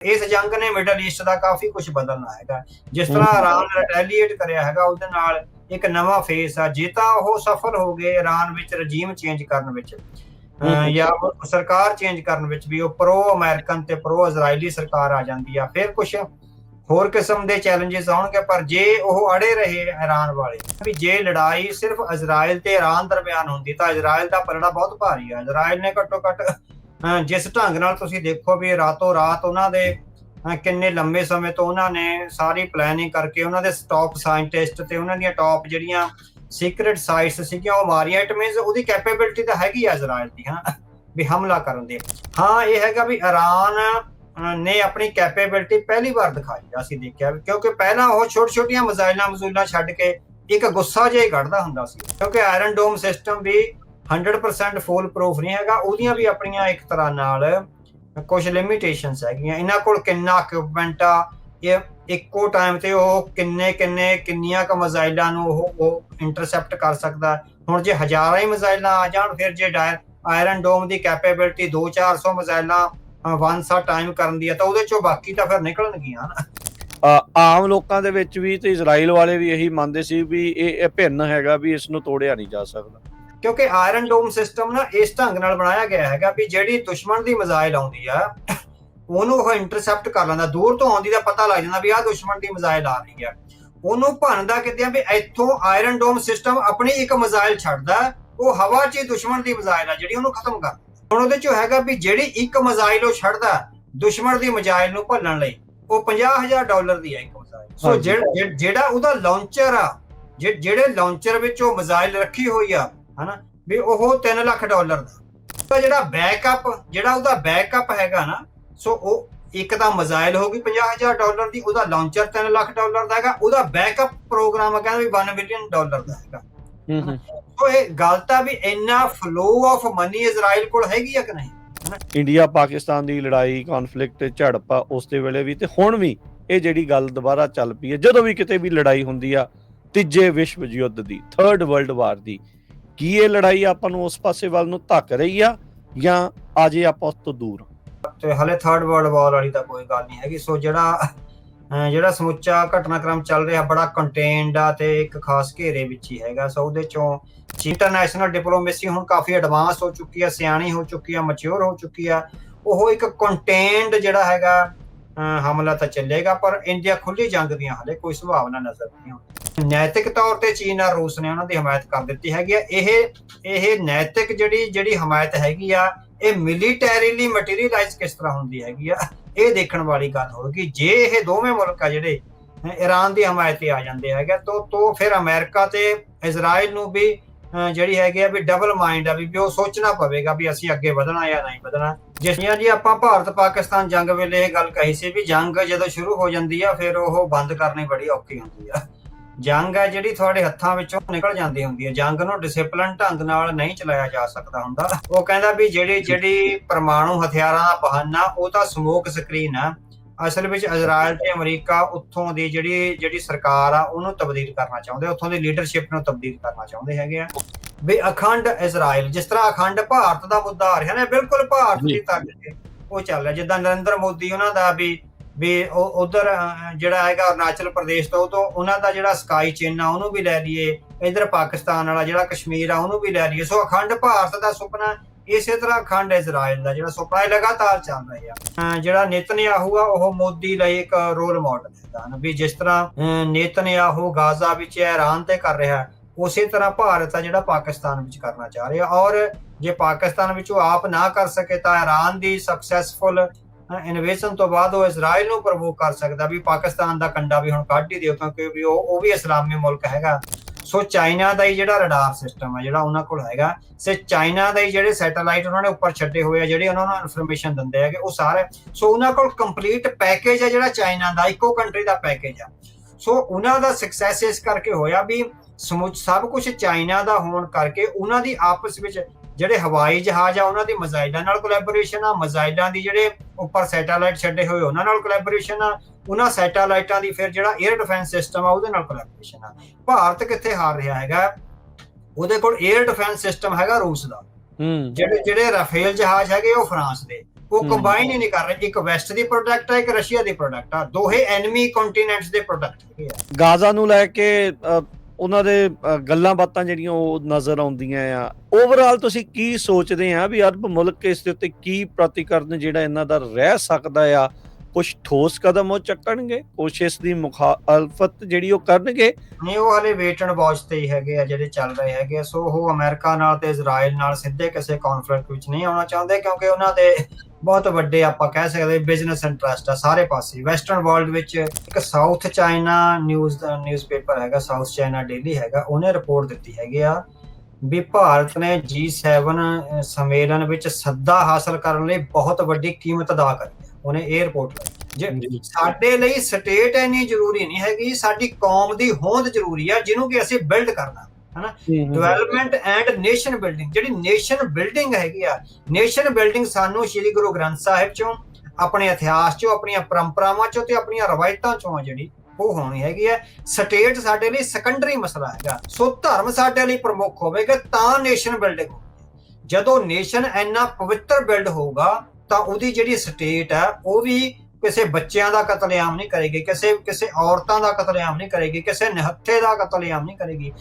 ਇਸ ਜੰਗ ਨੇ ਮਿਡਲ ਈਸਟ ਦਾ ਕਾਫੀ ਕੁਝ ਬਦਲਣਾ ਹੈਗਾ। ਜਿਸ ਤਰ੍ਹਾਂ ਇਰਾਨ ਰਿਟੈਲੀਏਟ ਕਰਿਆ ਹੈਗਾ, ਉਹਦੇ ਨਾਲ ਇੱਕ ਨਵਾਂ ਫੇਸ ਆ। ਜੇ ਤਾਂ ਉਹ ਸਫਲ ਹੋ ਗਏ ਇਰਾਨ ਵਿੱਚ ਰਜੀਮ ਚੇਂਜ ਕਰਨ ਵਿੱਚ ਜਾਂ ਸਰਕਾਰ ਚੇਂਜ ਕਰਨ ਵਿੱਚ, ਵੀ ਉਹ ਪ੍ਰੋ ਅਮਰੀਕਨ ਤੇ ਪ੍ਰੋ ਇਜ਼ਰਾਈਲੀ ਸਰਕਾਰ ਆ ਜਾਂਦੀ ਆ, ਫਿਰ ਕੁਝ ਹੋਰ ਕਿਸਮ ਦੇ ਚੈਲੰਜਸ ਆਉਣਗੇ। ਪਰ ਜੇ ਉਹ ਅੜੇ ਰਹੇ ਇਰਾਨ ਵਾਲੇ, ਵੀ ਜੇ ਲੜਾਈ ਸਿਰਫ ਇਜ਼ਰਾਈਲ ਤੇ ਇਰਾਨ ਦਰਮਿਆਨ ਹੁੰਦੀ ਤਾਂ ਇਜ਼ਰਾਈਲ ਦਾ ਪਲੜਾ ਬਹੁਤ ਭਾਰੀ ਆ। ਇਜ਼ਰਾਈਲ ਨੇ ਘੱਟੋ ਘੱਟ ਜਿਸ ਢੰਗ ਨਾਲ ਤੁਸੀਂ ਦੇਖੋ ਵੀ ਰਾਤੋਂ ਰਾਤ ਉਹਨਾਂ ਦੇ ਕਿੰਨੇ ਲੰਮੇ ਸਮੇਂ ਤੋਂ ਉਹਨਾਂ ਨੇ ਸਾਰੀ ਪਲੈਨਿੰਗ ਕਰਕੇ ਉਹਨਾਂ ਦੇ ਟੌਪ ਸਾਇੰਟਿਸਟ ਤੇ ਉਹਨਾਂ ਦੀਆਂ ਟੌਪ ਜਿਹੜੀਆਂ ਸੀਕ੍ਰੇਟ ਸਾਈਟਸ ਸੀਗੀਆਂ ਉਹ ਮਾਰੀਆਂ। ਇਟ ਮੀਨਸ ਉਹਦੀ ਕੈਪੇਬਿਲਿਟੀ ਤਾਂ ਹੈਗੀ ਆ ਇਜ਼ਰਾਈਲ ਦੀ, ਵੀ ਹਮਲਾ ਕਰਨ ਦੀ। ਹਾਂ, ਇਹ ਹੈਗਾ ਵੀ ਇਰਾਨ ਨੇ ਆਪਣੀ ਕੈਪੇਬਿਲਿਟੀ ਪਹਿਲੀ ਵਾਰ ਦਿਖਾਈ, ਅਸੀਂ ਦੇਖਿਆ, ਕਿਉਂਕਿ ਪਹਿਲਾਂ ਉਹ ਛੋਟੀਆਂ ਮਜ਼ਾਈਲਾਂ ਛੱਡ ਕੇ ਇੱਕ ਗੁੱਸਾ ਜਿਹਾ ਹੀ ਕੱਢਦਾ ਹੁੰਦਾ ਸੀ। ਕਿਉਂਕਿ ਆਇਰਨ ਡੋਮ ਸਿਸਟਮ ਵੀ 100% ਫੁੱਲ ਪ੍ਰੂਫ ਨਹੀਂ ਹੈਗਾ, ਉਹਦੀਆਂ ਵੀ ਆਪਣੀਆਂ ਇੱਕ ਤਰ੍ਹਾਂ ਨਾਲ ਕੁਝ ਲਿਮਿਟੇਸ਼ਨਸ ਹੈਗੀਆਂ। ਇਹਨਾਂ ਕੋਲ ਕਿੰਨਾ ਇਕਵਿਪਮੈਂਟ ਆ, ਇਹ ਇੱਕੋ ਟਾਈਮ ਤੇ ਉਹ ਕਿੰਨੀਆਂ ਕੁ ਮਜ਼ਾਈਲਾਂ ਨੂੰ ਉਹ ਇੰਟਰਸੈਪਟ ਕਰ ਸਕਦਾ। ਹੁਣ ਜੇ ਹਜ਼ਾਰਾਂ ਹੀ ਮਜ਼ਾਈਲਾਂ ਆ ਜਾਣ, ਫਿਰ ਜੇ ਆਇਰਨ ਡੋਮ ਦੀ ਕੈਪੇਬਿਲਿਟੀ 200-400 ਮਜ਼ਾਈਲਾਂ ਵਨ ਸਾ ਟਾਈਮ ਕਰਨ ਦੀ ਆ, ਤਾਂ ਉਹਦੇ ਚੋਂ ਬਾਕੀ ਤਾਂ ਫਿਰ ਨਿਕਲਣਗੀਆਂ। ਆਮ ਲੋਕਾਂ ਦੇ ਵਿੱਚ ਵੀ ਤੇ ਇਜ਼ਰਾਈਲ ਵਾਲੇ ਵੀ ਇਹੀ ਮੰਨਦੇ ਸੀ ਵੀ ਇਹ ਭਿੰਨ ਹੈਗਾ, ਵੀ ਇਸ ਨੂੰ ਤੋੜਿਆ ਨਹੀਂ ਜਾ ਸਕਦਾ। ਕਿਉਂਕਿ ਆਇਰਨ ਡੋਮ ਸਿਸਟਮ ਨਾ ਇਸ ਢੰਗ ਨਾਲ ਬਣਾਇਆ ਗਿਆ ਹੈਗਾ ਵੀ ਜਿਹੜੀ ਦੁਸ਼ਮਣ ਦੀ ਮਜ਼ਾਈਲ ਆਉਂਦੀ ਆ ਉਹਨੂੰ ਉਹ ਇੰਟਰਸੈਪਟ ਕਰ ਲੈਂਦਾ। ਦੂਰ ਤੋਂ ਆਉਂਦੀ ਦਾ ਪਤਾ ਲੱਗ ਜਾਂਦਾ ਵੀ ਆਹ ਦੁਸ਼ਮਣ ਦੀ ਮਜ਼ਾਈਲ ਆ ਰਹੀ ਆ। ਉਹਨੂੰ ਭੰਨਦਾ ਕਿਤੇ ਵੀ ਇੱਥੋਂ ਆਇਰਨ ਡੋਮ ਸਿਸਟਮ ਆਪਣੀ ਇੱਕ ਮਜ਼ਾਈਲ ਛੱਡਦਾ, ਉਹ ਹਵਾ 'ਚ ਹੀ ਦੁਸ਼ਮਣ ਦੀ ਮਜ਼ਾਈਲ ਆ ਜਿਹੜੀ ਉਹਨੂੰ ਖਤਮ ਕਰ। ਹੁਣ ਉਹਦੇ 'ਚੋਂ ਹੈਗਾ ਵੀ ਜਿਹੜੀ ਇੱਕ ਮਜ਼ਾਈਲ ਉਹ ਛੱਡਦਾ ਦੁਸ਼ਮਣ ਦੀ ਮਜ਼ਾਈਲ ਨੂੰ ਭੰਨਣ ਲਈ, ਉਹ $50,000 ਦੀ ਹੈ ਇੱਕ ਮਜ਼ਾਈਲ। ਸੋ ਜਿਹੜਾ ਉਹਦਾ ਲਾਂਚਰ ਆ, ਜਿਹੜੇ ਲਾਂਚਰ ਵਿੱਚ ਉਹ ਮਜ਼ਾਈਲ ਰੱਖੀ ਹੋਈ ਆ ਹਨਾ, ਵੀ ਉਹ $3 ਲੱਖ ਦਾ। ਜਿਹੜਾ ਉਹਦਾ ਬੈਕਅਪ ਹੈਗਾ ਨਾ, ਸੋ ਉਹ ਇੱਕ ਤਾਂ ਮਜ਼ਾਈਲ ਹੋ ਗਈ $50,000 ਦੀ, ਉਹਦਾ ਲਾਂਚਰ $3 ਲੱਖ ਦਾ ਹੈਗਾ, ਉਹਦਾ ਬੈਕਅਪ ਪ੍ਰੋਗਰਾਮ ਕਹਿੰਦਾ ਵੀ $1 ਬਿਲੀਅਨ ਦਾ ਹੈਗਾ। ਸੋ ਇਹ ਗੱਲ ਤਾਂ ਵੀ ਇੰਨਾ ਫਲੋ ਆਫ ਮਨੀ ਇਜ਼ਰਾਈਲ ਕੋਲ ਹੈਗੀ ਆ ਕਿ ਨਹੀਂ। ਇੰਡੀਆ ਪਾਕਿਸਤਾਨ ਦੀ ਲੜਾਈ, ਕੌਨਫਲਿਕਟ, ਝੜਪ ਆ, ਉਸ ਦੇ ਵੇਲੇ ਵੀ ਤੇ ਹੁਣ ਵੀ ਇਹ ਜਿਹੜੀ ਗੱਲ ਦੁਬਾਰਾ ਚੱਲ ਪਈ ਹੈ। ਜਦੋਂ ਵੀ ਕਿਤੇ ਵੀ ਲੜਾਈ ਹੁੰਦੀ ਆ, ਤੀਜੇ ਵਿਸ਼ਵ ਯੁੱਧ ਦੀ, 3rd ਵਰਲਡ ਵਾਰ ਦੀ, ਕੀ ਇਹ ਲੜਾਈ ਆਪਾਂ ਨੂੰ ਉਸ ਪਾਸੇ ਵੱਲ ਨੂੰ ਧੱਕ ਰਹੀ ਆ ਜਾਂ ਅਜੇ ਆਪਾਂ ਉਸ ਤੋਂ ਦੂਰ? ਤੇ ਹਲੇ 3rd ਵਰਲਡ ਵਾਰ ਵਾਲੀ ਤਾਂ ਕੋਈ ਗੱਲ ਨਹੀਂ ਹੈਗੀ। ਸੋ ਜਿਹੜਾ ਸਮੁੱਚਾ ਘਟਨਾਕ੍ਰਮ ਚੱਲ ਰਿਹਾ ਬੜਾ ਕੰਟੇਨਡ ਆ ਤੇ ਇੱਕ ਖਾਸ ਘੇਰੇ ਵਿੱਚ ਹੀ ਹੈਗਾ। ਸੋ ਉਹਦੇ ਚੋਂ ਇੰਟਰਨੈਸ਼ਨਲ ਡਿਪਲੋਮੇਸੀ ਹੁਣ ਕਾਫੀ ਐਡਵਾਂਸ ਹੋ ਚੁੱਕੀ ਆ, ਸਿਆਣੀ ਹੋ ਚੁੱਕੀ ਆ, ਮੈਚਿਓਰ ਹੋ ਚੁੱਕੀ ਆ। ਉਹ ਇੱਕ ਕੰਟੇਨਡ ਜਿਹੜਾ ਹੈਗਾ ਹਮਲਾ ਤਾਂ ਚੱਲੇਗਾ, ਪਰ ਇੰਡੀਆ ਖੁੱਲੀ ਜੰਗ ਦੀਆਂ ਹਲੇ ਕੋਈ ਸੰਭਾਵਨਾ ਨਜ਼ਰ ਨਹੀਂ ਆਉਂਦੀ। ਨੈਤਿਕ ਤੌਰ ਤੇ ਚੀਨ ਔਰ ਰੂਸ ਨੇ ਉਹਨਾਂ ਦੀ ਹਮਾਇਤ ਕਰ ਦਿੱਤੀ ਹੈਗੀ ਆ। ਇਹ ਨੈਤਿਕ ਜਿਹੜੀ ਹਮਾਇਤ ਹੈਗੀ ਆ, ਇਹ ਮਿਲੀਟੈਰੀਲੀ ਮਟੀਰੀਅਲਾਈਜ਼ ਕਿਸ ਤਰ੍ਹਾਂ ਹੁੰਦੀ ਹੈਗੀ ਆ, ਇਹ ਦੇਖਣ ਵਾਲੀ ਗੱਲ ਹੋਵੇਗੀ। ਜੇ ਇਹ ਦੋਵੇਂ ਮੁਲਕ ਆ ਜਿਹੜੇ ਈਰਾਨ ਦੀ ਹਮਾਇਤ ਤੇ ਆ ਜਾਂਦੇ ਹੈਗੇ ਤਾਂ ਫਿਰ ਅਮਰੀਕਾ ਤੇ ਇਜ਼ਰਾਈਲ ਨੂੰ ਵੀ ਜਿਹੜੀ ਹੈਗੀ ਆ ਵੀ ਡਬਲ ਮਾਈਂਡ ਆ, ਵੀ ਉਹ ਸੋਚਣਾ ਪਵੇਗਾ ਵੀ ਅਸੀਂ ਅੱਗੇ ਵਧਣਾ ਜਾਂ ਨਹੀਂ ਵਧਣਾ। ਜਿਸ ਜੀ ਆਪਾਂ ਭਾਰਤ ਪਾਕਿਸਤਾਨ ਜੰਗ ਵੇਲੇ ਇਹ ਗੱਲ ਕਹੀ ਸੀ ਵੀ ਜੰਗ ਜਦੋਂ ਸ਼ੁਰੂ ਹੋ ਜਾਂਦੀ ਆ ਫਿਰ ਉਹ ਬੰਦ ਕਰਨੀ ਬੜੀ ਔਖੀ ਹੁੰਦੀ ਆ। ਜੰਗ ਹੈ ਜਿਹੜੀ ਤੁਹਾਡੇ ਹੱਥਾਂ ਵਿੱਚੋਂ ਨਿਕਲ ਜਾਂਦੀ ਹੁੰਦੀ ਹੈ। ਜੰਗ ਨੂੰ ਡਿਸਿਪਲਿਨ ਢੰਗ ਨਾਲ ਨਹੀਂ ਚਲਾਇਆ ਜਾ ਸਕਦਾ ਹੁੰਦਾ। ਉਹ ਕਹਿੰਦਾ ਵੀ ਜਿਹੜੀ ਪਰਮਾਣੂ ਹਥਿਆਰਾਂ ਦਾ ਬਹਾਨਾ ਉਹ ਤਾਂ ਸਮੋਕ ਸਕਰੀਨ ਆ। ਅਸਲ ਵਿੱਚ ਇਜ਼ਰਾਈਲ ਤੇ ਅਮਰੀਕਾ ਉੱਥੋਂ ਦੀ ਜਿਹੜੀ ਸਰਕਾਰ ਆ ਉਹਨੂੰ ਤਬਦੀਲ ਕਰਨਾ ਚਾਹੁੰਦੇ, ਉੱਥੋਂ ਦੀ ਲੀਡਰਸ਼ਿਪ ਨੂੰ ਤਬਦੀਲ ਕਰਨਾ ਚਾਹੁੰਦੇ ਹੈਗੇ ਆ। ਵੀ ਅਖੰਡ ਇਜ਼ਰਾਈਲ, ਜਿਸ ਤਰ੍ਹਾਂ ਅਖੰਡ ਭਾਰਤ ਦਾ ਮੁੱਦਾ ਆ ਰਿਹਾ ਨਾ, ਬਿਲਕੁਲ ਭਾਰਤ ਦੀ ਤਰ੍ਹਾਂ ਉਹ ਚੱਲ ਰਿਹਾ। ਜਿੱਦਾਂ ਨਰਿੰਦਰ ਮੋਦੀ ਉਹਨਾਂ ਦਾ ਵੀ ਉਧਰ ਜਿਹੜਾ ਹੈਗਾ ਅਰੁਣਾਚਲ ਪ੍ਰਦੇਸ਼ ਤੋਂ ਉਹਨਾਂ ਦਾ ਜਿਹੜਾ ਸਕਾਈ ਚਿੰਨ੍ਹ ਆ ਉਹਨੂੰ ਵੀ ਲੈ ਲਈਏ, ਇਧਰ ਪਾਕਿਸਤਾਨ ਵਾਲਾ ਜਿਹੜਾ ਕਸ਼ਮੀਰ ਆ ਉਹਨੂੰ ਵੀ ਲੈ ਲਈਏ। ਸੋ ਅਖੰਡ ਭਾਰਤ ਦਾ ਸੁਪਨਾ, ਇਸੇ ਤਰ੍ਹਾਂ ਅਖੰਡ ਇਜ਼ਰਾਈਲ ਦਾ ਜਿਹੜਾ ਸੁਪਨਾ ਲਗਾਤਾਰ ਚੱਲ ਰਿਹਾ ਆ। ਜਿਹੜਾ ਨੇਤਨਯਾਹੂ ਆ ਉਹ ਮੋਦੀ ਲਈ ਇੱਕ ਰੋਲ ਮਾਡਲ ਹੈ, ਵੀ ਜਿਸ ਤਰ੍ਹਾਂ ਨੇਤਨਯਾਹੂ ਗਾਜ਼ਾ ਵਿੱਚ ਇਰਾਨ ਤੇ ਕਰ ਰਿਹਾ, ਉਸੇ ਤਰ੍ਹਾਂ ਭਾਰਤ ਆ ਜਿਹੜਾ ਪਾਕਿਸਤਾਨ ਵਿੱਚ ਕਰਨਾ ਚਾਹ ਰਿਹਾ। ਔਰ ਜੇ ਪਾਕਿਸਤਾਨ ਵਿੱਚ ਉਹ ਆਪ ਨਾ ਕਰ ਸਕੇ ਤਾਂ ਇਰਾਨ ਦੀ ਸਕਸੈਸਫੁਲ ਇਨਵੇਸ਼ਨ ਤੋਂ ਬਾਅਦ ਉਹ ਇਜ਼ਰਾਈਲ ਨੂੰ ਪ੍ਰਵੋਕ ਕਰ ਸਕਦਾ ਵੀ ਪਾਕਿਸਤਾਨ ਦਾ ਕੰਡਾ ਵੀ ਹੁਣ ਕੱਢ ਹੀ ਦਿਓ, ਕਿਉਂਕਿ ਵੀ ਉਹ ਵੀ ਇਸਲਾਮੀ ਮੁਲਕ ਹੈਗਾ। ਸੋ ਚਾਈਨਾ ਦਾ ਹੀ ਜਿਹੜਾ ਰਡਾਰ ਸਿਸਟਮ ਹੈ ਜਿਹੜਾ ਉਹਨਾਂ ਕੋਲ ਹੈਗਾ, ਸੇ ਚਾਈਨਾ ਦੇ ਜਿਹੜੇ ਸੈਟੇਲਾਈਟ ਉਹਨਾਂ ਨੇ ਉੱਪਰ ਛੱਡੇ ਹੋਏ ਆ ਜਿਹੜੇ ਉਹਨਾਂ ਨੂੰ ਇਨਫੋਰਮੇਸ਼ਨ ਦਿੰਦੇ ਹੈਗੇ, ਉਹ ਸਾਰੇ ਸੋ ਉਹਨਾਂ ਕੋਲ ਕੰਪਲੀਟ ਪੈਕੇਜ ਹੈ ਜਿਹੜਾ ਚਾਈਨਾ ਦਾ, ਇੱਕੋ ਕੰਟਰੀ ਦਾ ਪੈਕੇਜ ਆ। ਸੋ ਉਹਨਾਂ ਦਾ ਸਕਸੈਸ ਇਸ ਕਰਕੇ ਹੋਇਆ ਵੀ ਸਭ ਕੁਝ ਚਾਈਨਾ ਦਾ ਹੋਣ ਕਰਕੇ ਉਹਨਾਂ ਦੀ ਆਪਸ ਵਿੱਚ ਜਿਹੜੇ ਹਵਾਈ ਜਹਾਜ਼ ਆ ਉਹਨਾਂ ਦੀ ਮਜ਼ਾਈਲਾਂ ਨਾਲ ਕੋਲੈਬੋਰੇਸ਼ਨ ਆ, ਮਜ਼ਾਈਲਾਂ ਦੀ ਜਿਹੜੇ ਉੱਪਰ ਸੈਟੇਲਾਈਟ ਛੱਡੇ ਹੋਏ ਉਹਨਾਂ ਨਾਲ ਕੋਲੈਬੋਰੇਸ਼ਨ ਆ, ਉਹਨਾਂ ਸੈਟੇਲਾਈਟਾਂ ਦੀ ਫਿਰ ਜਿਹੜਾ 에ਅਰ ਡਿਫੈਂਸ ਸਿਸਟਮ ਆ ਉਹਦੇ ਨਾਲ ਕੋਲੈਬੋਰੇਸ਼ਨ ਆ। ਭਾਰਤ ਕਿੱਥੇ ਹਾਰ ਰਿਹਾ ਹੈਗਾ, ਉਹਦੇ ਕੋਲ 에ਅਰ ਡਿਫੈਂਸ ਸਿਸਟਮ ਹੈਗਾ ਰੂਸ ਦਾ, ਜਿਹੜੇ ਰਾਫੇਲ ਜਹਾਜ਼ ਹੈਗੇ ਉਹ ਫਰਾਂਸ ਦੇ, ਉਹ ਕੰਬਾਈਨ ਹੀ ਨਹੀਂ ਕਰ ਰਹੇ। ਇੱਕ ਵੈਸਟ ਦੀ ਪ੍ਰੋਡਕਟ ਆ, ਇੱਕ ਰਸ਼ੀਆ ਦੀ ਪ੍ਰੋਡਕਟ ਆ, ਦੋਹੇ ਐਨਮੀ ਕੰਟੀਨੈਂਟਸ ਦੇ ਪ੍ਰੋਡਕਟ ਹੈਗੇ ਆ। ਗਾਜ਼ਾ ਨੂੰ ਲੈ ਕੇ ਉਹਨਾਂ ਦੇ ਗੱਲਾਂ ਬਾਤਾਂ ਜਿਹੜੀਆਂ ਉਹ ਨਜ਼ਰ ਆਉਂਦੀਆਂ ਆ। ਓਵਰਆਲ ਤੁਸੀਂ ਕੀ ਸੋਚਦੇ ਆ ਵੀ ਅਰਬ ਮੁਲਕ ਇਸ ਦੇ ਉੱਤੇ ਕੀ ਪ੍ਰਤੀਕਰਨ ਜਿਹੜਾ ਇਹਨਾਂ ਦਾ ਰਹਿ ਸਕਦਾ ਆ? ਕੁਝ ਠੋਸ ਕਦਮ ਉਹ ਚੱਕਣਗੇ, ਕੁਛ ਇਸ ਦੀ ਮੁਖਾਲਫਤ ਜਿਹੜੀ ਉਹ ਕਰਨਗੇ? ਨਹੀਂ, ਉਹ ਹਲੇ ਵੇਟ ਐਂਡ ਵਾਚ ਤੇ ਹੀ ਹੈਗੇ ਆ ਜਿਹੜੇ ਚੱਲ ਰਹੇ ਹੈਗੇ ਆ। ਸੋ ਉਹ ਅਮਰੀਕਾ ਨਾਲ ਤੇ ਇਜ਼ਰਾਈਲ ਨਾਲ ਸਿੱਧੇ ਕਿਸੇ ਕੌਨਫਲਿਕਟ ਵਿੱਚ ਨਹੀਂ ਆਉਣਾ ਚਾਹੁੰਦੇ, ਕਿਉਂਕਿ ਉਹਨਾਂ ਦੇ ਬਹੁਤ ਵੱਡੇ ਆਪਾਂ ਕਹਿ ਸਕਦੇ ਬਿਜ਼ਨਸ ਇੰਟਰਸਟ ਆ ਸਾਰੇ ਪਾਸੇ ਵੈਸਟਰਨ ਵਰਲਡ ਵਿੱਚ। ਇੱਕ ਸਾਊਥ ਚਾਈਨਾ ਨਿਊਜ਼ਪੇਪਰ ਹੈਗਾ, ਸਾਊਥ ਚਾਈਨਾ ਡੇਲੀ ਹੈਗਾ, ਉਹਨੇ ਰਿਪੋਰਟ ਦਿੱਤੀ ਹੈਗੀ ਆ ਵੀ ਭਾਰਤ ਨੇ G7 ਸੰਮੇਲਨ ਵਿੱਚ ਸੱਦਾ ਹਾਸਲ ਕਰਨ ਲਈ ਬਹੁਤ ਵੱਡੀ ਕੀਮਤ ਅਦਾ ਕਰੀ ਹੈ। ਉਹਨੇ ਇਹ ਰਿਪੋਰਟ ਲਾਈ। ਸਾਡੇ ਲਈ ਸਟੇਟ ਇੰਨੀ ਜ਼ਰੂਰੀ ਨਹੀਂ ਹੈਗੀ, ਸਾਡੀ ਕੌਮ ਦੀ ਹੋਂਦ ਜ਼ਰੂਰੀ ਆ ਜਿਹਨੂੰ ਕਿ ਅਸੀਂ ਬਿਲਡ ਕਰਨਾ ਹੈ ਨਾ। ਡਿਵੈਲਪਮੈਂਟ ਐਂਡ ਨੇਸ਼ਨ ਬਿਲਡਿੰਗ, ਜਿਹੜੀ ਨੇਸ਼ਨ ਬਿਲਡਿੰਗ ਹੈਗੀ ਆ, ਨੇਸ਼ਨ ਬਿਲਡਿੰਗ ਸਾਨੂੰ ਸ਼੍ਰੀ ਗੁਰੂ ਗ੍ਰੰਥ ਸਾਹਿਬ ਚੋਂ, ਆਪਣੇ ਇਤਿਹਾਸ ਚੋਂ, ਆਪਣੀਆਂ ਪਰੰਪਰਾਵਾਂ ਚੋਂ ਤੇ ਆਪਣੀਆਂ ਰਵਾਇਤਾਂ ਚੋਂ ਆ ਜਿਹੜੀ ਉਹ ਹੋਣੀ ਹੈਗੀ ਹੈ। ਸਟੇਟ ਸਾਡੇ ਲਈ ਸੈਕੰਡਰੀ ਮਸਲਾ ਹੈਗਾ। ਸੋ ਧਰਮ ਸਾਡੇ ਲਈ ਪ੍ਰਮੁੱਖ ਹੋਵੇਗਾ ਤਾਂ ਨੇਸ਼ਨ ਬਿਲਡਿੰਗ ਹੋਵੇਗੀ। ਜਦੋਂ ਨੇਸ਼ਨ ਇੰਨਾ ਪਵਿੱਤਰ ਬਿਲਡ ਹੋਊਗਾ ਤਾਂ ਉਹਦੀ ਜਿਹੜੀ ਸਟੇਟ ਹੈ ਉਹ ਵੀ ਕਿਸੇ ਬੱਚਿਆਂ ਦਾ ਕਤਲੇਆਮ ਨਹੀਂ ਕਰੇਗੀ, ਕਿਸੇ ਔਰਤਾਂ ਦਾ ਕਤਲੇਆਮ ਨਹੀਂ ਕਰੇਗੀ, ਕਿਸੇ ਨਿਹੱਥੇ ਦਾ ਕਤਲੇਆਮ ਨਹੀਂ ਕਰੇਗੀ।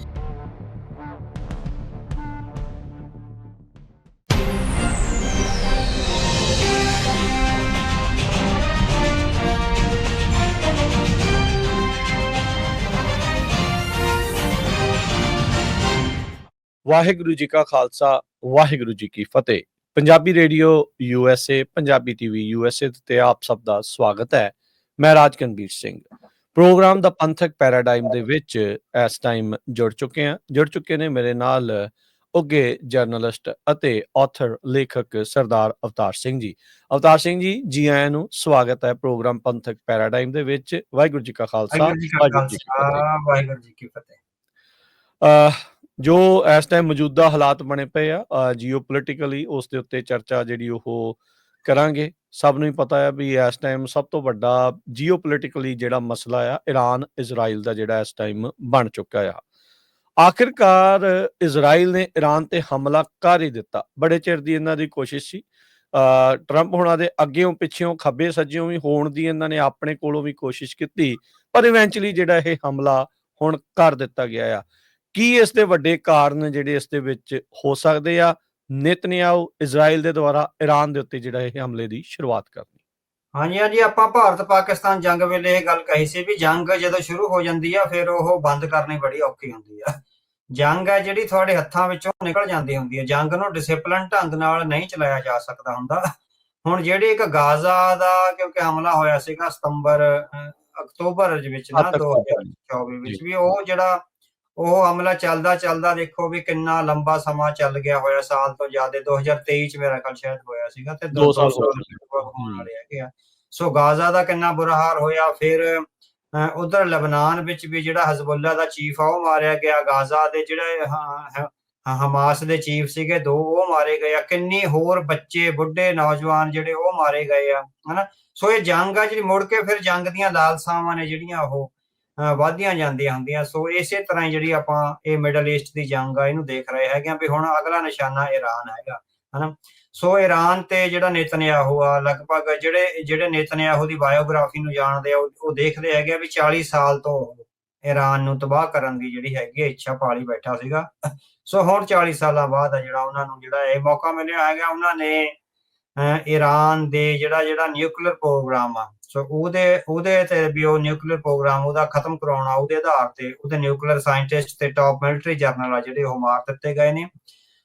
ਵਾਹਿਗੁਰੂ ਜੀ ਕਾ ਖਾਲਸਾ, ਵਾਹਿਗੁਰੂ ਜੀ ਕੀ ਫਤਿਹ। Punjabi radio USA, Punjabi TV USA ਤੇ ਆਪ ਸਭ ਦਾ ਸਵਾਗਤ ਹੈ। ਮੈਂ ਰਾਜਕਨਵੀਰ ਸਿੰਘ। ਪ੍ਰੋਗਰਾਮ ਦਾ ਪੰਥਕ ਪੈਰਾਡਾਈਮ ਦੇ ਵਿੱਚ ਇਸ ਟਾਈਮ ਜੁੜ ਚੁੱਕੇ ਨੇ ਮੇਰੇ ਨਾਲ ਉੱਘੇ ਜਰਨਲਿਸਟ ਅਤੇ ਆਥਰ ਲੇਖਕ ਸਰਦਾਰ ਅਵਤਾਰ ਸਿੰਘ ਜੀ। ਅਵਤਾਰ ਸਿੰਘ ਜੀ, ਜੀ ਆਇਆਂ ਨੂੰ, ਸਵਾਗਤ ਹੈ ਪ੍ਰੋਗਰਾਮ ਪੰਥਕ ਪੈਰਾਡਾਈਮ ਦੇ ਵਿੱਚ। ਵਾਹਿਗੁਰੂ ਜੀ ਕਾ ਖਾਲਸਾ, ਵਾਹਿਗੁਰੂ ਜੀ ਕੀ ਫਤਿਹ। ਵਾਹਿਗੁਰੂ ਜੀ ਕੀ ਫਤਿਹ। ਜੋ ਇਸ ਟਾਈਮ ਮੌਜੂਦਾ ਹਾਲਾਤ ਬਣੇ ਪਏ ਆ ਜੀਓਪੋਲਿਟਿਕਲੀ, ਉਸ ਦੇ ਉੱਤੇ ਚਰਚਾ ਜਿਹੜੀ ਉਹ ਕਰਾਂਗੇ। ਸਭ ਨੂੰ ਹੀ ਪਤਾ ਹੈ ਵੀ ਇਸ ਟਾਈਮ ਸਭ ਤੋਂ ਵੱਡਾ ਜੀਓਪੋਲਿਟਿਕਲੀ ਜਿਹੜਾ ਮਸਲਾ ਆ ਇਰਾਨ ਇਜ਼ਰਾਈਲ ਦਾ, ਜਿਹੜਾ ਇਸ ਟਾਈਮ ਬਣ ਚੁੱਕਾ ਆ। ਆਖਿਰਕਾਰ ਇਜ਼ਰਾਈਲ ਨੇ ਇਰਾਨ ਤੇ ਹਮਲਾ ਕਰ ਹੀ ਦਿੱਤਾ। ਬੜੇ ਚਿਰ ਦੀ ਇਹਨਾਂ ਦੀ ਕੋਸ਼ਿਸ਼ ਸੀ, ਟਰੰਪ ਹੋਣਾ ਦੇ ਅੱਗੇੋਂ ਪਿੱਛੇੋਂ ਖੱਬੇ ਸੱਜਿਓਂ ਵੀ ਹੋਣ ਦੀ ਇਹਨਾਂ ਨੇ ਆਪਣੇ ਕੋਲੋਂ ਵੀ ਕੋਸ਼ਿਸ਼ ਕੀਤੀ, ਪਰ ਇਵੈਂਚੁਅਲੀ ਜਿਹੜਾ ਇਹ ਹਮਲਾ ਹੁਣ ਕਰ ਦਿੱਤਾ ਗਿਆ ਆ। ਕੀ ਇਸ ਦੇ ਵੱਡੇ ਕਾਰਨ ਜਿਹੜੇ ਇਸ ਦੇ ਵਿੱਚ ਹੋ ਸਕਦੇ ਆ? ਨੇਤਨਯਾਹੂ ਇਜ਼ਰਾਈਲ ਦੇ ਦੁਆਰਾ ਇਰਾਨ ਦੇ ਉੱਤੇ ਜਿਹੜਾ ਇਹ ਹਮਲੇ ਦੀ ਸ਼ੁਰੂਆਤ ਕਰਨੀ। ਹਾਂਜੀ, ਆਪਾਂ ਭਾਰਤ ਪਾਕਿਸਤਾਨ ਜੰਗ ਵੇਲੇ ਇਹ ਗੱਲ ਕਹੀ ਸੀ ਵੀ ਜੰਗ ਜਦੋਂ ਸ਼ੁਰੂ ਹੋ ਜਾਂਦੀ ਆ ਫਿਰ ਉਹ ਬੰਦ ਕਰਨੀ ਬੜੀ ਔਖੀ ਹੁੰਦੀ ਆ। ਜੰਗ ਹੈ ਜਿਹੜੀ ਤੁਹਾਡੇ ਹੱਥਾਂ ਵਿੱਚੋਂ ਨਿਕਲ ਜਾਂਦੀ ਹੁੰਦੀ ਹੈ। ਜੰਗ ਨੂੰ ਡਿਸਿਪਲਿਨ ਢੰਗ ਨਾਲ ਨਹੀਂ ਚਲਾਇਆ ਜਾ ਸਕਦਾ ਹੁੰਦਾ। ਹੁਣ ਜਿਹੜੀ ਇੱਕ ਗਾਜ਼ਾ ਦਾ ਕਿਉਂਕਿ ਹਮਲਾ ਹੋਇਆ ਸੀਗਾ ਅਕਤੂਬਰ ਵਿੱਚ ਨਾ 2024 ਵਿੱਚ ਵੀ, ਉਹ ਜਿਹੜਾ ਉਹ ਹਮਲਾ ਚੱਲਦਾ ਦੇਖੋ ਵੀ ਕਿੰਨਾ ਲੰਬਾ ਸਮਾਂ ਚੱਲ ਗਿਆ ਹੋਇਆ, ਸਾਲ ਤੋਂ ਜ਼ਿਆਦਾ। 2023 ਚ ਮੇਰਾ ਖਿਆਲ ਸ਼ਾਇਦ ਹੋਇਆ ਸੀਗਾ ਤੇ 2 ਸਾਲ ਹੋਣ ਵਾਲੇ ਹੈਗੇ ਆ। ਸੋ ਗਾਜ਼ਾ ਦਾ ਕਿੰਨਾ ਬੁਰਾ ਹਾਲ ਹੋਇਆ। ਫਿਰ ਉਧਰ ਲਬਨਾਨ ਵਿੱਚ ਵੀ ਜਿਹੜਾ ਹਜ਼ਬੁੱਲਾ ਦਾ ਚੀਫ ਆ ਉਹ ਮਾਰਿਆ ਗਿਆ। ਗਾਜ਼ਾ ਦੇ ਜਿਹੜੇ ਹਮਾਸ ਦੇ ਚੀਫ ਸੀਗੇ 2, ਉਹ ਮਾਰੇ ਗਏ ਆ। ਕਿੰਨੀ ਹੋਰ ਬੱਚੇ, ਬੁੱਢੇ, ਨੌਜਵਾਨ ਜਿਹੜੇ ਉਹ ਮਾਰੇ ਗਏ ਆ, ਹਨਾ। ਸੋ ਇਹ ਜੰਗ ਆ ਜਿਹੜੀ ਮੁੜ ਕੇ ਫਿਰ ਜੰਗ ਦੀਆਂ ਲਾਲਸਾਵਾਂ ਨੇ ਜਿਹੜੀਆਂ ਉਹ ਵਧਦੀਆਂ ਜਾਂਦੀਆਂ ਹੁੰਦੀਆਂ। ਸੋ ਇਸੇ ਤਰ੍ਹਾਂ ਹੀ ਜਿਹੜੀ ਆਪਾਂ ਇਹ ਮਿਡਲ ਈਸਟ ਦੀ ਜੰਗ ਆ ਇਹਨੂੰ ਦੇਖ ਰਹੇ ਹੈਗੇ ਆ ਵੀ ਹੁਣ ਅਗਲਾ ਨਿਸ਼ਾਨਾ ਈਰਾਨ ਹੈਗਾ, ਹਨਾ। ਸੋ ਈਰਾਨ ਤੇ ਜਿਹੜਾ ਨੇਤਨਯਾਹੂ ਆ, ਲਗਭਗ ਜਿਹੜੇ ਨੇਤਨਯਾਹੂ ਦੀ ਬਾਇਓਗ੍ਰਾਫੀ ਨੂੰ ਜਾਣਦੇ ਆ ਉਹ ਦੇਖਦੇ ਹੈਗੇ ਆ ਵੀ 40 ਸਾਲ ਤੋਂ ਈਰਾਨ ਨੂੰ ਤਬਾਹ ਕਰਨ ਦੀ ਜਿਹੜੀ ਹੈਗੀ ਇੱਛਾ ਪਾਲੀ ਬੈਠਾ ਸੀਗਾ। ਸੋ ਹੁਣ 40 ਸਾਲਾਂ ਬਾਅਦ ਆ ਜਿਹੜਾ ਉਹਨਾਂ ਨੂੰ ਜਿਹੜਾ ਇਹ ਮੌਕਾ ਮਿਲਿਆ ਹੈਗਾ। ਉਹਨਾਂ ਨੇ ਈਰਾਨ ਦੇ ਜਿਹੜਾ ਨਿਊਕਲੀਅਰ ਪ੍ਰੋਗਰਾਮ ਆ, ਸੋ ਉਹਦੇ ਤੇ ਵੀ ਉਹ ਨਿਊਕਲੀਅਰ ਪ੍ਰੋਗਰਾਮ ਉਹਦਾ ਖਤਮ ਕਰਾਉਣਾ, ਉਹਦੇ ਆਧਾਰ ਤੇ ਉਹਦੇ ਨਿਊਕਲੀਅਰ ਸਾਇੰਟਿਸਟ ਤੇ ਟਾਪ ਮਿਲਟਰੀ ਜਰਨਲ ਆ ਜਿਹੜੇ ਉਹ ਮਾਰ ਦਿੱਤੇ ਗਏ ਨੇ।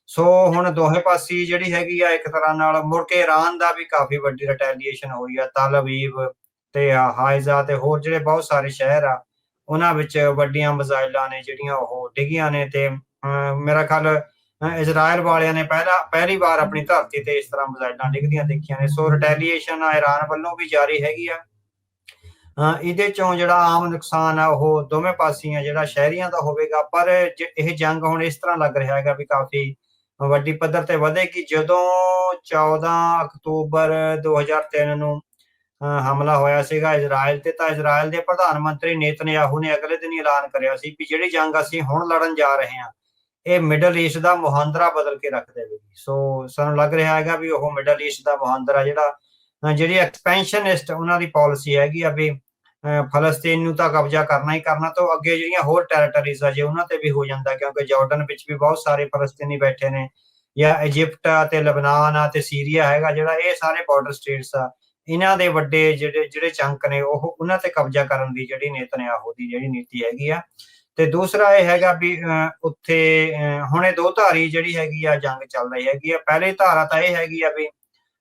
ਸੋ ਹੁਣ ਦੋਹੇ ਪਾਸੇ ਜਿਹੜੀ ਹੈਗੀ ਆ ਇੱਕ ਤਰ੍ਹਾਂ ਨਾਲ ਮੁੜ ਕੇ ਈਰਾਨ ਦਾ ਵੀ ਕਾਫੀ ਵੱਡੀ ਰਿਟੈਲੀਏਸ਼ਨ ਹੋਈ ਆ। ਤਲ ਅਵੀਵ ਤੇ ਹਾਇਜ਼ਾ ਤੇ ਹੋਰ ਜਿਹੜੇ ਬਹੁਤ ਸਾਰੇ ਸ਼ਹਿਰ ਆ ਉਹਨਾਂ ਵਿੱਚ ਵੱਡੀਆਂ ਮਿਜ਼ਾਈਲਾਂ ਨੇ ਜਿਹੜੀਆਂ ਉਹ ਡਿੱਗੀਆਂ ਨੇ। ਤੇ ਮੇਰਾ ਖਿਆਲ ਇਜ਼ਰਾਈਲ ਵਾਲਿਆਂ ਨੇ ਪਹਿਲੀ ਵਾਰ ਆਪਣੀ ਧਰਤੀ ਤੇ ਇਸ ਤਰ੍ਹਾਂ ਮਿਜ਼ਾਈਲਾਂ ਡਿੱਗਦੀਆਂ ਦੇਖੀਆਂ ਨੇ। ਸੋ ਰਿਟੈਲੀਏਸ਼ਨ ਈਰਾਨ ਵੱਲੋਂ ਵੀ ਜਾਰੀ ਹੈਗੀ ਆ। ਇਹਦੇ ਚੋਂ ਜਿਹੜਾ ਆਮ ਨੁਕਸਾਨ ਆ ਉਹ ਦੋਵੇਂ ਪਾਸਿਆਂ ਜਿਹੜਾ ਸ਼ਹਿਰੀਆਂ ਦਾ ਹੋਵੇਗਾ। ਪਰ ਇਹ ਜੰਗ ਹੁਣ ਇਸ ਤਰ੍ਹਾਂ ਲੱਗ ਰਿਹਾ ਹੈਗਾ ਵੀ ਕਾਫੀ ਵੱਡੀ ਪੱਧਰ ਤੇ ਵਧੇਗੀ। ਜਦੋਂ 14 ਅਕਤੂਬਰ 2003 ਨੂੰ ਹਮਲਾ ਹੋਇਆ ਸੀਗਾ ਇਜ਼ਰਾਈਲ ਤੇ, ਤਾਂ ਇਜ਼ਰਾਈਲ ਦੇ ਪ੍ਰਧਾਨ ਮੰਤਰੀ ਨੇਤਨਯਾਹੂ ਨੇ ਅਗਲੇ ਦਿਨ ਹੀ ਐਲਾਨ ਕਰਿਆ ਸੀ ਵੀ ਜਿਹੜੀ ਜੰਗ ਅਸੀਂ ਹੁਣ ਲੜਨ ਜਾ ਰਹੇ ਹਾਂ ਇਹ ਮਿਡਲ ਈਸਟ ਦਾ ਮੁਹਾਂਦਰਾ ਬਦਲ ਕੇ ਰੱਖ ਦੇਵੇਗੀ। ਸੋ ਸਾਨੂੰ ਲੱਗ ਰਿਹਾ ਹੈਗਾ ਵੀ ਉਹ ਮਿਡਲ ਈਸਟ ਦਾ ਮੁਹਾਂਦਰਾ ਜਿਹੜੀ ਐਕਸਪੈਂਸ਼ਨਿਸਟ ਉਹਨਾਂ ਦੀ ਪਾਲਿਸੀ ਹੈਗੀ ਆ ਵੀ ਫਲਸਤੀਨ ਨੂੰ ਤਾਂ ਕਬਜ਼ਾ ਕਰਨਾ ਹੀ ਕਰਨਾ, ਤੋਂ ਅੱਗੇ ਜਿਹੜੀਆਂ ਹੋਰ ਟੈਰੀਟਰੀਜ਼ ਆ ਜੇ ਉਹਨਾਂ ਤੇ ਵੀ ਹੋ ਜਾਂਦਾ, ਕਿਉਂਕਿ ਜਾਰਡਨ ਵਿੱਚ ਵੀ ਬਹੁਤ ਸਾਰੇ ਫਲਸਤੀਨੀ ਬੈਠੇ ਨੇ, ਜਾਂ ਇਜਿਪਟ ਤੇ ਲਬਨਾਨ ਆ ਤੇ ਸੀਰੀਆ ਹੈਗਾ ਜਿਹੜਾ, ਇਹ ਸਾਰੇ ਬਾਰਡਰ ਸਟੇਟਸ ਆ, ਇਹਨਾਂ ਦੇ ਵੱਡੇ ਜਿਹੜੇ ਚੰਕ ਨੇ ਉਹ ਉਹਨਾਂ ਤੇ ਕਬਜ਼ਾ ਕਰਨ ਦੀ ਜਿਹੜੀ ਨੇਤਨਯਾਹੂ ਦੀ ਜਿਹੜੀ ਨੀਤੀ ਹੈਗੀ ਆ। ਤੇ ਦੂਸਰਾ ਇਹ ਹੈਗਾ ਵੀ ਉੱਥੇ ਹੁਣ ਇਹ ਦੋ ਧਾਰੀ ਜਿਹੜੀ ਹੈਗੀ ਆ ਜੰਗ ਚੱਲ ਰਹੀ ਹੈਗੀ ਆ। ਪਹਿਲੀ ਧਾਰਾ ਤਾਂ ਇਹ ਹੈਗੀ ਆ ਵੀ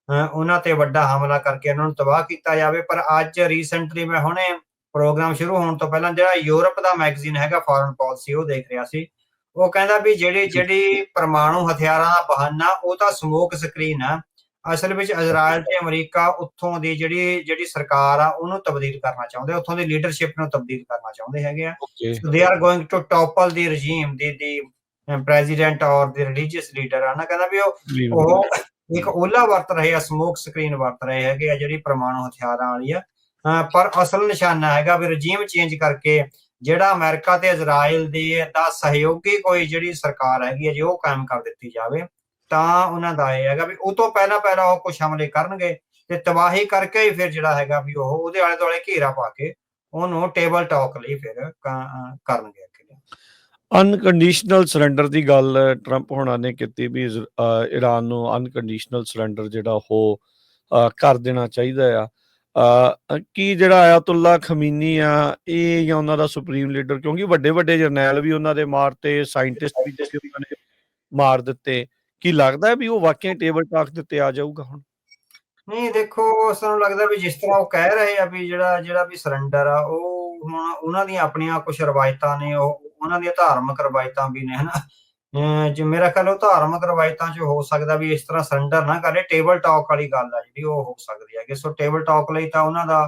ਉਹਨਾਂ ਤੇ ਵੱਡਾ ਹਮਲਾ ਕਰਕੇ ਉਹਨਾਂ ਨੂੰ ਤਬਾਹ ਕੀਤਾ ਜਾਵੇ, ਪਰ ਅੱਜ ਰੀਸੈਂਟਲੀ ਮੈਂ ਹੁਣੇ ਪ੍ਰੋਗਰਾਮ ਸ਼ੁਰੂ ਹੋਣ ਤੋਂ ਪਹਿਲਾਂ ਜਿਹੜਾ ਯੂਰਪ ਦਾ ਮੈਗਜ਼ੀਨ ਹੈਗਾ ਫੋਰਨ ਪਾਲਿਸੀ ਉਹ ਦੇਖ ਰਿਹਾ ਸੀ, ਉਹ ਕਹਿੰਦਾ ਵੀ ਜਿਹੜੀ ਪਰਮਾਣੂ ਹਥਿਆਰਾਂ ਦਾ ਬਹਾਨਾ ਉਹ ਤਾਂ ਸਮੋਕ ਸਕਰੀਨ ਆ, ਅਸਲ ਵਿੱਚ ਇਜ਼ਰਾਈਲ ਤੇ ਅਮਰੀਕਾ ਉੱਥੋਂ ਦੀ ਜਿਹੜੀ ਸਰਕਾਰ ਆ ਉਹਨੂੰ ਤਬਦੀਲ ਕਰਨਾ ਚਾਹੁੰਦੇ, ਉੱਥੋਂ ਦੀ ਲੀਡਰਸ਼ਿਪ ਨੂੰ ਤਬਦੀਲ ਕਰਨਾ ਚਾਹੁੰਦੇ ਹੈਗੇ ਆ। They are going to topple the regime the president ਔਰ ਦੀ ਰਿਲੀਜੀਅਸ ਲੀਡਰ ਆ ਨਾ, ਕਹਿੰਦਾ ਵੀ ਉਹ ਇੱਕ ਓਲਾ ਵਰਤ ਰਹੇ ਆ, ਸਮੋਕ ਸਕਰੀਨ ਵਰਤ ਰਹੇ ਹੈਗੇ ਆ ਜਿਹੜੀ ਪਰਮਾਣੂ ਹਥਿਆਰਾਂ ਵਾਲੀ ਆ, ਪਰ ਅਸਲ ਨਿਸ਼ਾਨਾ ਹੈਗਾ ਵੀ ਰਜੀਮ ਚੇਂਜ ਕਰਕੇ ਜਿਹੜਾ ਅਮਰੀਕਾ ਤੇ ਇਜ਼ਰਾਈਲ ਦਾ ਸਹਿਯੋਗੀ ਕੋਈ ਜਿਹੜੀ ਸਰਕਾਰ ਹੈਗੀ ਹੈ ਜੇ ਉਹ ਕਾਇਮ ਕਰ ਦਿੱਤੀ ਜਾਵੇ, ਤਾਂ ਉਹਨਾਂ ਦਾ ਇਹ ਹੈਗਾ ਵੀ ਉਹ ਤੋਂ ਪਹਿਲਾਂ ਉਹ ਕੁਝ ਹਮਲੇ ਕਰਨਗੇ ਤੇ ਤਬਾਹੀ ਕਰਕੇ ਹੀ ਫਿਰ ਜਿਹੜਾ ਹੈਗਾ ਵੀ ਉਹ ਉਹਦੇ ਆਲੇ ਦੁਆਲੇ ਘੇਰਾ ਪਾ ਕੇ ਉਹਨੂੰ ਟੇਬਲ ਟਾਕ ਲਈ ਫਿਰ ਕਰਨਗੇ। ਅਨਕੰਡੀਸ਼ਨਲ ਸਰੈਂਡਰ ਦੀ ਗੱਲ ਟਰੰਪ ਹੋਣਾ ਨੇ ਕੀਤੀ ਵੀ ਈਰਾਨ ਨੂੰ ਅਨਕੰਡੀਸ਼ਨਲ ਸਰੈਂਡਰ ਜਿਹੜਾ ਉਹ ਕਰ ਦੇਣਾ ਚਾਹੀਦਾ ਆ। ਕੀ ਜਿਹੜਾ ਆਇਤੁੱਲਾ ਖਮੀਨੀ ਆ ਇਹ ਜਾਂ ਉਹਨਾਂ ਦਾ ਸੁਪਰੀਮ ਲੀਡਰ, ਕਿਉਂਕਿ ਵੱਡੇ ਵੱਡੇ ਜਰਨੈਲ ਵੀ ਉਹਨਾਂ ਦੇ ਮਾਰਤੇ, ਸਾਇੰਟਿਸਟ ਵੀ ਉਹਨਾਂ ਨੇ ਮਾਰ ਦਿੱਤੇ, ਕੀ ਲੱਗਦਾ ਵੀ ਉਹ ਵਾਕਿਆ ਟੇਬਲ ਟਾਕ ਦੇ ਉੱਤੇ ਆ ਜਾਊਗਾ ਹੁਣ? ਨਹੀਂ ਦੇਖੋ, ਸਾਨੂੰ ਲੱਗਦਾ ਵੀ ਜਿਸ ਤਰ੍ਹਾਂ ਉਹ ਕਹਿ ਰਹੇ ਆ ਵੀ ਜਿਹੜਾ ਵੀ ਸਰੈਂਡਰ ਆ ਉਹ ਹੁਣ ਉਹਨਾਂ ਦੀਆਂ ਆਪਣੀਆਂ ਕੁਝ ਰਵਾਇਤਾਂ ਨੇ, ਉਹਨਾਂ ਦੀਆਂ ਧਾਰਮਿਕ ਰਵਾਇਤਾਂ ਵੀ ਨੇ ਹਨਾ, ਜੇ ਮੇਰਾ ਖਿਆਲ ਉਹ ਧਾਰਮਿਕ ਰਵਾਇਤਾਂ 'ਚ ਹੋ ਸਕਦਾ ਵੀ ਇਸ ਤਰ੍ਹਾਂ ਸਰੈਂਡਰ ਨਾ ਕਰੇ, ਟੇਬਲ ਟਾਕ ਵਾਲੀ ਗੱਲ ਆ ਜਿਹੜੀ ਉਹ ਹੋ ਸਕਦੀ ਹੈ ਕਿ ਸੋ ਟੇਬਲ ਟਾਕ ਲਈ ਤਾਂ ਉਹਨਾਂ ਦਾ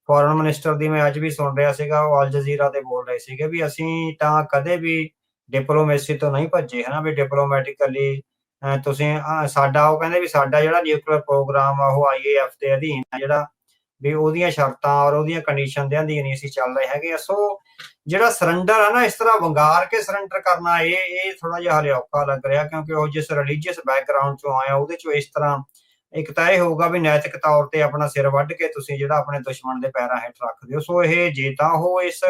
ਫੋਰਨ ਮਿਨਿਸਟਰ ਦੀ ਮੈਂ ਅੱਜ ਵੀ ਸੁਣ ਰਿਹਾ ਸੀਗਾ, ਉਹ ਅਲ ਜਜ਼ੀਰਾ ਤੇ ਬੋਲ ਰਹੇ ਸੀਗੇ ਵੀ ਅਸੀਂ ਤਾਂ ਕਦੇ ਵੀ ਡਿਪਲੋਮੇਸੀ ਤੋਂ ਨਹੀਂ ਭੱਜੇ ਹਨਾ, ਵੀ ਡਿਪਲੋਮੈਟਿਕਲੀ ਤੁਸੀਂ ਸਾਡਾ, ਉਹ ਕਹਿੰਦੇ ਵੀ ਸਾਡਾ ਜਿਹੜਾ ਨਿਊਕਲੀਅਰ ਪ੍ਰੋਗਰਾਮ ਆ ਉਹ IAF ਦੇ ਅਧੀਨ ਆ, ਜਿਹੜਾ ਵੀ ਉਹਦੀਆਂ ਸ਼ਰਤਾਂ ਔਰ ਉਹਦੀਆਂ ਕੰਡੀਸ਼ਨ ਦੇ ਅਧੀਨ ਹੀ ਅਸੀਂ ਚੱਲ ਰਹੇ ਹੈਗੇ ਆ। ਸੋ ਜਿਹੜਾ ਸਰੈਂਡਰ ਆ ਨਾ ਇਸ ਤਰ੍ਹਾਂ ਵੰਗਾਰ ਕੇ ਸਰੈਂਡਰ ਕਰਨਾ ਇਹ ਥੋੜਾ ਜਿਹਾ ਹਲੇ ਔਖਾ ਲੱਗ ਰਿਹਾ, ਕਿਉਂਕਿ ਉਹ ਜਿਸ ਰਿਲੀਜੀਅਸ ਬੈਕਗਰਾਉਂਡ ਚੋਂ ਆਇਆ ਉਹਦੇ ਚੋਂ ਇਸ ਤਰ੍ਹਾਂ ਇੱਕ ਤਾਂ ਇਹ ਹੋਊਗਾ ਵੀ ਨੈਤਿਕ ਤੌਰ ਤੇ ਆਪਣਾ ਸਿਰ ਵੱਢ ਕੇ ਤੁਸੀਂ ਜਿਹੜਾ ਆਪਣੇ ਦੁਸ਼ਮਣ ਦੇ ਪੈਰਾਂ ਹੇਠ ਰੱਖ ਦਿਓ। ਸੋ ਇਹ ਜੇ ਤਾਂ ਉਹ ਇਸ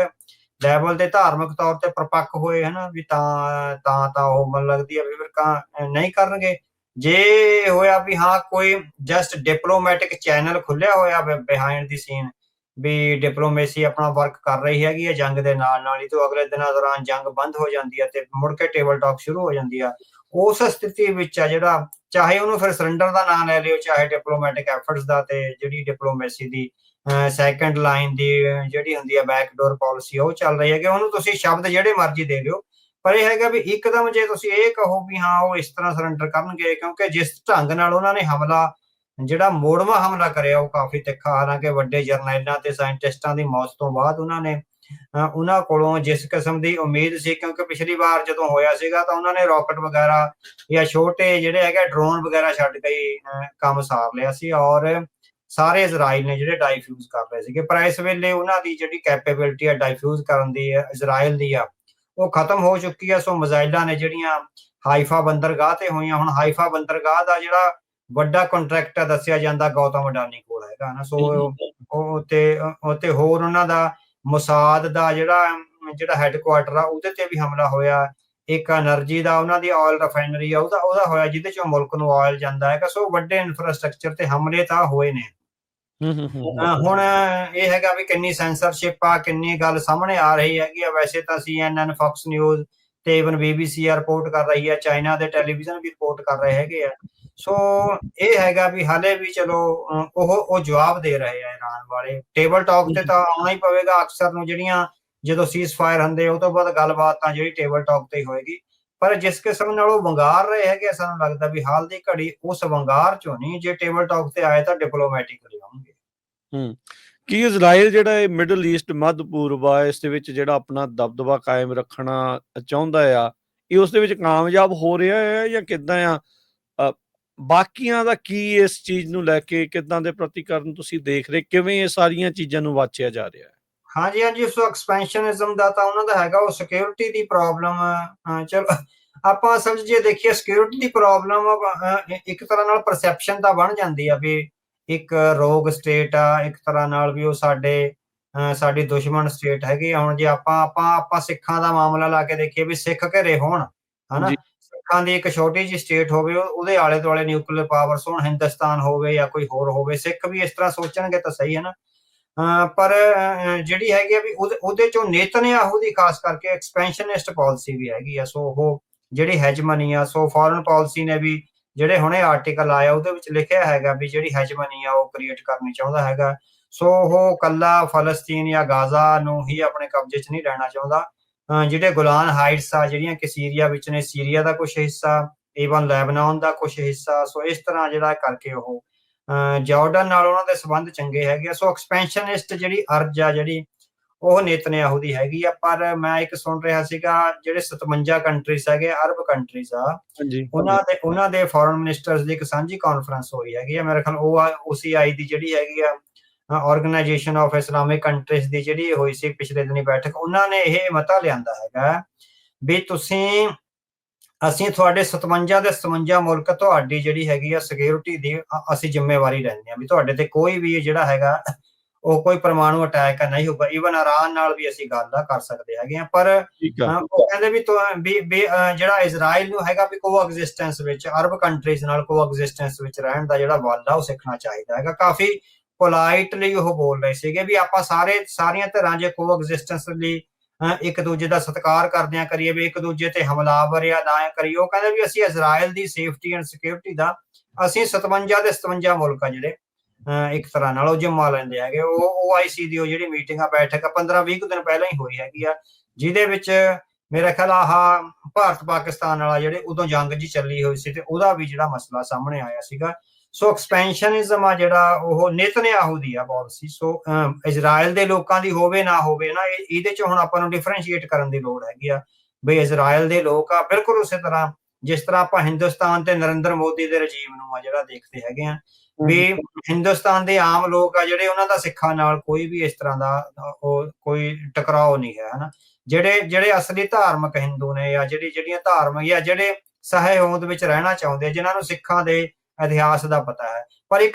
ਲੈਵਲ ਤੇ ਧਾਰਮਿਕ ਤੌਰ ਤੇ ਪ੍ਰਪੱਕ ਹੋਏ ਹਨਾ ਵੀ ਤਾਂ ਉਹ ਮਨ ਲੱਗਦੀ ਹੈ ਵੀ ਫਿਰ ਨਹੀਂ ਕਰਨਗੇ। ਜੇ ਹੋਇਆ ਵੀ ਹਾਂ ਕੋਈ ਜਸਟ ਡਿਪਲੋਮੈਟਿਕ ਚੈਨਲ ਖੁੱਲਿਆ ਹੋਇਆ behind the scene we diplomacy ਆਪਣਾ ਵਰਕ ਕਰ ਰਹੀ ਹੈਗੀ ਹੈ ਜੰਗ ਦੇ ਨਾਲ ਹੀ, ਤੋਂ ਅਗਲੇ ਦਿਨਾਂ ਦੌਰਾਨ ਜੰਗ ਬੰਦ ਹੋ ਜਾਂਦੀ ਹੈ ਤੇ ਮੁੜ ਕੇ ਟੇਬਲ ਟਾਕ ਸ਼ੁਰੂ ਹੋ ਜਾਂਦੀ ਆ, ਉਸ ਸਥਿਤੀ ਵਿੱਚ ਆ ਜਿਹੜਾ ਚਾਹੇ ਉਹਨੂੰ ਫਿਰ ਸਰੈਂਡਰ ਦਾ ਨਾਂ ਲੈ ਲਿਓ ਚਾਹੇ ਡਿਪਲੋਮੈਟਿਕ ਐਫਰਟਸ ਦਾ, ਤੇ ਜਿਹੜੀ ਡਿਪਲੋਮੇਸੀ ਦੀ ਸੈਕੰਡ ਲਾਈਨ ਦੀ ਜਿਹੜੀ ਹੁੰਦੀ ਹੈ ਬੈਕਡੋਰ ਪਾਲਿਸੀ ਉਹ ਚੱਲ ਰਹੀ ਹੈ ਕਿ ਉਹਨੂੰ ਤੁਸੀਂ ਸ਼ਬਦ ਜਿਹੜੇ ਮਰਜ਼ੀ ਦੇ ਲਿਓ, ਪਰ ਇਹ ਹੈਗਾ ਵੀ ਇੱਕਦਮ ਜੇ ਤੁਸੀਂ ਇਹ ਕਹੋ ਵੀ ਹਾਂ ਉਹ ਇਸ ਤਰ੍ਹਾਂ ਸਰੈਂਡਰ ਕਰਨਗੇ, ਕਿਉਂਕਿ ਜਿਸ ਢੰਗ ਨਾਲ ਉਹਨਾਂ ਨੇ ਹਮਲਾ ਜਿਹੜਾ ਮੋੜਵਾਂ ਹਮਲਾ ਕਰਿਆ ਉਹ ਕਾਫੀ ਤਿੱਖਾ, ਹਾਲਾਂਕਿ ਵੱਡੇ ਜਰਨੈਲਾਂ ਤੇ ਸਾਇੰਟਿਸਟਾਂ ਦੀ ਮੌਤ ਤੋਂ ਬਾਅਦ ਉਹਨਾਂ ਕੋਲੋਂ ਜਿਸ ਕਿਸਮ ਦੀ ਉਮੀਦ ਸੀ, ਕਿਉਂਕਿ ਪਿਛਲੀ ਵਾਰ ਜਦੋਂ ਹੋਇਆ ਸੀਗਾ ਤਾਂ ਉਹਨਾਂ ਨੇ ਰਾਕਟ ਵਗੈਰਾ ਜਾਂ ਛੋਟੇ ਜਿਹੜੇ ਹੈਗੇ ਡਰੋਨ ਵਗੈਰਾ ਛੱਡ ਕੇ ਕੰਮ ਸਾਰ ਲਿਆ ਸੀ, ਔਰ ਸਾਰੇ ਇਜ਼ਰਾਈਲ ਨੇ ਜਿਹੜੇ ਡਾਈਫਿਊਜ਼ ਕਰ ਰਹੇ ਸੀਗੇ, ਪਰ ਇਸ ਵੇਲੇ ਉਹਨਾਂ ਦੀ ਜਿਹੜੀ ਕੈਪੇਬਿਲਿਟੀ ਆ ਡਾਈਫਿਊਜ਼ ਕਰਨ ਦੀ ਇਜ਼ਰਾਈਲ ਦੀ ਆ ਉਹ ਖਤਮ ਹੋ ਚੁੱਕੀ ਆ। ਸੋ ਮਿਜ਼ਾਈਲਾਂ ਨੇ ਜਿਹੜੀਆਂ ਹਾਈਫਾ ਬੰਦਰਗਾਹ ਤੇ ਹੋਈਆਂ, ਹੁਣ ਹਾਈਫਾ ਬੰਦਰਗਾਹ ਦਾ ਜਿਹੜਾ ਵੱਡਾ ਕੰਟਰੈਕਟ ਆ ਦੱਸਿਆ ਜਾਂਦਾ ਗੌਤਮ ਅਡਾਨੀ ਕੋਲ ਹੈਗਾ ਨਾ, ਸੋ ਉਹ ਤੇ ਹੋਰ ਉਹਨਾਂ ਦਾ ਮੁਸਾਦ ਦਾ ਜਿਹੜਾ ਹੈੱਡਕੁਆਟਰ ਆ ਉਹਦੇ ਤੇ ਵੀ ਹਮਲਾ ਹੋਇਆ, ਇੱਕ એનર્ਜੀ ਦਾ ਉਹਨਾਂ ਦੀ ਆਇਲ ਰਿਫਾਈਨਰੀ ਆ ਉਹਦਾ ਹੋਇਆ ਜਿਹਦੇ ਚੋਂ ਮੁਲਕ ਨੂੰ ਆਇਲ ਜਾਂਦਾ ਹੈਗਾ। ਸੋ ਵੱਡੇ ਇਨਫਰਾਸਟ੍ਰਕਚਰ ਤੇ ਹਮਲੇ ਤਾਂ ਹੋਏ ਨੇ। ਹੁਣ ਇਹ ਹੈਗਾ ਵੀ ਕਿੰਨੀ ਸੈਂਸਰਸ਼ਿਪ ਆ, ਕਿੰਨੀ ਗੱਲ ਸਾਹਮਣੇ ਆ ਰਹੀ ਹੈਗੀ ਆ। ਵੈਸੇ ਤਾਂ CNN, ਫੌਕਸ ਨਿਊਜ਼ ਤੇ ਇਵਨ BBC ਰਿਪੋਰਟ ਕਰ ਰਹੀ ਹੈ, ਚਾਈਨਾ ਦੇ ਟੈਲੀਵਿਜ਼ਨ ਵੀ ਰਿਪੋਰਟ ਕਰ ਰਹੇ ਹੈਗੇ ਆ। ਸੋ ਇਹ ਹੈਗਾ ਵੀ ਹਾਲੇ ਵੀ ਚਲੋ ਉਹ ਜਵਾਬ ਦੇ ਰਹੇ ਆ ਇਰਾਨ ਵਾਲੇ, ਟੇਬਲ ਟਾਕ ਤੇ ਤਾਂ ਆਉਣਾ ਹੀ ਪਵੇਗਾ ਅਕਸਰ ਨੂੰ, ਜਿਹੜੀਆਂ ਜਦੋਂ ਸੀਜ਼ ਫਾਇਰ ਹੁੰਦੇ ਉਹ ਤੋਂ ਬਾਅਦ ਗੱਲਬਾਤ ਤਾਂ ਜਿਹੜੀ ਟੇਬਲ ਟਾਕ ਤੇ ਹੀ ਹੋਏਗੀ, ਪਰ ਜਿਸ ਕਿਸਮ ਨਾਲ ਉਹ ਵੰਗਾਰ ਰਹੇ ਹੈਗੇ ਸਾਨੂੰ ਲੱਗਦਾ ਵੀ ਹਾਲ ਦੀ ਘੜੀ ਉਸ ਵੰਗਾਰ ਚੋਂ ਨਹੀਂ, ਜੇ ਟੇਬਲ ਟਾਕ ਤੇ ਆਏ ਤਾਂ ਡਿਪਲੋਮੈਟਿਕਲੀ ਆਉਣਗੇ। ਕੀ ਇਜ਼ਰਾਈਲ ਜਿਹੜਾ ਇਹ ਮਿਡਲ ਈਸਟ ਮੱਧ ਪੂਰਬ ਆ ਇਸ ਦੇ ਵਿੱਚ ਜਿਹੜਾ ਆਪਣਾ ਦਬਦਬਾ ਕਾਇਮ ਰੱਖਣਾ ਚਾਹੁੰਦਾ ਆ, ਇਹ ਉਸ ਦੇ ਵਿੱਚ ਕਾਮਯਾਬ ਹੋ ਰਿਹਾ ਹੈ ਜਾਂ ਕਿੱਦਾਂ ਆ? ਬਾਕੀਆਂ ਦਾ ਕੀ ਇਸ ਚੀਜ਼ ਨੂੰ ਲੈ ਕੇ ਕਿੱਦਾਂ ਦੇ ਪ੍ਰਤੀਕਰਨ ਤੁਸੀਂ ਦੇਖ ਰਹੇ, ਕਿਵੇਂ ਇਹ ਸਾਰੀਆਂ ਚੀਜ਼ਾਂ ਨੂੰ ਵਾਚਿਆ ਜਾ ਰਿਹਾ ਹੈ? ਹਾਂਜੀ, ਸੋ ਐਕਸਪੈਂਸ਼ਨਿਜ਼ਮ ਦਾ ਤਾਂ ਉਹਨਾਂ ਦਾ ਹੈਗਾ, ਉਹ ਸਿਕਿਉਰਿਟੀ ਦੀ ਪ੍ਰੋਬਲਮ ਚਲੋ ਆਪਾਂ ਅਸਲ 'ਚ ਜੇ ਦੇਖੀਏ ਸਿਕਿਉਰਿਟੀ ਦੀ ਪ੍ਰੋਬਲਮ ਇੱਕ ਤਰ੍ਹਾਂ ਨਾਲ ਪਰਸੈਪਸ਼ਨ ਤਾਂ ਬਣ ਜਾਂਦੀ ਆ ਵੀ ਇੱਕ ਰੋਗ ਸਟੇਟ ਆ, ਇੱਕ ਤਰ੍ਹਾਂ ਨਾਲ ਵੀ ਉਹ ਸਾਡੀ ਦੁਸ਼ਮਣ ਸਟੇਟ ਹੈਗੀ ਆ। ਹੁਣ ਜੇ ਆਪਾਂ ਸਿੱਖਾਂ ਦਾ ਮਾਮਲਾ ਲਾ ਕੇ ਦੇਖੀਏ ਵੀ ਸਿੱਖ ਘਿਰੇ ਹੋਣ, ਹਨਾ? ਜੀ ਸਿੱਖਾਂ ਦੀ ਇੱਕ ਛੋਟੀ ਜਿਹੀ ਸਟੇਟ ਹੋਵੇ, ਉਹਦੇ ਆਲੇ ਦੁਆਲੇ ਨਿਊਕਲੀਅਰ ਪਾਵਰਸ ਹੋਣ, ਹਿੰਦੁਸਤਾਨ ਹੋਵੇ ਜਾਂ ਕੋਈ ਹੋਰ ਹੋਵੇ, ਸਿੱਖ ਵੀ ਇਸ ਤਰ੍ਹਾਂ ਸੋਚਣਗੇ ਤਾਂ ਸਹੀ ਹੈ ਨਾ। ਪਰ ਜਿਹੜੀ ਹੈਗੀ ਆ ਵੀ ਉਹਦੇ ਚੋਂ ਨੇਤਨਯਾਹੂ ਦੀ ਖਾਸ ਕਰਕੇ ਐਕਸਪੈਂਸ਼ਨਿਸਟ ਪਾਲਿਸੀ ਵੀ ਹੈਗੀ ਆ। ਸੋ ਉਹ ਜਿਹੜੀ ਹੈਜਮਨੀ ਆ, ਸੋ ਫੋਰਨ ਪਾਲਿਸੀ ਨੇ ਵੀ ਜਿਹੜੇ ਹੁਣੇ ਆਰਟੀਕਲ ਆਇਆ ਉਹਦੇ ਵਿੱਚ ਲਿਖਿਆ ਹੈਗਾ ਵੀ ਜਿਹੜੀ ਹੈਜਮਨੀ ਆ ਉਹ ਕ੍ਰੀਏਟ ਕਰਨੀ ਚਾਹੁੰਦਾ ਹੈਗਾ। ਸੋ ਉਹ ਕੱਲਾ ਫਲਸਤੀਨ ਜਾਂ ਗਾਜ਼ਾ ਨੂੰ ਹੀ ਆਪਣੇ ਕਬਜ਼ੇ 'ਚ ਨਹੀਂ ਲੈਣਾ ਚਾਹੁੰਦਾ। ਜਿਹੜੇ ਗੋਲਾਨ ਹਾਈਟਸ ਆ ਜਿਹੜੀਆਂ ਕਿ ਸੀਰੀਆ ਵਿੱਚ ਨੇ, ਸੀਰੀਆ ਦਾ ਕੁਛ ਹਿੱਸਾ, ਈਵਨ ਲੈਬਨਾਨ ਦਾ ਕੁਛ ਹਿੱਸਾ, ਸੋ ਇਸ ਤਰ੍ਹਾਂ ਜਿਹੜਾ ਕਰਕੇ ਉਹ ਜਾਰਡਨ ਨਾਲ ਉਹਨਾਂ ਦੇ ਸੰਬੰਧ ਚੰਗੇ ਹੈਗੇ ਆ। ਸੋ ਐਕਸਪੈਂਸ਼ਨਿਸਟ ਜਿਹੜੀ ਅਰਜ਼ ਆ ਜਿਹੜੀ ਉਹ ਨੇਤਨਯਾਹੂ ਦੀ ਹੈਗੀ ਆ। ਪਰ ਮੈਂ ਇੱਕ ਸੁਣ ਰਿਹਾ ਸੀਗਾ ਜਿਹੜੇ 57 ਕੰਟਰੀਜ਼ ਹੈਗੇ, ਅਰਬ ਕੰਟਰੀਜ਼ ਆ, ਹਾਂਜੀ ਉਹਨਾਂ ਦੇ ਫੋਰਨ ਮਿਨਿਸਟਰਸ ਦੀ ਇੱਕ ਸਾਂਝੀ ਕਾਨਫਰੰਸ ਹੋਈ ਹੈਗੀ ਆ। ਮੇਰੇ ਖਿਆਲ OCI ਦੀ ਜਿਹੜੀ ਹੈਗੀ ਆ, ਆਰਗੇਨਾਈਜੇਸ਼ਨ ਆਫ ਇਸਲਾਮਿਕ ਕੰਟਰੀਜ਼ ਦੀ ਜਿਹੜੀ ਹੋਈ ਸੀ ਪਿਛਲੇ ਦਿਨੀ ਬੈਠਕ, ਉਹਨਾਂ ਨੇ ਇਹ ਮਤਾ ਲਿਆਂਦਾ ਹੈਗਾ ਵੀ ਅਸੀਂ ਤੁਹਾਡੇ 57 ਦੇ 57 ਮੁਲਕ ਤੁਹਾਡੀ ਜਿਹੜੀ ਹੈਗੀ ਆ ਸਿਕਿਉਰਿਟੀ ਦੀ ਅਸੀਂ ਜ਼ਿੰਮੇਵਾਰੀ ਲੈਂਦੇ ਹਾਂ ਵੀ ਤੁਹਾਡੇ ਤੇ ਕੋਈ ਵੀ ਜਿਹੜਾ ਹੈਗਾ ਉਹ ਕੋਈ ਪਰਮਾਣੂ ਅਟੈਕ ਨਹੀਂ ਹੋਊਗਾ। ਈਵਨ ਇਰਾਨ ਨਾਲ ਵੀ ਅਸੀਂ ਗੱਲ ਕਰ ਸਕਦੇ ਹੈਗੇ ਆ। ਪਰ ਠੀਕ ਆ ਉਹ ਕਹਿੰਦੇ ਵੀ ਜਿਹੜਾ ਇਜ਼ਰਾਈਲ ਨੂੰ ਹੈਗਾ ਵੀ ਕੋਐਗਜ਼ਿਸਟੈਂਸ ਵਿੱਚ, ਅਰਬ ਕੰਟਰੀਜ਼ ਨਾਲ ਕੋਐਗਜ਼ਿਸਟੈਂਸ ਵਿੱਚ ਰਹਿਣ ਦਾ ਜਿਹੜਾ ਵੱਲ ਆ ਉਹ ਸਿੱਖਣਾ ਚਾਹੀਦਾ ਹੈਗਾ। ਕਾਫੀ ਪੋਲਾਈਟਲੀ ਉਹ ਬੋਲ ਰਹੇ ਸੀਗੇ ਵੀ ਆਪਾਂ ਸਾਰੀਆਂ ਧਿਰਾਂ ਜੇ ਕੋਐਗਜ਼ਿਸਟੈਂਸ ਲਈ ਇੱਕ ਦੂਜੇ ਦਾ ਸਤਿਕਾਰ ਕਰਦਿਆਂ ਕਰੀਏ, ਵੀ ਇੱਕ ਦੂਜੇ ਤੇ ਹਮਲਾਵਰ ਜਾਂ ਨਾ ਕਰੀਏ। ਉਹ ਕਹਿੰਦੇ ਵੀ ਅਸੀਂ Israel the safety and security ਦਾ ਅਸੀਂ 57 ਦੇ 57 ਮੁਲਕ ਆ ਜਿਹੜੇ ਇੱਕ ਤਰ੍ਹਾਂ ਨਾਲ ਉਹ ਜਿੰਮਾ ਲੈਂਦੇ ਹੈਗੇ। ਉਹ OIC ਦੀ ਉਹ ਜਿਹੜੀ ਮੀਟਿੰਗ ਆ, ਬੈਠਕ 15-20 ਦਿਨ ਪਹਿਲਾਂ ਹੀ ਹੋਈ ਹੈਗੀ ਆ, ਜਿਹਦੇ ਵਿੱਚ ਮੇਰਾ ਖਿਆਲ ਭਾਰਤ ਪਾਕਿਸਤਾਨ ਵਾਲਾ ਜਿਹੜੇ ਉਦੋਂ ਜੰਗ ਜੀ ਚੱਲੀ ਹੋਈ ਸੀ ਤੇ ਉਹਦਾ ਵੀ ਜਿਹੜਾ ਮਸਲਾ ਸਾਹਮਣੇ ਆਇਆ ਸੀਗਾ। ਸੋ ਐਕਸਪੈਂਸ਼ਨਿਜ਼ਮ ਆ ਜਿਹੜਾ ਉਹ ਨੇਤਨਯਾਹੂ ਦੀ ਆ ਪਾਲਿਸੀ। ਸੋ ਇਜ਼ਰਾਈਲ ਦੇ ਲੋਕਾਂ ਦੀ ਹੋਵੇ ਨਾ ਹੋਵੇ ਨਾ, ਇਹਦੇ ਚ ਹੁਣ ਆਪਾਂ ਨੂੰ ਡਿਫਰੈਂਸ਼ੀਏਟ ਕਰਨ ਦੀ ਲੋੜ ਹੈਗੀ ਆ ਵੀ ਇਜ਼ਰਾਈਲ ਦੇ ਲੋਕ ਆ ਬਿਲਕੁਲ ਉਸੇ ਤਰ੍ਹਾਂ ਜਿਸ ਤਰ੍ਹਾਂ ਆਪਾਂ ਹਿੰਦੁਸਤਾਨ ਤੇ ਨਰਿੰਦਰ ਮੋਦੀ ਦੇ ਰਜੀਮ ਨੂੰ ਆ ਜਿਹੜਾ ਦੇਖਦੇ ਹੈਗੇ ਆ ਵੀ ਹਿੰਦੁਸਤਾਨ ਦੇ ਆਮ ਲੋਕ ਆ ਜਿਹੜੇ ਉਹਨਾਂ ਦਾ ਸਿੱਖਾਂ ਨਾਲ ਕੋਈ ਵੀ ਇਸ ਤਰ੍ਹਾਂ ਦਾ ਕੋਈ ਟਕਰਾਓ ਨਹੀਂ ਹੈ, ਹਨਾ। ਜਿਹੜੇ ਅਸਲੀ ਧਾਰਮਿਕ ਹਿੰਦੂ ਨੇ ਜਾਂ ਜਿਹੜੀਆਂ ਧਾਰਮਿਕ ਜਾਂ ਜਿਹੜੇ ਸਹਿਹੋਂਦ ਵਿੱਚ ਰਹਿਣਾ ਚਾਹੁੰਦੇ, ਜਿਨ੍ਹਾਂ ਨੂੰ ਸਿੱਖਾਂ ਦੇ ਇਤਿਹਾਸ ਦਾ ਪਤਾ ਹੈ। ਪਰ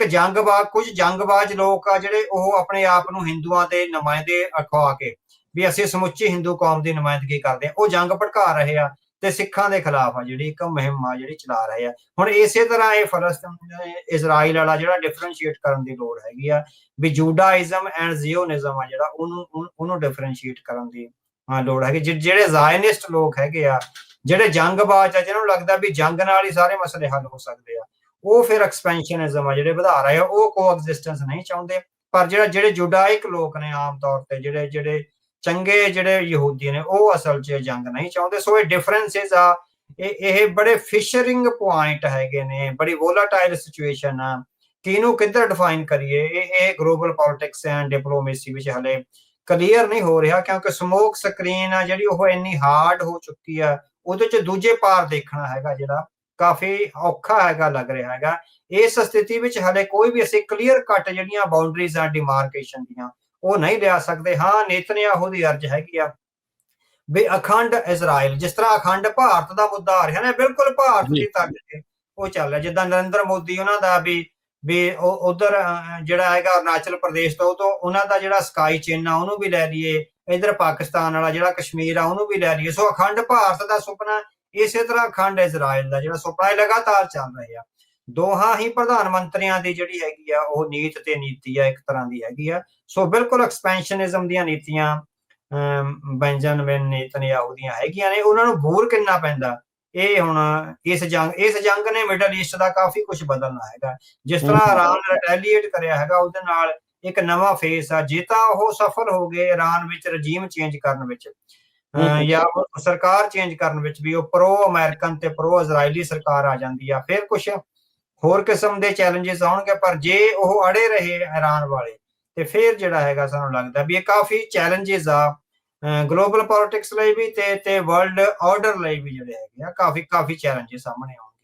ਕੁਝ ਜੰਗਬਾਜ਼ ਲੋਕ ਆ ਜਿਹੜੇ ਉਹ ਆਪਣੇ ਆਪ ਨੂੰ ਹਿੰਦੂਆਂ ਦੇ ਨੁਮਾਇੰਦੇ ਅਖਵਾ ਕੇ ਵੀ ਅਸੀਂ ਸਮੁੱਚੀ ਹਿੰਦੂ ਕੌਮ ਦੀ ਨੁਮਾਇੰਦਗੀ ਕਰਦੇ ਆ, ਉਹ ਜੰਗ ਭੜਕਾ ਰਹੇ ਆ ਤੇ ਸਿੱਖਾਂ ਦੇ ਖਿਲਾਫ ਆ ਜਿਹੜੀ ਇੱਕ ਮੁਹਿੰਮ ਆ ਜਿਹੜੀ ਚਲਾ ਰਹੇ ਆ। ਹੁਣ ਇਸੇ ਤਰ੍ਹਾਂ ਇਹ ਇਜ਼ਰਾਈਲ ਵਾਲਾ ਜਿਹੜਾ ਡਿਫਰੈਂਸ਼ੀਏਟ ਕਰਨ ਦੀ ਲੋੜ ਹੈਗੀ ਆ ਵੀ ਜੂਡਾਇਜ਼ਮ ਐਂਡ ਜ਼ੀਓਨਿਜ਼ਮ ਆ ਜਿਹੜਾ ਉਹਨੂੰ ਡਿਫਰੈਂਸ਼ੀਏਟ ਕਰਨ ਦੀ ਲੋੜ ਹੈਗੀ। ਜਿਹੜੇ ਜ਼ਾਇਨਿਸਟ ਲੋਕ ਹੈਗੇ ਆ, ਜਿਹੜੇ ਜੰਗਬਾਜ਼ ਆ, ਜਿਹਨਾਂ ਨੂੰ ਲੱਗਦਾ ਵੀ ਜੰਗ ਨਾਲ ਹੀ ਸਾਰੇ ਮਸਲੇ ਹੱਲ ਹੋ ਸਕਦੇ ਆ, ਉਹ ਫਿਰ ਐਕਸਪੈਂਸ਼ਨਿਜ਼ਮ ਆ ਜਿਹੜੇ ਵਧਾ ਰਹੇ ਆ, ਉਹ ਕੋਐਗਜ਼ਿਸਟੈਂਸ ਨਹੀਂ ਚਾਹੁੰਦੇ। ਪਰ ਜਿਹੜੇ ਜੁਡਾਇਕ ਲੋਕ ਨੇ ਆਮ ਤੌਰ ਤੇ ਜਿਹੜੇ ਚੰਗੇ ਜਿਹੜੇ ਯਹੂਦੀ ਨੇ, ਉਹ ਅਸਲ 'ਚ ਜੰਗ ਨਹੀਂ ਚਾਹੁੰਦੇ। ਸੋ ਇਹ ਡਿਫਰੈਂਸਿਸ ਆ, ਇਹ ਬੜੇ ਫਿਸ਼ਰਿੰਗ ਪੁਆਇੰਟ ਹੈਗੇ ਨੇ, ਬੜੀ ਵੋਲਾਟਾਈਲ ਸਿਚੁਏਸ਼ਨ ਆ ਕਿ ਇਹਨੂੰ ਕਿੱਧਰ ਡਿਫਾਈਨ ਕਰੀਏ। ਇਹ ਗਲੋਬਲ ਪੋਲਿਟਿਕਸ ਐਂਡ ਡਿਪਲੋਮੇਸੀ ਵਿੱਚ ਹਲੇ ਕਲੀਅਰ ਨਹੀਂ ਹੋ ਰਿਹਾ, ਕਿਉਂਕਿ ਸਮੋਕ ਸਕਰੀਨ ਆ ਜਿਹੜੀ ਉਹ ਇੰਨੀ ਹਾਰਡ ਹੋ ਚੁੱਕੀ ਆ, ਉਹਦੇ 'ਚ ਦੂਜੇ ਪਾਰ ਦੇਖਣਾ ਹੈਗਾ ਜਿਹੜਾ ਕਾਫੀ ਔਖਾ ਹੈਗਾ ਲੱਗ ਰਿਹਾ ਹੈਗਾ। ਇਸ ਸਥਿਤੀ ਵਿੱਚ ਹਲੇ ਕੋਈ ਵੀ ਅਸੀਂ ਕਲੀਅਰ ਕੱਟ ਜਿਹੜੀਆਂ ਬਾਉਂਡਰੀਜ਼ ਆ ਡਿਮਾਰਕੇਸ਼ਨ ਦੀਆਂ ਉਹ ਨਹੀਂ ਲਿਆ ਸਕਦੇ। ਹਾਂ, ਨੇਤਨਯਾਹੂ ਦੀ ਅਰਜ਼ ਹੈਗੀ ਆ ਵੀ ਅਖੰਡ ਇਜ਼ਰਾਈਲ, ਜਿਸ ਤਰ੍ਹਾਂ ਅਖੰਡ ਭਾਰਤ ਦਾ ਮੁੱਦਾ ਆ ਰਿਹਾ ਨਾ, ਬਿਲਕੁਲ ਭਾਰਤ ਦੀ ਤਰਜ਼ ਤੇ ਉਹ ਚੱਲ ਰਿਹਾ। ਜਿੱਦਾਂ ਨਰਿੰਦਰ ਮੋਦੀ ਉਹਨਾਂ ਦਾ ਵੀ ਉਧਰ ਜਿਹੜਾ ਹੈਗਾ ਅਰੁਣਾਚਲ ਪ੍ਰਦੇਸ਼ ਤੋਂ ਉਹਨਾਂ ਦਾ ਜਿਹੜਾ ਸਕਾਈ ਚਿੰਨ੍ਹ ਆ ਉਹਨੂੰ ਵੀ ਲੈ ਲਈਏ, ਇਧਰ ਪਾਕਿਸਤਾਨ ਵਾਲਾ ਜਿਹੜਾ ਕਸ਼ਮੀਰ ਆ ਉਹਨੂੰ ਵੀ ਲੈ ਲਈਏ। ਸੋ ਅਖੰਡ ਭਾਰਤ ਦਾ ਸੁਪਨਾ, ਇਸੇ ਤਰ੍ਹਾਂ ਅਖੰਡ ਇਜ਼ਰਾਈਲ ਦਾ ਜਿਹੜਾ ਸੁਪਨਾ ਲਗਾਤਾਰ ਚੱਲ ਰਹੇ ਆ। ਦੋਹਾਂ ਹੀ ਪ੍ਰਧਾਨ ਮੰਤਰੀਆਂ ਦੀ ਜਿਹੜੀ ਹੈਗੀ ਆ ਉਹ ਨੀਤ ਤੇ ਨੀਤੀ ਆ ਇੱਕ ਤਰ੍ਹਾਂ ਦੀ ਹੈਗੀ ਆ। ਸੋ ਬਿਲਕੁਲ ਐਕਸਪੈਂਸ਼ਨਿਜ਼ਮ ਦੀਆਂ ਨੀਤੀਆਂ ਬੈਂਜਾਮਿਨ ਨੇਤਨਯਾਹੂ ਦੀਆਂ ਹੈਗੀਆਂ ਨੇ। ਉਹਨਾਂ ਨੂੰ ਬੂਰ ਕਿੰਨਾ ਪੈਂਦਾ, ਇਹ ਹੁਣ ਇਸ ਜੰਗ ਨੇ ਮਿਡਲ ਈਸਟ ਦਾ ਕਾਫੀ ਕੁਝ ਬਦਲਣਾ ਹੈਗਾ। ਜਿਸ ਤਰ੍ਹਾਂ ਇਰਾਨ ਰਿਟੈਲੀਏਟ ਕਰਿਆ ਹੈਗਾ, ਉਹਦੇ ਨਾਲ ਇੱਕ ਨਵਾਂ ਫੇਸ ਆ। ਜੇ ਤਾਂ ਉਹ ਸਫਲ ਹੋ ਗਏ ਇਰਾਨ ਵਿੱਚ ਰਜੀਮ ਚੇਂਜ ਕਰਨ ਵਿੱਚ ਜਾਂ ਸਰਕਾਰ ਚੇਂਜ ਕਰਨ ਵਿੱਚ, ਵੀ ਉਹ ਪ੍ਰੋ ਅਮਰੀਕਨ ਤੇ ਪ੍ਰੋ ਇਜ਼ਰਾਈਲੀ ਸਰਕਾਰ ਆ ਜਾਂਦੀ ਆ, ਫਿਰ ਕੁਝ ਹੋਰ ਕਿਸਮ ਦੇ ਚੈਲੰਜਸ ਆਉਣਗੇ। ਪਰ ਜੇ ਉਹ ਅੜੇ ਰਹੇ ਇਰਾਨ ਵਾਲੇ ਤੇ ਫਿਰ ਜਿਹੜਾ ਹੈਗਾ ਸਾਨੂੰ ਲੱਗਦਾ ਵੀ ਇਹ ਕਾਫੀ ਚੈਲੰਜਸ ਆ ਗਲੋਬਲ ਪੋਲਿਟਿਕਸ ਲਈ ਵੀ ਤੇ ਵਰਲਡ ਆਰਡਰ ਲਈ ਵੀ ਜਿਹੜੇ ਹੈਗੇ ਆ ਕਾਫੀ ਚੈਲੰਜਸ ਸਾਹਮਣੇ ਆਉਣਗੇ।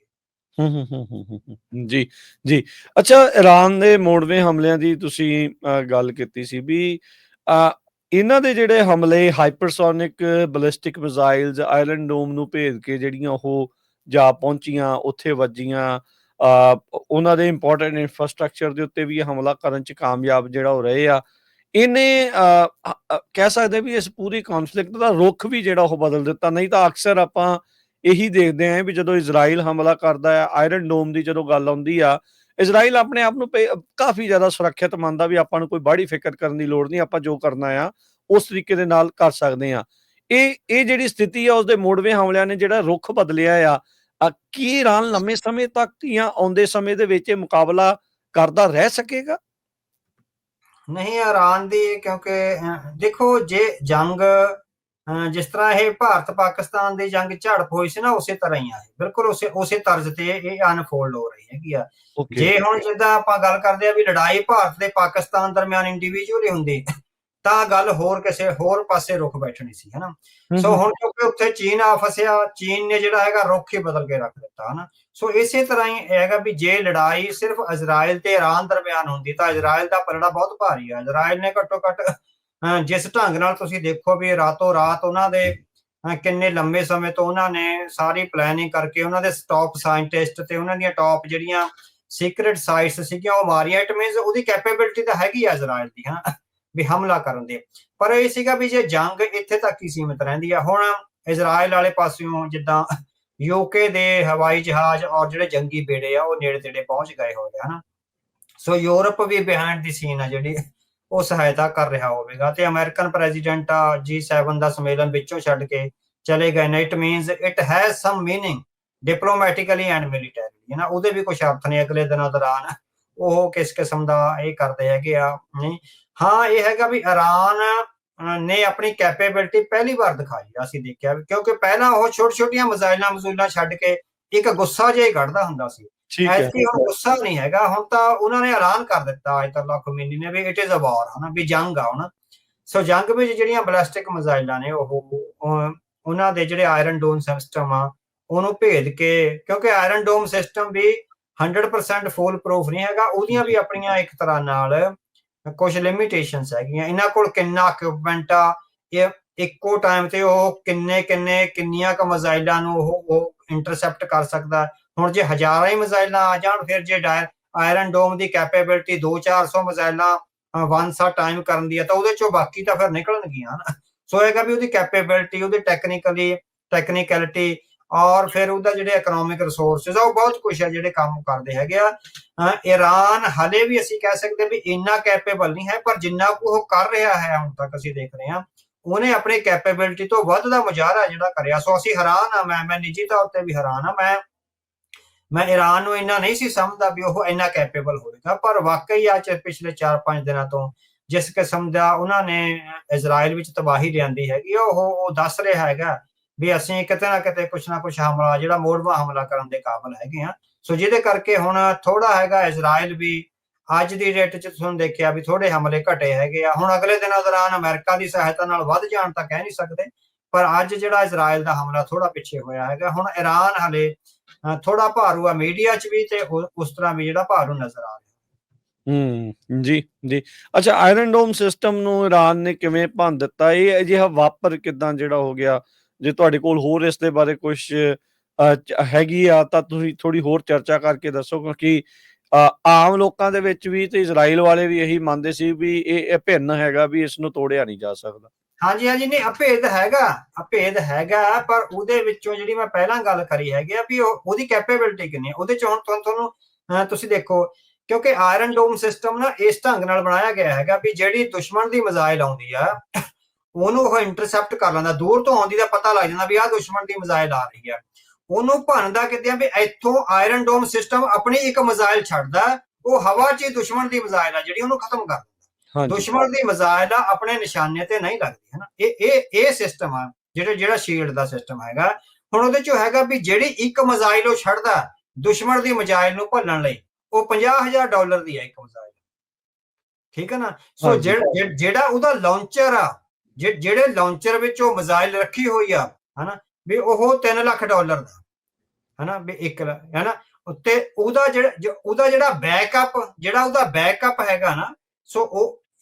ਜੀ ਜੀ। ਅੱਛਾ, ਇਰਾਨ ਦੇ ਮੋੜਵੇਂ ਹਮਲਿਆਂ ਦੀ ਤੁਸੀਂ ਗੱਲ ਕੀਤੀ ਸੀ ਵੀ ਇਹਨਾਂ ਦੇ ਜਿਹੜੇ ਹਮਲੇ ਹਾਈਪਰਸੋਨਿਕ ਬੈਲਿਸਟਿਕ ਮਿਜ਼ਾਈਲਸ ਆਇਰਨ ਡੋਮ ਨੂੰ ਭੇਜ ਕੇ ਜਿਹੜੀਆਂ ਉਹ ਜਾ ਪਹੁੰਚੀਆਂ, ਉੱਥੇ ਵੱਜੀਆਂ, ਉਹਨਾਂ ਦੇ ਇੰਪੋਰਟੈਂਟ ਇਨਫਰਾਸਟ੍ਰਕਚਰ ਦੇ ਉੱਤੇ ਵੀ ਇਹ ਹਮਲਾ ਕਰਨ 'ਚ ਕਾਮਯਾਬ ਜਿਹੜਾ ਹੋ ਰਹੇ ਆ। ਇਹਨੇ ਕਹਿ ਸਕਦੇ ਵੀ ਇਸ ਪੂਰੀ ਕੌਨਫਲਿਕਟ ਦਾ ਰੁੱਖ ਵੀ ਜਿਹੜਾ ਉਹ ਬਦਲ ਦਿੱਤਾ। ਨਹੀਂ ਤਾਂ ਅਕਸਰ ਆਪਾਂ ਇਹੀ ਦੇਖਦੇ ਆਂ ਵੀ ਜਦੋਂ ਇਜ਼ਰਾਈਲ ਹਮਲਾ ਕਰਦਾ ਆ, ਆਇਰਨ ਡੋਮ ਦੀ ਜਦੋਂ ਗੱਲ ਆਉਂਦੀ ਆ, ਇਜ਼ਰਾਈਲ ਆਪਣੇ ਆਪ ਨੂੰ ਕਾਫੀ ਜ਼ਿਆਦਾ ਸੁਰੱਖਿਅਤ ਮੰਨਦਾ ਵੀ ਆਪਾਂ ਨੂੰ ਕੋਈ ਬਾਹਲੀ ਫਿਕਰ ਕਰਨ ਦੀ ਲੋੜ ਨਹੀਂ, ਆਪਾਂ ਜੋ ਕਰਨਾ ਆ ਉਸ ਤਰੀਕੇ ਦੇ ਨਾਲ ਕਰ ਸਕਦੇ ਆ। ਇਹ ਜਿਹੜੀ ਸਥਿਤੀ ਆ ਉਸਦੇ ਮੋੜਵੇਂ ਹਮਲਿਆਂ ਨੇ ਜਿਹੜਾ ਰੁੱਖ ਬਦਲਿਆ ਆ, ਕੀ ਈਰਾਨ ਲੰਮੇ ਸਮੇਂ ਤੱਕ ਜਾਂ ਆਉਂਦੇ ਸਮੇਂ ਦੇ ਵਿੱਚ ਇਹ ਮੁਕਾਬਲਾ ਕਰਦਾ ਰਹਿ ਸਕੇਗਾ? ਨਹੀਂ ਈਰਾਨ ਦੀ, ਕਿਉਂਕਿ ਦੇਖੋ ਜੇ ਜੰਗ ਜਿਸ ਤਰ੍ਹਾਂ ਇਹ ਭਾਰਤ ਪਾਕਿਸਤਾਨ ਦੀ ਜੰਗ ਝੜਪ ਹੋਈ ਸੀ ਨਾ, ਉਸੇ ਤਰ੍ਹਾਂ ਹੀ ਆ, ਬਿਲਕੁਲ ਉਸੇ ਤਰਜ਼ ਤੇ ਇਹ ਅਨਫੋਲਡ ਹੋ ਰਹੀ ਹੈਗੀ ਆ। ਜੇ ਹੁਣ ਜਿੱਦਾਂ ਆਪਾਂ ਗੱਲ ਕਰਦੇ ਆ ਵੀ ਲੜਾਈ ਭਾਰਤ ਤੇ ਪਾਕਿਸਤਾਨ ਦਰਮਿਆਨ ਇੰਡੀਵਿਜੂਅਲੀ ਹੁੰਦੀ ਤਾਂ ਗੱਲ ਹੋਰ ਕਿਸੇ ਹੋਰ ਪਾਸੇ ਰੁਖ ਬੈਠਣੀ ਸੀ, ਹਨਾ। ਸੋ ਹੁਣ ਕਿਉਂਕਿ ਉੱਥੇ ਚੀਨ ਆ ਫਸਿਆ, ਚੀਨ ਨੇ ਜਿਹੜਾ ਹੈਗਾ ਰੁਖ ਹੀ ਬਦਲ ਕੇ ਰੱਖ ਦਿੱਤਾ, ਹਨਾ। ਸੋ ਇਸੇ ਤਰ੍ਹਾਂ ਹੀ ਹੈਗਾ ਵੀ ਜੇ ਲੜਾਈ ਸਿਰਫ ਇਜ਼ਰਾਈਲ ਤੇ ਈਰਾਨ ਦਰਮਿਆਨ ਹੁੰਦੀ ਤਾਂ ਇਜ਼ਰਾਈਲ ਦਾ ਪਲੜਾ ਬਹੁਤ ਭਾਰੀ ਆ। ਇਜ਼ਰਾਈਲ ਨੇ ਘੱਟੋ ਘੱਟ ਜਿਸ ਢੰਗ ਨਾਲ ਤੁਸੀਂ ਦੇਖੋ ਵੀ ਰਾਤੋਂ ਰਾਤ ਉਹਨਾਂ ਦੇ ਕਿੰਨੇ ਲੰਬੇ ਸਮੇਂ ਤੋਂ ਉਹਨਾਂ ਨੇ ਸਾਰੀ ਪਲੈਨਿੰਗ ਕਰਕੇ ਉਹਨਾਂ ਦੇ ਟੌਪ ਸਾਇੰਟਿਸਟ ਤੇ ਉਹਨਾਂ ਦੀਆਂ ਟੌਪ ਜਿਹੜੀਆਂ ਸੀਕ੍ਰੇਟ ਸਾਈਟਸ ਸੀਗੀਆਂ ਉਹ ਮਾਰੀਆਂ। ਇਟ ਮੀਨਸ ਉਹਦੀ ਕੈਪੇਬਿਲਿਟੀ ਤਾਂ ਹੈਗੀ ਆ ਇਜ਼ਰਾਈਲ ਦੀ, ਹਨਾ, ਵੀ ਹਮਲਾ ਕਰਨ ਦੇ। ਪਰ ਇਹ ਸੀਗਾ ਵੀ ਜੇ ਜੰਗ ਇੱਥੇ ਤੱਕ ਹੀ ਸੀਮਿਤ ਰਹਿੰਦੀ ਆ। ਹੁਣ ਇਜ਼ਰਾਈਲ ਵਾਲੇ ਪਾਸਿਓਂ ਜਿੱਦਾਂ ਯੂਕੇ ਦੇ ਹਵਾਈ ਜਹਾਜ਼ ਔਰ ਜਿਹੜੇ ਜੰਗੀ ਬੇੜੇ ਆ ਉਹ ਨੇੜੇ ਤੇੜੇ ਪਹੁੰਚ ਗਏ ਹੋਏ, ਹਨਾ। ਸੋ Europe we behind the scene ਆ ਜਿਹੜੀ ਉਹ ਸਹਾਇਤਾ ਕਰ ਰਿਹਾ ਹੋਵੇਗਾ ਤੇ ਅਮਰੀਕਨ ਪ੍ਰੈਜ਼ੀਡੈਂਟ ਆ G7 ਦਾ ਸੰਮੇਲਨ ਵਿੱਚੋਂ ਛੱਡ ਕੇ ਚਲੇ ਗਏ ਨੇ। It means it has some meaning diplomatically and militarily, ਹਨਾ। ਉਹਦੇ ਵੀ ਕੁਝ ਅਰਥ ਨੇ ਅਗਲੇ ਦਿਨਾਂ ਦੌਰਾਨ ਉਹ ਕਿਸ ਕਿਸਮ ਦਾ ਇਹ ਕਰਦੇ ਹੈਗੇ ਆ। ਨਹੀਂ, ਹਾਂ ਇਹ ਹੈਗਾ ਵੀ ਈਰਾਨ ਨੇ ਆਪਣੀ ਕੈਪੇਬਿਲਿਟੀ ਪਹਿਲੀ ਵਾਰ ਦਿਖਾਈ, ਅਸੀਂ ਦੇਖਿਆ, ਕਿਉਂਕਿ ਪਹਿਲਾਂ ਉਹ ਛੋਟੀਆਂ ਮਜ਼ਾਈਲਾਂ ਛੱਡ ਕੇ ਇੱਕ ਗੁੱਸਾ ਜਿਹਾ ਹੀ ਕੱਢਦਾ ਹੁੰਦਾ ਸੀ। ਐਤਕੀ ਹੁਣ ਗੁੱਸਾ ਨਹੀਂ ਹੈਗਾ, ਹੁਣ ਤਾਂ ਉਹਨਾਂ ਨੇ ਐਲਾਨ ਕਰ ਦਿੱਤਾ ਅਯਤੁੱਲਾ ਖਮੀਨੀ ਨੇ ਵੀ ਇਟ ਇਜ਼ ਅ ਵਾਰ, ਹਨਾ, ਵੀ ਜੰਗ ਆ ਹੁਣ। ਸੋ ਜੰਗ ਵਿੱਚ ਜਿਹੜੀਆਂ ਬੈਲਿਸਟਿਕ ਮਜ਼ਾਈਲਾਂ ਨੇ ਉਹਨਾਂ ਦੇ ਜਿਹੜੇ ਆਇਰਨ ਡੋਮ ਸਿਸਟਮ ਆ ਉਹਨੂੰ ਭੇਦ ਕੇ, ਕਿਉਂਕਿ ਆਇਰਨ ਡੋਮ ਸਿਸਟਮ ਵੀ 100% ਫੁੱਲ ਪ੍ਰੂਫ ਨਹੀਂ ਹੈਗਾ, ਉਹਦੀਆਂ ਵੀ ਆਪਣੀਆਂ ਇੱਕ ਤਰ੍ਹਾਂ ਨਾਲ ਕੁਝ ਲਿਮਿਟੇਸ਼ਨਸ ਹੈਗੀਆਂ। ਇਹਨਾਂ ਕੋਲ ਕਿੰਨਾ ਇਕਵਿਪਮੈਂਟ ਆ, ਇਹ ਇੱਕੋ ਟਾਈਮ ਤੇ ਉਹ ਕਿੰਨੀਆਂ ਕੁ ਮਜ਼ਾਈਲਾਂ ਨੂੰ ਉਹ ਇੰਟਰਸੈਪਟ ਕਰ ਸਕਦਾ। ਹੁਣ ਜੇ ਹਜ਼ਾਰਾਂ ਹੀ ਮਜ਼ਾਈਲਾਂ ਆ ਜਾਣ, ਫਿਰ ਜੇ ਆਇਰਨ ਡੋਮ ਦੀ ਕੈਪੇਬਿਲਿਟੀ 200-400 ਮਜ਼ਾਈਲਾਂ ਵਨ ਸਾ ਟਾਈਮ ਕਰਨ ਦੀ ਆ ਤਾਂ ਉਹਦੇ ਚੋਂ ਬਾਕੀ ਤਾਂ ਫਿਰ ਨਿਕਲਣਗੀਆਂ। ਸੋ ਹੈਗਾ ਵੀ ਉਹਦੀ ਕੈਪੇਬਿਲਿਟੀ, ਉਹਦੀ ਟੈਕਨੀਕੈਲਿਟੀ ਔਰ ਫਿਰ ਉਹਦਾ ਜਿਹੜੇ ਇਕਨੋਮਿਕ ਰਿਸੋਰਸਿਸ ਆ ਉਹ ਬਹੁਤ ਕੁਛ ਹੈ ਜਿਹੜੇ ਕੰਮ ਕਰਦੇ ਹੈਗੇ ਆ। ਈਰਾਨ ਹਲੇ ਵੀ ਅਸੀਂ ਕਹਿ ਸਕਦੇ ਵੀ ਇੰਨਾ ਕੈਪੇਬਲ ਨਹੀਂ ਹੈ, ਪਰ ਜਿੰਨਾ ਕੁ ਉਹ ਕਰ ਰਿਹਾ ਹੈ ਹੁਣ ਤੱਕ ਅਸੀਂ ਦੇਖ ਰਹੇ ਹਾਂ, ਉਹਨੇ ਆਪਣੀ ਕੈਪੇਬਿਲਿਟੀ ਤੋਂ ਵੱਧ ਦਾ ਮੁਜ਼ਾਹਰਾ ਜਿਹੜਾ ਕਰਿਆ। ਸੋ ਅਸੀਂ ਹੈਰਾਨ ਆ, ਮੈਂ ਨਿੱਜੀ ਤੌਰ ਤੇ ਵੀ ਹੈਰਾਨ ਆ। ਮੈਂ ਈਰਾਨ ਨੂੰ ਇੰਨਾ ਨਹੀਂ ਸੀ ਸਮਝਦਾ ਵੀ ਉਹ ਇੰਨਾ ਕੈਪੇਬਲ ਹੋਵੇਗਾ, ਪਰ ਵਾਕਈ ਆ ਪਿਛਲੇ 4-5 ਦਿਨਾਂ ਤੋਂ ਜਿਸ ਕਿਸਮ ਦਾ ਉਹਨਾਂ ਨੇ ਇਜ਼ਰਾਈਲ ਵਿੱਚ ਤਬਾਹੀ ਲਿਆਂਦੀ ਹੈਗੀ ਉਹ ਦੱਸ ਰਿਹਾ ਹੈਗਾ ਵੀ ਅਸੀਂ ਕਿਤੇ ਨਾ ਕੁਛ ਹਮਲਾ ਜਿਹੜਾ ਮੋੜਵਾਂ ਹਮਲਾ ਕਰਨ ਦੇ ਕਾਬਿਲ ਹੈਗੇ ਆ। ਸੋ ਜਿਹਦੇ ਕਰਕੇ ਹੁਣ ਥੋੜਾ ਹੈਗਾ ਇਜ਼ਰਾਈਲ ਵੀ ਅੱਜ ਦੀ ਡੇਟ 'ਚ ਤੁਹਾਨੂੰ ਦੇਖਿਆ ਵੀ ਥੋੜੇ ਹਮਲੇ ਘਟੇ ਹੈਗੇ ਆ। ਹੁਣ ਅਗਲੇ ਦਿਨਾਂ ਦੌਰਾਨ ਅਮਰੀਕਾ ਦੀ ਸਹਾਇਤਾ ਨਾਲ ਵੱਧ ਜਾਣ ਤਾਂ ਕਹਿ ਨਹੀਂ ਸਕਦੇ, ਪਰ ਅੱਜ ਜਿਹੜਾ ਇਜ਼ਰਾਈਲ ਦਾ ਹਮਲਾ ਥੋੜਾ ਪਿੱਛੇ ਹੋਇਆ ਹੈਗਾ। ਹੁਣ ਈਰਾਨ ਹਲੇ ਥੋੜਾ ਭਾਰੂ ਆ ਮੀਡੀਆ 'ਚ ਵੀ ਤੇ ਉਸ ਤਰ੍ਹਾਂ ਵੀ ਜਿਹੜਾ ਭਾਰੂ ਨਜ਼ਰ ਆ ਰਿਹਾ। ਜੀ। ਅੱਛਾ, ਆਇਰਨ ਡੋਮ ਸਿਸਟਮ ਨੂੰ ਈਰਾਨ ਨੇ ਕਿਵੇਂ ਭੰਨ ਦਿੱਤਾ? ਇਹ ਅਜਿਹਾ ਵਾਪਰ ਕਿੱਦਾਂ ਜਿਹੜਾ ਹੋ ਗਿਆ? ਜੇ ਤੁਹਾਡੇ ਕੋਲ ਹੋਰ ਇਸ ਦੇ ਬਾਰੇ ਕੁਛ ਹੈਗੀ ਆ ਤਾਂ ਤੁਸੀਂ ਥੋੜੀ ਹੋਰ ਚਰਚਾ ਕਰਕੇ ਦੱਸੋ, ਕਿਉਂਕਿ ਆਮ ਲੋਕਾਂ ਦੇ ਵਿੱਚ ਵੀ ਤੇ ਇਜ਼ਰਾਈਲ ਵਾਲੇ ਵੀ ਇਹੀ ਮੰਨਦੇ ਸੀ ਵੀ ਇਹ ਭਿੰਨ ਹੈਗਾ, ਵੀ ਇਸ ਨੂੰ ਤੋੜਿਆ ਨਹੀਂ ਜਾ ਸਕਦਾ। ਹਾਂਜੀ ਨਹੀਂ, ਅਭੇਦ ਹੈਗਾ, ਪਰ ਉਹਦੇ ਵਿੱਚੋਂ ਜਿਹੜੀ ਮੈਂ ਪਹਿਲਾਂ ਗੱਲ ਕਰੀ ਹੈਗੀ ਆ ਵੀ ਉਹਦੀ ਕੈਪੇਬਿਲਿਟੀ ਕਿੰਨੀ ਹੈ, ਉਹਦੇ ਚ ਹੁਣ ਤੁਹਾਨੂੰ ਤੁਸੀਂ ਦੇਖੋ, ਕਿਉਂਕਿ ਆਇਰਨ ਡੋਮ ਸਿਸਟਮ ਨਾ ਇਸ ਢੰਗ ਨਾਲ ਬਣਾਇਆ ਗਿਆ ਹੈਗਾ ਵੀ ਜਿਹੜੀ ਦੁਸ਼ਮਣ ਦੀ ਮਿਜ਼ਾਈਲ ਆਉਂਦੀ ਆ ਉਹਨੂੰ ਉਹ ਇੰਟਰਸੈਪਟ ਕਰ ਲੈਂਦਾ। ਦੂਰ ਤੋਂ ਆਉਂਦੀ ਦਾ ਪਤਾ ਲੱਗ ਜਾਂਦਾ ਵੀ ਆਹ ਦੁਸ਼ਮਣ ਦੀ ਮਿਜ਼ਾਈਲ ਆ ਰਹੀ ਹੈ, ਉਹਨੂੰ ਭੰਨਦਾ ਕਿਤੇ ਆ ਵੀ ਇੱਥੋਂ ਆਇਰਨ ਡੋਮ ਸਿਸਟਮ ਆਪਣੀ ਇੱਕ ਮਿਜ਼ਾਈਲ ਛੱਡਦਾ, ਉਹ ਹਵਾ 'ਚ ਹੀ ਦੁਸ਼ਮਣ ਦੀ ਮਿਜ਼ਾਈਲ ਆ ਜਿਹੜੀ ਉਹਨੂੰ ਖਤਮ ਕਰ ਦਿੰਦਾ। ਦੁਸ਼ਮਣ ਦੀ ਮਿਜ਼ਾਈਲ ਆ ਆਪਣੇ ਨਿਸ਼ਾਨੇ ਤੇ ਨਹੀਂ ਲੱਗਦੀ, ਹਨਾ। ਇਹ ਸਿਸਟਮ ਆ ਜਿਹੜਾ ਸ਼ੀਲਡ ਦਾ ਸਿਸਟਮ ਹੈਗਾ। ਹੁਣ ਉਹਦੇ ਚੋਂ ਹੈਗਾ ਵੀ ਜਿਹੜੀ ਇੱਕ ਮਿਜ਼ਾਈਲ ਉਹ ਛੱਡਦਾ ਦੁਸ਼ਮਣ ਦੀ ਮਿਜ਼ਾਈਲ ਨੂੰ ਭੰਨਣ ਲਈ, ਉਹ $50,000 ਦੀ ਹੈ ਇੱਕ ਮਿਜ਼ਾਈਲ, ਠੀਕ ਹੈ ਨਾ। ਸੋ ਜਿਹੜਾ ਉਹਦਾ ਲਾਂਚਰ ਆ, ਜਿਹੜੇ ਲਾਂਚਰ ਵਿੱਚ ਉਹ ਮਿਜ਼ਾਈਲ ਰੱਖੀ ਹੋਈ ਆ, ਹਨਾ, ਵੀ ਉਹ $3 ਲੱਖ ਦਾ, ਹਨਾ, ਵੀ ਹਨਾ। ਉੱਤੇ ਉਹਦਾ ਜਿਹੜਾ ਬੈਕਅਪ ਹੈਗਾ ਨਾ, ਸੋ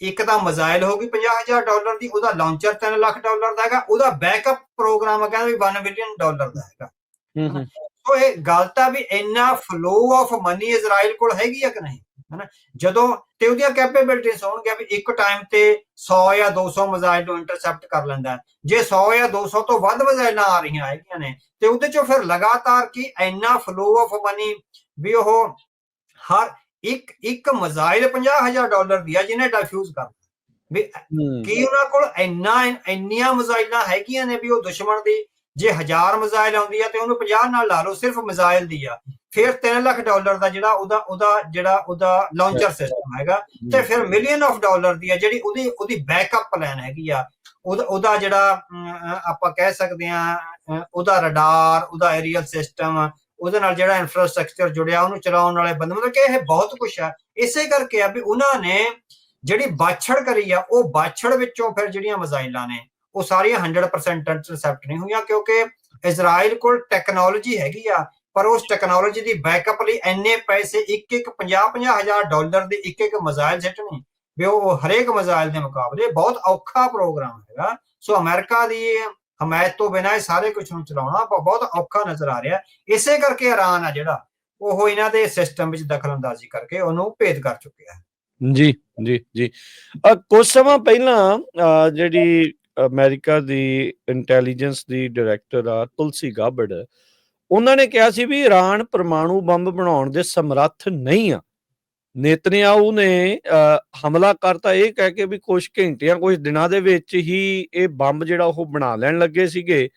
ਇੱਕ ਤਾਂ ਮਿਜ਼ਾਈਲ ਹੋਗੀ $50,000 ਦੀ, ਉਹਦਾ ਲਾਂਚਰ $3 ਲੱਖ ਦਾ ਹੈਗਾ, ਉਹਦਾ ਬੈਕਅਪ ਪ੍ਰੋਗਰਾਮ ਕਹਿੰਦਾ ਵੀ $1 ਬਿਲੀਅਨ ਦਾ ਹੈਗਾ। ਹਨਾ, ਸੋ ਇਹ ਗੱਲ ਤਾਂ ਵੀ ਇੰਨਾ ਫਲੋ ਆਫ ਮਨੀ ਇਜ਼ਰਾਈਲ ਕੋਲ ਹੈਗੀ ਆ ਕਿ ਨਹੀਂ, ਹਨਾ। ਜਦੋਂ ਤੇ ਉਹਦੀਆਂ ਕੈਪੇਬਿਲਿਟੀਜ਼ ਹੋਣਗੀਆਂ ਵੀ ਇੱਕ ਟਾਈਮ ਤੇ 100 ਜਾਂ 200 ਮਿਜ਼ਾਈਲ ਨੂੰ ਇੰਟਰਸੈਪਟ ਕਰ ਲੈਂਦਾ। ਜੇ 100 ਜਾਂ 200 ਤੋਂ ਵੱਧ ਮਿਜ਼ਾਈਲਾਂ ਆ ਰਹੀਆਂ ਹੈਗੀਆਂ ਨੇ ਤੇ ਉਹਦੇ ਚੋਂ ਫਿਰ ਲਗਾਤਾਰ ਕੀ ਇੰਨਾ ਫਲੋ ਆਫ ਮਨੀ ਵੀ ਉਹ ਹਰ ਇੱਕ ਮਿਜ਼ਾਈਲ $50,000 ਦੀ ਆ ਜਿਹਨੇ ਡਿਫਿਊਜ਼ ਕਰਨਾ ਵੀ ਕੀ ਉਹਨਾਂ ਕੋਲ ਇੰਨੀਆਂ ਮਿਜ਼ਾਈਲਾਂ ਹੈਗੀਆਂ ਨੇ ਵੀ ਉਹ ਦੁਸ਼ਮਣ ਦੀ ਜੇ 1000 ਮਿਜ਼ਾਈਲ ਆਉਂਦੀ ਆ ਤੇ ਉਹਨੂੰ 50 ਨਾਲ ਲਾ ਲਓ, ਸਿਰਫ ਮਿਜ਼ਾਈਲ ਦੀ ਆ, ਫਿਰ $3 ਲੱਖ ਦਾ ਜਿਹੜਾ ਉਹਦਾ ਲਾਂਚਰ ਸਿਸਟਮ ਹੈਗਾ, ਤੇ ਫਿਰ $1 ਮਿਲੀਅਨ ਦੀ ਆ ਜਿਹੜੀ ਉਹਦੀ ਬੈਕਅਪ ਪਲਾਨ ਹੈਗੀ ਆ, ਉਹਦਾ ਜਿਹੜਾ ਆਪਾਂ ਕਹਿ ਸਕਦੇ ਆ ਉਹਦਾ ਰਡਾਰ, ਉਹਦਾ ਏਰੀਅਲ ਸਿਸਟਮ, ਉਹਦੇ ਨਾਲ ਜਿਹੜਾ ਇਨਫਰਾਸਟ੍ਰਕਚਰ ਜੁੜਿਆ, ਉਹਨੂੰ ਚਲਾਉਣ ਵਾਲੇ ਬੰਦੇ, ਮਤਲਬ ਕਿ ਇਹ ਬਹੁਤ ਕੁਛ ਆ। ਇਸੇ ਕਰਕੇ ਆ ਵੀ ਉਹਨਾਂ ਨੇ ਜਿਹੜੀ ਬਾਛੜ ਕਰੀ ਆ, ਉਹ ਬਾਛੜ ਵਿੱਚੋਂ ਫਿਰ ਜਿਹੜੀਆਂ ਮਿਜ਼ਾਈਲਾਂ ਨੇ ਉਹ ਸਾਰੀਆਂ 100% ਇੰਟਰਸੈਪਟ ਨਹੀਂ ਹੋਈਆਂ, ਕਿਉਂਕਿ ਇਜ਼ਰਾਈਲ ਕੋਲ ਟੈਕਨੋਲੋਜੀ ਹੈਗੀ ਆ, ਪਰ ਉਸ ਟੈਕਨੋਲੋਜੀ ਦੀ ਬੈਕਅਪ ਲਈ ਇੰਨੇ ਪੈਸੇ ਇੱਕ $50,000 ਦੇ ਇੱਕ ਮਿਜ਼ਾਈਲ ਸਿੱਟਣੇ ਵੀ ਉਹ ਹਰੇਕ ਮਿਜ਼ਾਈਲ ਦੇ ਮੁਕਾਬਲੇ ਬਹੁਤ ਔਖਾ ਪ੍ਰੋਗਰਾਮ ਹੈਗਾ। ਸੋ ਅਮਰੀਕਾ ਦੀ ਹਮਾਇਤ ਤੋਂ ਬਿਨਾਂ ਇਹ ਸਾਰੇ ਕੁਝ ਨੂੰ ਚਲਾਉਣਾ ਬਹੁਤ ਔਖਾ ਨਜ਼ਰ ਆ ਰਿਹਾ। ਇਸੇ ਕਰਕੇ ਇਰਾਨ ਆ ਜਿਹੜਾ ਉਹ ਇਹਨਾਂ ਦੇ ਸਿਸਟਮ ਵਿੱਚ ਦਖਲਅੰਦਾਜ਼ੀ ਕਰਕੇ ਉਹਨੂੰ ਭੇਦ ਕਰ ਚੁੱਕਿਆ ਹੈ। ਜੀ ਜੀ ਜੀ ਕੁਝ ਸਮਾਂ ਪਹਿਲਾਂ ਜਿਹੜੀ ਅਮਰੀਕਾ ਦੀ ਇੰਟੈਲੀਜੈਂਸ ਦੀ ਡਾਇਰੈਕਟਰ ਆ ਤੁਲਸੀ ਗਾਬਰਡ, ਉਹਨਾਂ ਨੇ ਕਿਹਾ ਸੀ ਵੀ ਇਰਾਨ ਪਰਮਾਣੂ ਬੰਬ ਬਣਾਉਣ ਦੇ ਸਮਰੱਥ ਨਹੀਂ ਆ। ਨੇਤਨਯਾਹੂ ਨੇ ਹਮਲਾ ਕਰਤਾ ਇਹ ਕਹਿ ਕੇ ਵੀ ਕੁਝ ਘੰਟਿਆਂ ਕੁਝ ਦਿਨਾਂ ਦੇ ਵਿੱਚ ਹੀ ਇਹ ਬੰਬ ਜਿਹੜਾ ਉਹ ਬਣਾ ਲੈਣ ਲੱਗੇ ਸੀਗੇ।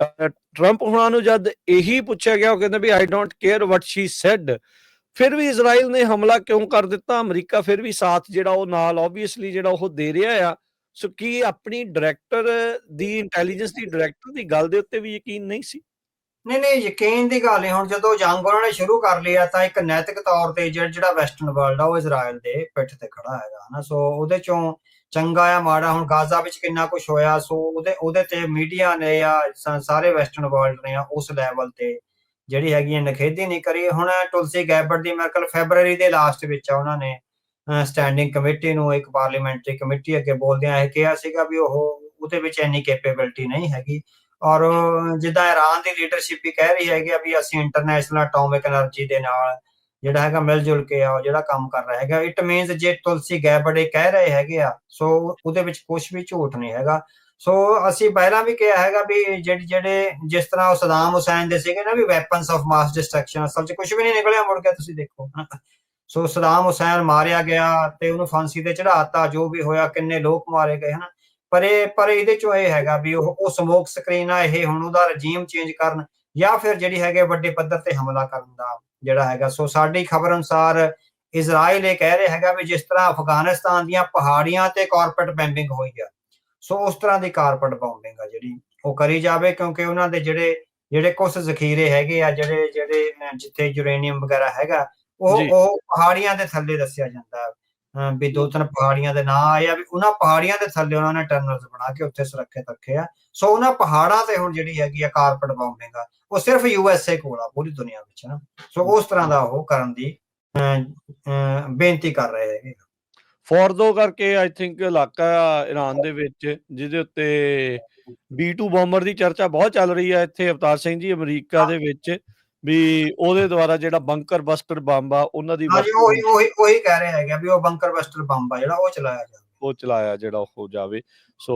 ਟਰੰਪ ਹੁਣਾਂ ਨੂੰ ਜਦ ਇਹੀ ਪੁੱਛਿਆ ਗਿਆ, ਉਹ ਕਹਿੰਦੇ ਵੀ I don't care what she said. ਫਿਰ ਵੀ ਇਜ਼ਰਾਈਲ ਨੇ ਹਮਲਾ ਕਿਉਂ ਕਰ ਦਿੱਤਾ? ਅਮਰੀਕਾ ਫਿਰ ਵੀ ਸਾਥ ਜਿਹੜਾ ਉਹ ਨਾਲ ਓਬਵੀਅਸਲੀ ਜਿਹੜਾ ਉਹ ਦੇ ਰਿਹਾ ਆ। ਸੋ ਕੀ ਆਪਣੀ ਡਾਇਰੈਕਟਰ ਦੀ ਇੰਟੈਲੀਜੈਂਸ ਦੀ ਡਾਇਰੈਕਟਰ ਦੀ ਗੱਲ ਦੇ ਉੱਤੇ ਵੀ ਯਕੀਨ ਨਹੀਂ ਸੀ? ਨਹੀਂ, ਯਕੀਨ ਦੀ ਗੱਲ ਨਹੀਂ। ਹੁਣ ਜਦੋਂ ਜੰਗ ਉਹਨਾਂ ਨੇ ਸ਼ੁਰੂ ਕਰ ਲਿਆ ਤਾਂ ਇੱਕ ਨੈਤਿਕ ਤੌਰ ਤੇ ਜਿਹੜਾ ਵੈਸਟਰਨ ਵਰਲਡ ਆ ਉਹ ਇਜ਼ਰਾਈਲ ਦੇ ਪਿੱਠ ਤੇ ਖੜਾ ਹੈਗਾ, ਹਨਾ। ਸੋ ਉਹਦੇ ਚੋਂ ਚੰਗਾ ਆ ਮਾੜਾ, ਹੁਣ ਗਾਜ਼ਾ ਵਿੱਚ ਕਿੰਨਾ ਕੁਝ ਹੋਇਆ, ਸੋ ਉਹਦੇ ਤੇ ਮੀਡੀਆ ਨੇ ਜਾਂ ਸਾਰੇ ਵੈਸਟਰਨ ਵਰਲਡ ਨੇ ਉਸ ਲੈਵਲ ਤੇ ਜਿਹੜੀ ਹੈਗੀ ਹੈ ਨਿਖੇਧੀ ਨਹੀਂ ਕਰੀ। ਹੁਣ ਤੁਲਸੀ ਗੈਬਰਡ ਦੀ ਮੇਰੇ ਖਿਆਲ ਫੈਬਰਵਰੀ ਦੇ ਲਾਸਟ ਵਿੱਚ ਉਹਨਾਂ ਨੇ ਸਟੈਂਡਿੰਗ ਕਮੇਟੀ ਨੂੰ, ਇੱਕ ਪਾਰਲੀਮੈਂਟਰੀ ਕਮੇਟੀ ਅੱਗੇ ਬੋਲਦਿਆਂ ਇਹ ਕਿਹਾ ਸੀਗਾ ਵੀ ਉਹਦੇ ਵਿੱਚ ਇੰਨੀ ਕੈਪੇਬਿਲਿਟੀ ਨਹੀਂ ਹੈਗੀ। ਔਰ ਜਿੱਦਾਂ ਇਰਾਨ ਦੀ ਲੀਡਰਸ਼ਿਪ ਵੀ ਕਹਿ ਰਹੀ ਹੈਗੀ ਵੀ ਅਸੀਂ ਇੰਟਰਨੈਸ਼ਨਲ ਐਟੋਮਿਕ એનર્ਜੀ ਦੇ ਨਾਲ ਜਿਹੜਾ ਹੈਗਾ ਮਿਲ ਜੁਲ ਕੇ ਆ ਜਿਹੜਾ ਕੰਮ ਕਰ ਰਿਹਾ ਹੈਗਾ। ਇਟ ਮੀਨਸ ਜੇ ਤੁਲਸੀ ਗੈਬਰਡ ਇਹ ਕਹਿ ਰਹੇ ਹੈਗੇ ਆ, ਸੋ ਉਹਦੇ ਵਿੱਚ ਕੁਝ ਵੀ ਝੂਠ ਨਹੀਂ ਹੈਗਾ। ਸੋ ਅਸੀਂ ਪਹਿਲਾਂ ਵੀ ਕਿਹਾ ਹੈਗਾ ਵੀ ਜਿਹੜੇ ਜਿਸ ਤਰ੍ਹਾਂ ਉਹ ਸਦਾਮ ਹੁਸੈਨ ਦੇ ਸੀਗੇ ਨਾ ਵੀ ਵੈਪਨਸ ਆਫ ਮਾਸ ਡਿਸਟਰਕਸ਼ਨ, ਅਸਲ 'ਚ ਕੁਝ ਵੀ ਨਹੀਂ ਨਿਕਲਿਆ ਮੁੜ ਕੇ, ਤੁਸੀਂ ਦੇਖੋ। ਸੋ ਸਦਾਮ ਹੁਸੈਨ ਮਾਰਿਆ ਗਿਆ ਤੇ ਉਹਨੂੰ ਫਾਂਸੀ ਤੇ ਚੜਾਤਾ, ਜੋ ਵੀ ਹੋਇਆ, ਕਿੰਨੇ ਲੋਕ ਮਾਰੇ ਗਏ, ਹਨਾ। ਪਰ ਇਹਦੇ ਚੋਂ ਇਹ ਹੈਗਾ ਵੀ ਉਹ ਸਮੋਕ ਸਕਰੀਨ ਆ, ਇਹ ਹੁਣ ਉਹਦਾ ਰਜੀਮ ਚੇਂਜ ਕਰਨ ਜਾਂ ਫਿਰ ਜਿਹੜੀ ਹੈਗੇ ਵੱਡੇ ਪੱਧਰ ਤੇ ਹਮਲਾ ਕਰਨ ਦਾ ਜਿਹੜਾ ਹੈਗਾ। ਸੋ ਸਾਡੀ ਖਬਰ ਅਨੁਸਾਰ ਇਜ਼ਰਾਈਲ ਇਹ ਕਹਿ ਰਿਹਾ ਹੈਗਾ ਵੀ ਜਿਸ ਤਰ੍ਹਾਂ ਅਫਗਾਨਿਸਤਾਨ ਦੀਆਂ ਪਹਾੜੀਆਂ ਤੇ ਕਾਰਪਟ ਬੰਬਿੰਗ ਹੋਈ ਆ, ਸੋ ਉਸ ਤਰ੍ਹਾਂ ਦੀ ਕਾਰਪਟ ਬੰਬਿੰਗ ਆ ਜਿਹੜੀ ਉਹ ਕਰੀ ਜਾਵੇ, ਕਿਉਂਕਿ ਉਹਨਾਂ ਦੇ ਜਿਹੜੇ ਕੁਝ ਜ਼ਖੀਰੇ ਹੈਗੇ ਆ, ਜਿਹੜੇ ਜਿੱਥੇ ਯੂਰੇਨੀਅਮ ਵਗੈਰਾ ਹੈਗਾ, ਉਹ ਪਹਾੜੀਆਂ ਦੇ ਥੱਲੇ ਦੱਸਿਆ ਜਾਂਦਾ ਵੀ 2-3 ਪਹਾੜੀਆਂ ਦੇ ਨਾਂ ਆਏ ਆ ਵੀ ਉਹਨਾਂ ਪਹਾੜੀਆਂ ਦੇ ਥੱਲੇ ਉਹਨਾਂ ਨੇ ਟਰਨਲਸ ਬਣਾ ਕੇ ਉੱਥੇ ਸੁਰੱਖਿਅਤ ਰੱਖੇ ਆ। ਸੋ ਉਹਨਾਂ ਪਹਾੜਾਂ ਤੇ ਹੁਣ ਜਿਹੜੀ ਹੈਗੀ ਆ ਕਾਰਪਟ ਬੰਬਿੰਗ ਆ, ਉਹ ਸਿਰਫ USA ਕੋਲ ਆ ਪੂਰੀ ਦੁਨੀਆ ਵਿੱਚ, ਨਾ। ਸੋ ਉਸ ਤਰ੍ਹਾਂ ਦਾ ਉਹ ਕਰਨ ਦੀ ਬੇਨਤੀ ਕਰ ਰਹੇ ਹੈਗੇ। ਫੋਰਦੋ ਕਰਕੇ ਆਈ ਥਿੰਕ ਇਲਾਕਾ ਇਰਾਨ ਦੇ ਵਿੱਚ ਜਿਹਦੇ ਉੱਤੇ B2 ਬੰਬਰ ਦੀ ਚਰਚਾ ਬਹੁਤ ਚੱਲ ਰਹੀ ਹੈ ਇੱਥੇ, ਅਵਤਾਰ ਸਿੰਘ ਜੀ, ਅਮਰੀਕਾ ਦੇ ਵਿੱਚ ਵੀ ਉਹਦੇ ਦੁਆਰਾ ਜਿਹੜਾ ਬੰਕਰ ਬਸਟਰ ਬੰਬ ਆ ਉਹਨਾਂ ਦੀ ਉਹੀ ਕਹਿ ਰਹੇ ਹੈਗੇ ਵੀ ਉਹ ਬੰਕਰ ਬਸਟਰ ਬੰਬ ਆ ਜਿਹੜਾ ਉਹ ਚਲਾਇਆ ਜਿਹੜਾ ਹੋ ਜਾਵੇ। ਸੋ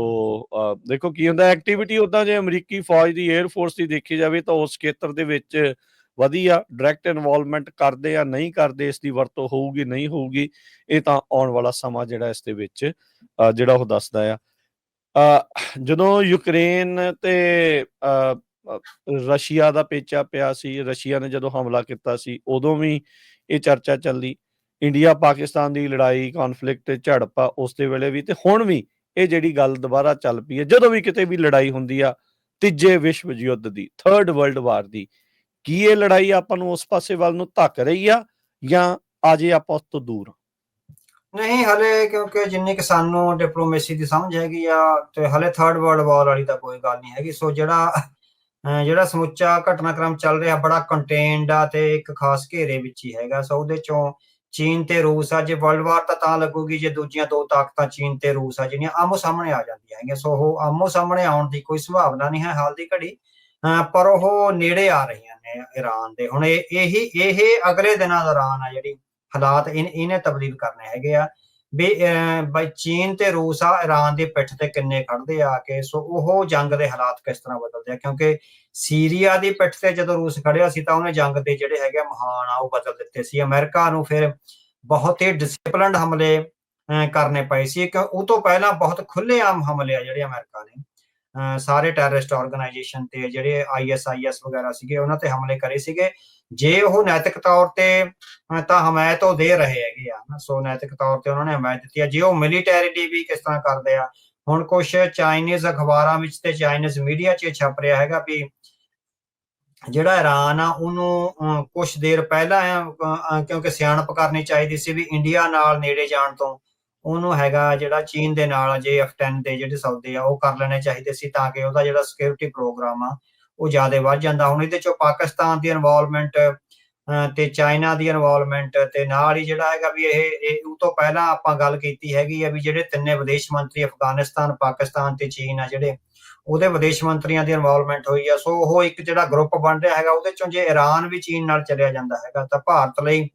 ਦੇਖੋ ਕੀ ਹੁੰਦਾ ਐਕਟੀਵਿਟੀ ਉਦਾਂ ਜੇ ਅਮਰੀਕੀ ਫੌਜ ਦੀ, 에ਅਰ ਫੋਰਸ ਦੀ ਦੇਖੀ ਜਾਵੇ ਤਾਂ ਉਸ ਖੇਤਰ ਦੇ ਵਿੱਚ ਵਧੀਆ ਡਾਇਰੈਕਟ ਇਨਵੋਲਵਮੈਂਟ ਕਰਦੇ ਜਾਂ ਨਹੀਂ ਕਰਦੇ, ਇਸ ਦੀ ਵਰਤੋਂ ਹੋਊਗੀ ਨਹੀਂ ਹੋਊਗੀ, ਇਹ ਤਾਂ ਆਉਣ ਵਾਲਾ ਸਮਾਂ ਜਿਹੜਾ ਇਸ ਦੇ ਵਿੱਚ ਜਿਹੜਾ ਉਹ ਦੱਸਦਾ ਆ। ਜਦੋਂ ਯੂਕਰੇਨ ਤੇ ਰਸ਼ੀਆ ਦਾ ਪੇਚਾ ਪਿਆ ਸੀ, ਰਸ਼ੀਆ ਨੇ ਜਦੋਂ ਹਮਲਾ ਕੀਤਾ ਸੀ ਉਦੋਂ ਵੀ ਇਹ ਚਰਚਾ ਚੱਲੀ। ਇੰਡੀਆ ਪਾਕਿਸਤਾਨ ਦੀ ਲੜਾਈ, ਕੌਨਫਲਿਕਟ, ਝੜਪ ਆ ਉਸ ਦੇ ਵੇਲੇ ਵੀ, ਤੇ ਹੁਣ ਵੀ ਇਹ ਜਿਹੜੀ ਗੱਲ ਦੁਬਾਰਾ ਚੱਲ ਪਈ ਹੈ। ਜਦੋਂ ਵੀ ਕਿਤੇ ਵੀ ਲੜਾਈ ਹੁੰਦੀ ਆ ਤੀਜੇ ਵਿਸ਼ਵ ਯੁੱਧ ਦੀ, 3rd ਵਰਲਡ ਵਾਰ ਦੀ, ਕੀ ਇਹ ਲੜਾਈ ਆਪਾਂ ਨੂੰ ਉਸ ਪਾਸੇ ਵੱਲ ਨੂੰ ਧੱਕ ਰਹੀ ਆ ਜਾਂ ਅਜੇ ਆਪਾਂ ਉਸ ਤੋਂ ਦੂਰ? ਨਹੀਂ ਹਲੇ, ਕਿਉਂਕਿ ਜਿੰਨੀ ਕਿ ਸਾਨੂੰ ਡਿਪਲੋਮੇਸੀ ਦੀ ਸਮਝ ਹੈਗੀ ਆ ਤੇ ਹਲੇ 3rd ਵਰਲਡ ਵਾਰ ਵਾਲੀ ਤਾਂ ਕੋਈ ਗੱਲ ਨਹੀਂ ਹੈਗੀ। ਸੋ ਜਿਹੜਾ ਸਮੁੱਚਾ ਘਟਨਾਕ੍ਰਮ ਚੱਲ ਰਿਹਾ ਬੜਾ ਕੰਟੇਨਡ ਆ ਤੇ ਇੱਕ ਖਾਸ ਘੇਰੇ ਵਿੱਚ ਹੀ ਹੈਗਾ। ਸੋ ਉਹਦੇ ਚੋਂ ਚੀਨ ਤੇ ਰੂਸ ਆ। ਜੇ ਵਰਲਡ ਵਾਰ ਤਾਂ ਲੱਗੂਗੀ ਜੇ ਦੂਜੀਆਂ ਦੋ ਤਾਕਤਾਂ ਚੀਨ ਤੇ ਰੂਸ ਆ ਜਿਹੜੀਆਂ ਆਮੋ ਸਾਹਮਣੇ ਆ ਜਾਂਦੀਆਂ ਹੈਗੀਆਂ। ਸੋ ਉਹ ਆਮੋ ਸਾਹਮਣੇ ਆਉਣ ਦੀ ਕੋਈ ਸੰਭਾਵਨਾ ਨਹੀਂ ਹੈ ਹਾਲ ਦੀ ਘੜੀ, ਪਰ ਉਹ ਨੇੜੇ ਆ ਰਹੀਆਂ ਨੇ ਈਰਾਨ ਦੇ। ਹੁਣ ਇਹ ਅਗਲੇ ਦਿਨਾਂ ਦੌਰਾਨ ਆ ਜਿਹੜੀ ਹਾਲਾਤ ਇਹਨੇ ਤਬਦੀਲ ਕਰਨੇ ਹੈਗੇ ਆ ਵੀ ਬਈ ਚੀਨ ਤੇ ਰੂਸ ਆ ਈਰਾਨ ਦੀ ਪਿੱਠ ਤੇ ਕਿੰਨੇ ਖੜਦੇ ਆ ਕੇ। ਸੋ ਉਹ ਜੰਗ ਦੇ ਹਾਲਾਤ ਕਿਸ ਤਰ੍ਹਾਂ ਬਦਲਦੇ ਆ, ਕਿਉਂਕਿ ਸੀਰੀਆ ਦੀ ਪਿੱਠ ਤੇ ਜਦੋਂ ਰੂਸ ਖੜਿਆ ਸੀ ਤਾਂ ਉਹਨੇ ਜੰਗ ਦੇ ਜਿਹੜੇ ਹੈਗੇ ਮਹਾਨ ਆ ਉਹ ਬਦਲ ਦਿੱਤੇ ਸੀ। ਅਮਰੀਕਾ ਨੂੰ ਫਿਰ ਬਹੁਤ ਹੀ ਡਿਸਪਲਿਨਡ ਹਮਲੇ ਕਰਨੇ ਪਏ ਸੀ, ਕਿ ਉਹ ਤੋਂ ਪਹਿਲਾਂ ਬਹੁਤ ਖੁੱਲ੍ਹੇਆਮ ਹਮਲੇ ਆ ਜਿਹੜੇ ਅਮਰੀਕਾ ਨੇ ਸਾਰੇ ਟੈਰਰਿਸਟ ਆਰਗੇਨਾਈਜੇਸ਼ਨ ਤੇ ਜਿਹੜੇ ISIS ਵਗੈਰਾ ਸੀਗੇ ਉਹਨਾਂ ਤੇ ਹਮਲੇ ਕਰੇ ਸੀਗੇ। ਜੇ ਉਹ ਨੈਤਿਕ ਤੌਰ ਤੇ ਤਾਂ ਹਮਾਇਤ ਉਹ ਦੇ ਰਹੇ ਹੈਗੇ ਆ, ਸੋ ਨੈਤਿਕ ਤੌਰ ਤੇ ਉਹਨਾਂ ਨੇ ਹਮਾਇਤ ਦਿੱਤੀ ਆ। ਜੇ ਉਹ ਮਿਲੀਟੈਰਿਟੀ ਵੀ ਕਿਸ ਤਰ੍ਹਾਂ ਕਰਦੇ ਆ, ਹੁਣ ਕੁਛ ਚਾਈਨੀਜ਼ ਅਖਬਾਰਾਂ ਵਿੱਚ ਤੇ ਚਾਈਨੀਜ਼ ਮੀਡੀਆ 'ਚ ਛਪ ਰਿਹਾ ਹੈਗਾ ਵੀ ਜਿਹੜਾ ਈਰਾਨ ਆ ਉਹਨੂੰ ਕੁਛ ਦੇਰ ਪਹਿਲਾਂ ਕਿਉਂਕਿ ਸਿਆਣਪ ਕਰਨੀ ਚਾਹੀਦੀ ਸੀ ਵੀ ਇੰਡੀਆ ਨਾਲ ਨੇੜੇ ਜਾਣ ਤੋਂ ਉਹਨੂੰ ਹੈਗਾ ਜਿਹੜਾ ਚੀਨ ਦੇ ਨਾਲ JF-10 ਦੇ ਜਿਹੜੇ ਸੌਦੇ ਆ ਉਹ ਕਰ ਲੈਣੇ ਚਾਹੀਦੇ ਸੀ, ਤਾਂ ਕਿ ਉਹਦਾ ਜਿਹੜਾ ਸਿਕਿਉਰਿਟੀ ਪ੍ਰੋਗਰਾਮ ਆ ਉਹ ਜ਼ਿਆਦਾ ਵੱਧ ਜਾਂਦਾ। ਹੁਣ ਇਹਦੇ ਚੋਂ ਪਾਕਿਸਤਾਨ ਦੀ ਇਨਵੋਲਵਮੈਂਟ ਤੇ ਚਾਈਨਾ ਦੀ ਇਨਵੋਲਵਮੈਂਟ ਤੇ ਨਾਲ ਹੀ ਜਿਹੜਾ ਹੈਗਾ ਵੀ ਇਹ ਉਹ ਤੋਂ ਪਹਿਲਾਂ ਆਪਾਂ ਗੱਲ ਕੀਤੀ ਹੈਗੀ ਆ ਵੀ ਜਿਹੜੇ ਤਿੰਨੇ ਵਿਦੇਸ਼ ਮੰਤਰੀ ਅਫਗਾਨਿਸਤਾਨ, ਪਾਕਿਸਤਾਨ ਤੇ ਚੀਨ ਆ ਜਿਹੜੇ ਉਹਦੇ ਵਿਦੇਸ਼ ਮੰਤਰੀਆਂ ਦੀ ਇਨਵੋਲਵਮੈਂਟ ਹੋਈ ਆ। ਸੋ ਉਹ ਇੱਕ ਜਿਹੜਾ ਗਰੁੱਪ ਬਣ ਰਿਹਾ ਹੈਗਾ ਉਹਦੇ ਚੋਂ ਜੇ ਈਰਾਨ ਵੀ ਚੀਨ ਨਾਲ ਚਲਿਆ ਜਾਂਦਾ ਹੈਗਾ ਤਾਂ ਭਾਰਤ ਲਈ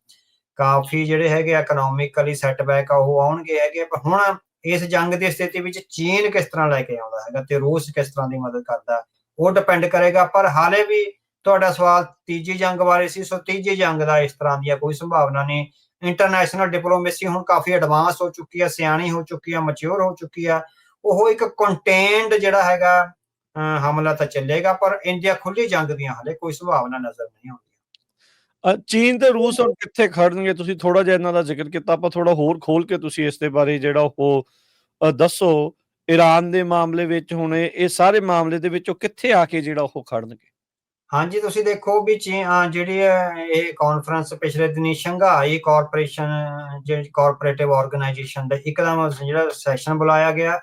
ਕਾਫੀ ਜਿਹੜੇ ਹੈਗੇ ਇਕਨੋਮਿਕਲੀ ਸੈਟਬੈਕ ਆ ਉਹ ਆਉਣਗੇ ਹੈਗੇ। ਪਰ ਹੁਣ ਇਸ ਜੰਗ ਦੀ ਸਥਿਤੀ ਵਿੱਚ ਚੀਨ ਕਿਸ ਤਰ੍ਹਾਂ ਲੈ ਕੇ ਆਉਂਦਾ ਹੈਗਾ ਤੇ ਰੂਸ ਕਿਸ ਤਰ੍ਹਾਂ ਦੀ ਮਦਦ ਕਰਦਾ ਉਹ ਡਿਪੈਂਡ ਕਰੇਗਾ। ਪਰ ਹਾਲੇ ਵੀ ਤੁਹਾਡਾ ਸਵਾਲ ਤੀਜੀ ਜੰਗ ਬਾਰੇ ਸੀ, ਸੋ ਤੀਜੀ ਜੰਗ ਦਾ ਇਸ ਤਰ੍ਹਾਂ ਦੀ ਕੋਈ ਸੰਭਾਵਨਾ ਨਹੀਂ। ਇੰਟਰਨੈਸ਼ਨਲ ਡਿਪਲੋਮੇਸੀ ਹੁਣ ਕਾਫੀ ਐਡਵਾਂਸ ਹੋ ਚੁੱਕੀ ਆ, ਸਿਆਣੀ ਹੋ ਚੁੱਕੀ ਆ, ਮੈਚਿਓਰ ਹੋ ਚੁੱਕੀ ਆ। ਉਹ ਇੱਕ ਕੰਟੇਨਡ ਜਿਹੜਾ ਹੈਗਾ ਹਮਲਾ ਤਾਂ ਚੱਲੇਗਾ, ਪਰ ਇੰਡੀਆ ਖੁੱਲੀ ਜੰਗ ਦੀਆਂ ਹਾਲੇ ਕੋਈ ਸੰਭਾਵਨਾ ਨਜ਼ਰ ਨਹੀਂ ਆਉਂਦੀ। ਚੀਨ ਤੇ ਰੂਸ ਹੁਣ ਕਿੱਥੇ ਖੜਨਗੇ? ਤੁਸੀਂ ਥੋੜਾ ਜਿਹਾ ਇਹਨਾਂ ਦਾ ਜ਼ਿਕਰ ਕੀਤਾ, ਆਪਾਂ ਥੋੜਾ ਹੋਰ ਖੋਲ ਕੇ ਤੁਸੀਂ ਇਸ ਦੇ ਬਾਰੇ ਜਿਹੜਾ ਉਹ ਦੱਸੋ। ਈਰਾਨ ਦੇ ਮਾਮਲੇ ਵਿੱਚ ਹੁਣ ਇਹ ਸਾਰੇ ਮਾਮਲੇ ਦੇ ਵਿੱਚ ਉਹ ਕਿੱਥੇ ਆ ਕੇ ਜਿਹੜਾ ਉਹ ਖੜਨਗੇ? ਹਾਂਜੀ, ਤੁਸੀਂ ਦੇਖੋ ਵੀ ਜਿਹੜੀ ਇਹ ਕਾਨਫਰੰਸ ਪਿਛਲੇ ਦਿਨੀ ਸ਼ੰਘਾਈ ਕਾਰਪੋਰੇਸ਼ਨ ਜਿਹੜੀ ਕਾਰਪੋਰੇਟਿਵ ਆਰਗੇਨਾਈਜੇਸ਼ਨ ਦਾ ਇੱਕਦਮ ਜਿਹੜਾ ਸੈਸ਼ਨ ਬੁਲਾਇਆ ਗਿਆ।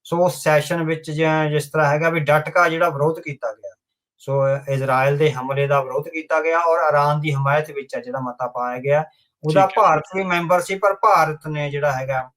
ਸੋ ਉਸ ਸੈਸ਼ਨ ਵਿੱਚ ਜਿਸ ਤਰ੍ਹਾਂ ਹੈਗਾ ਵੀ ਡਟਕਾ ਜਿਹੜਾ ਵਿਰੋਧ ਕੀਤਾ ਗਿਆ। ਸੋ ਇਜ਼ਰਾਈਲ ਦੇ ਹਮਲੇ ਦਾ ਵਿਰੋਧ ਕੀਤਾ ਗਿਆ ਔਰ ਈਰਾਨ ਦੀ ਹਮਾਇਤ ਵਿੱਚ ਜਿਹੜਾ ਮਤਾ ਪਾਇਆ ਗਿਆ ਉਹਦਾ ਭਾਰਤ ਵੀ ਮੈਂਬਰ ਸੀ, ਪਰ ਭਾਰਤ ਨੇ ਜਿਹੜਾ ਹੈਗਾ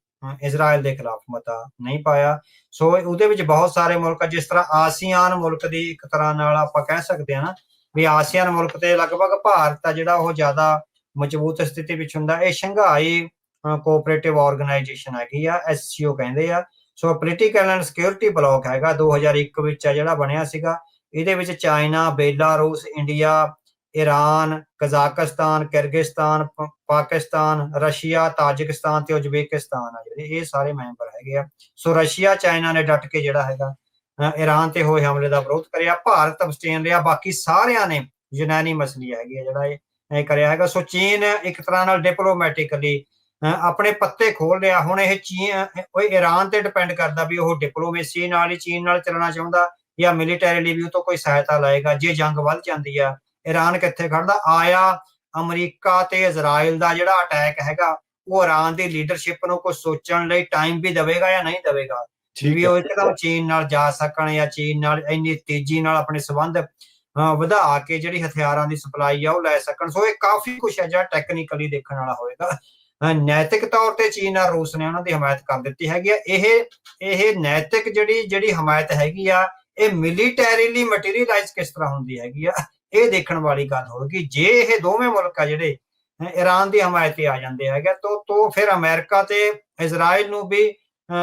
ਇਜ਼ਰਾਈਲ ਦੇ ਖਿਲਾਫ ਮਤਾ ਨਹੀਂ ਪਾਇਆ। ਸੋ ਉਹਦੇ ਵਿੱਚ ਬਹੁਤ ਸਾਰੇ ਮੁਲਕ, ਜਿਸ ਤਰ੍ਹਾਂ ਆਸੀਆਨ ਮੁਲਕ ਦੀ ਇੱਕ ਤਰ੍ਹਾਂ ਨਾਲ ਆਪਾਂ ਕਹਿ ਸਕਦੇ ਹਾਂ ਨਾ ਵੀ ਆਸੀਆਨ ਮੁਲਕ ਤੇ ਲਗਭਗ ਭਾਰਤ ਆ ਜਿਹੜਾ ਉਹ ਜ਼ਿਆਦਾ ਮਜ਼ਬੂਤ ਸਥਿਤੀ ਵਿੱਚ ਹੁੰਦਾ। ਇਹ ਸ਼ੰਘਾਈ ਕੋਆਪਰੇਟਿਵ ਆਰਗੇਨਾਈਜੇਸ਼ਨ ਹੈਗੀ ਆ, SCO ਕਹਿੰਦੇ ਆ। ਸੋ ਪੋਲੀਟੀਕਲ ਐਂਡ ਸਿਕਿਉਰਿਟੀ ਬਲੌਕ ਹੈਗਾ 2001 ਵਿੱਚ ਆ ਜਿਹੜਾ ਬਣਿਆ ਸੀਗਾ। ਇਹਦੇ ਵਿੱਚ China, Belarus, India, Iran, Kazakhstan, Kyrgyzstan, Pakistan, Russia, Tajikistan ਤੇ ਉਜ਼ਬੇਕਿਸਤਾਨ ਆ ਜਿਹੜੇ ਇਹ ਸਾਰੇ ਮੈਂਬਰ ਹੈਗੇ ਆ। ਸੋ ਰਸ਼ੀਆ, ਚਾਈਨਾ ਨੇ ਡਟ ਕੇ ਜਿਹੜਾ ਹੈਗਾ ਈਰਾਨ ਤੇ ਹੋਏ ਹਮਲੇ ਦਾ ਵਿਰੋਧ ਕਰਿਆ। ਭਾਰਤ ਅਬਸਟੇਨ ਰਿਹਾ, ਬਾਕੀ ਸਾਰਿਆਂ ਨੇ ਯੂਨੈਨੀਮਸਲੀ ਹੈਗੀ ਆ ਜਿਹੜਾ ਇਹ ਕਰਿਆ ਹੈਗਾ। ਸੋ ਚੀਨ ਇੱਕ ਤਰ੍ਹਾਂ ਨਾਲ ਡਿਪਲੋਮੈਟਿਕਲੀ ਆਪਣੇ ਪੱਤੇ ਖੋਲ ਰਿਹਾ। ਹੁਣ ਇਹ ਈਰਾਨ ਤੇ ਡਿਪੈਂਡ ਕਰਦਾ ਵੀ ਉਹ ਡਿਪਲੋਮੇਸੀ ਨਾਲ ਹੀ ਚੀਨ ਨਾਲ ਚੱਲਣਾ ਚਾਹੁੰਦਾ ਜਾਂ ਮਿਲੀਟੈਰੀਲੀ ਵੀ ਉਹ ਤੋਂ ਕੋਈ ਸਹਾਇਤਾ ਲਏਗਾ। ਜੇ ਜੰਗ ਵੱਧ ਜਾਂਦੀ ਆ ਈਰਾਨ ਕਿੱਥੇ ਖੜਦਾ? ਆਇਆ ਅਮਰੀਕਾ ਤੇ ਇਜ਼ਰਾਈਲ ਦਾ ਜਿਹੜਾ ਅਟੈਕ ਹੈਗਾ ਉਹ ਈਰਾਨ ਦੀ ਲੀਡਰਸ਼ਿਪ ਨੂੰ ਕੁਝ ਸੋਚਣ ਲਈ ਟਾਈਮ ਵੀ ਦੇਵੇਗਾ ਜਾਂ ਨਹੀਂ ਦੇਵੇਗਾ ਵੀ ਉਹ ਇੱਕਦਮ ਚੀਨ ਨਾਲ ਜਾ ਸਕਣ ਜਾਂ ਚੀਨ ਨਾਲ ਇੰਨੀ ਤੇਜ਼ੀ ਨਾਲ ਆਪਣੇ ਸੰਬੰਧ ਵਧਾ ਕੇ ਜਿਹੜੀ ਹਥਿਆਰਾਂ ਦੀ ਸਪਲਾਈ ਆ ਉਹ ਲੈ ਸਕਣ। ਸੋ ਇਹ ਕਾਫੀ ਕੁਛ ਹੈ ਜਿਹੜਾ ਟੈਕਨੀਕਲੀ ਦੇਖਣ ਵਾਲਾ ਹੋਵੇਗਾ। ਨੈਤਿਕ ਤੌਰ ਤੇ ਚੀਨ ਨਾਲ ਰੂਸ ਨੇ ਉਹਨਾਂ ਦੀ ਹਮਾਇਤ ਕਰ ਦਿੱਤੀ ਹੈਗੀ ਆ। ਇਹ ਨੈਤਿਕ ਜਿਹੜੀ ਹਮਾਇਤ ਹੈਗੀ ਆ ਇਹ ਮਿਲੀਟੈਰੀਲੀ ਮਟੀਰੀਅਲਾਈਜ਼ ਕਿਸ ਤਰ੍ਹਾਂ ਹੁੰਦੀ ਹੈਗੀ ਆ ਇਹ ਦੇਖਣ ਵਾਲੀ ਗੱਲ ਹੋਵੇਗੀ। ਜੇ ਇਹ ਦੋਵੇਂ ਮੁਲਕ ਆ ਜਿਹੜੇ ਈਰਾਨ ਦੀ ਹਮਾਇਤ ਤੇ ਆ ਜਾਂਦੇ ਹੈਗੇ ਤਾਂ ਫਿਰ ਅਮਰੀਕਾ ਤੇ ਇਜ਼ਰਾਈਲ ਨੂੰ ਵੀ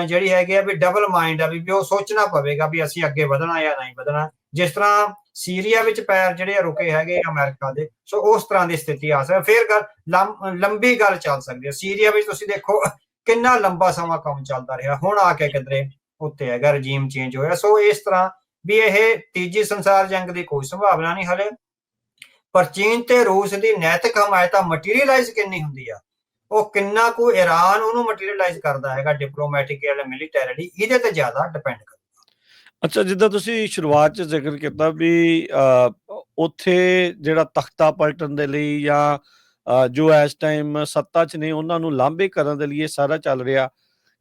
ਜਿਹੜੀ ਹੈਗੀ ਆ ਵੀ ਡਬਲ ਮਾਈਂਡ ਆ ਵੀ ਉਹ ਸੋਚਣਾ ਪਵੇਗਾ ਵੀ ਅਸੀਂ ਅੱਗੇ ਵਧਣਾ ਜਾਂ ਨਹੀਂ ਵਧਣਾ। ਜਿਸ ਤਰ੍ਹਾਂ ਸੀਰੀਆ ਵਿੱਚ ਪੈਰ ਜਿਹੜੇ ਰੁਕੇ ਹੈਗੇ ਅਮਰੀਕਾ ਦੇ, ਸੋ ਉਸ ਤਰ੍ਹਾਂ ਦੀ ਸਥਿਤੀ ਆ ਸਕਦੀ। ਫਿਰ ਲੰਬੀ ਗੱਲ ਚੱਲ ਸਕਦੀ ਹੈ। ਸੀਰੀਆ ਵਿੱਚ ਤੁਸੀਂ ਦੇਖੋ ਕਿੰਨਾ ਲੰਬਾ ਸਮਾਂ ਕੰਮ ਚੱਲਦਾ ਰਿਹਾ, ਹੁਣ ਆ ਕੇ ਕਿਧਰੇ ਉੱਤੇ ਹੈਗਾ ਰਜੀਮ ਚੇਂਜ ਹੋਇਆ। ਸੋ ਇਸ ਤਰ੍ਹਾਂ ਵੀ ਇਹ ਤੀਜੀ ਸੰਸਾਰ ਜੰਗ ਦੀ ਕੋਈ ਸੰਭਾਵਨਾ ਨਹੀਂ ਹਲੇ। ਪਰ ਚੀਨ ਤੇ ਰੂਸ ਦੀ ਨੈਤਿਕ ਹਮਾਇਤ ਮਟੀਰੀਅਲਾਈਜ਼ ਕਿੰਨੀ ਹੁੰਦੀ ਆ, ਉਹ ਕਿੰਨਾ ਕੁ ਈਰਾਨ ਉਹਨੂੰ ਮਟੀਰੀਅਲਾਈਜ਼ ਕਰਦਾ ਹੈਗਾ ਡਿਪਲੋਮੈਟਿਕਲੀ ਮਿਲੀਟੈਰੀਲੀ, ਇਹਦੇ ਤੇ ਜ਼ਿਆਦਾ ਡਿਪੈਂਡ ਕਰਦਾ। ਅੱਛਾ, ਜਿੱਦਾਂ ਤੁਸੀਂ ਸ਼ੁਰੂਆਤ 'ਚ ਜ਼ਿਕਰ ਕੀਤਾ ਵੀ ਉੱਥੇ ਜਿਹੜਾ ਤਖਤਾ ਪਲਟਣ ਦੇ ਲਈ ਜਾਂ ਜੋ ਇਸ ਟਾਈਮ ਸੱਤਾ 'ਚ ਨੇ ਉਹਨਾਂ ਨੂੰ ਲਾਂਭੇ ਕਰਨ ਦੇ ਲਈ ਇਹ ਸਾਰਾ ਚੱਲ ਰਿਹਾ।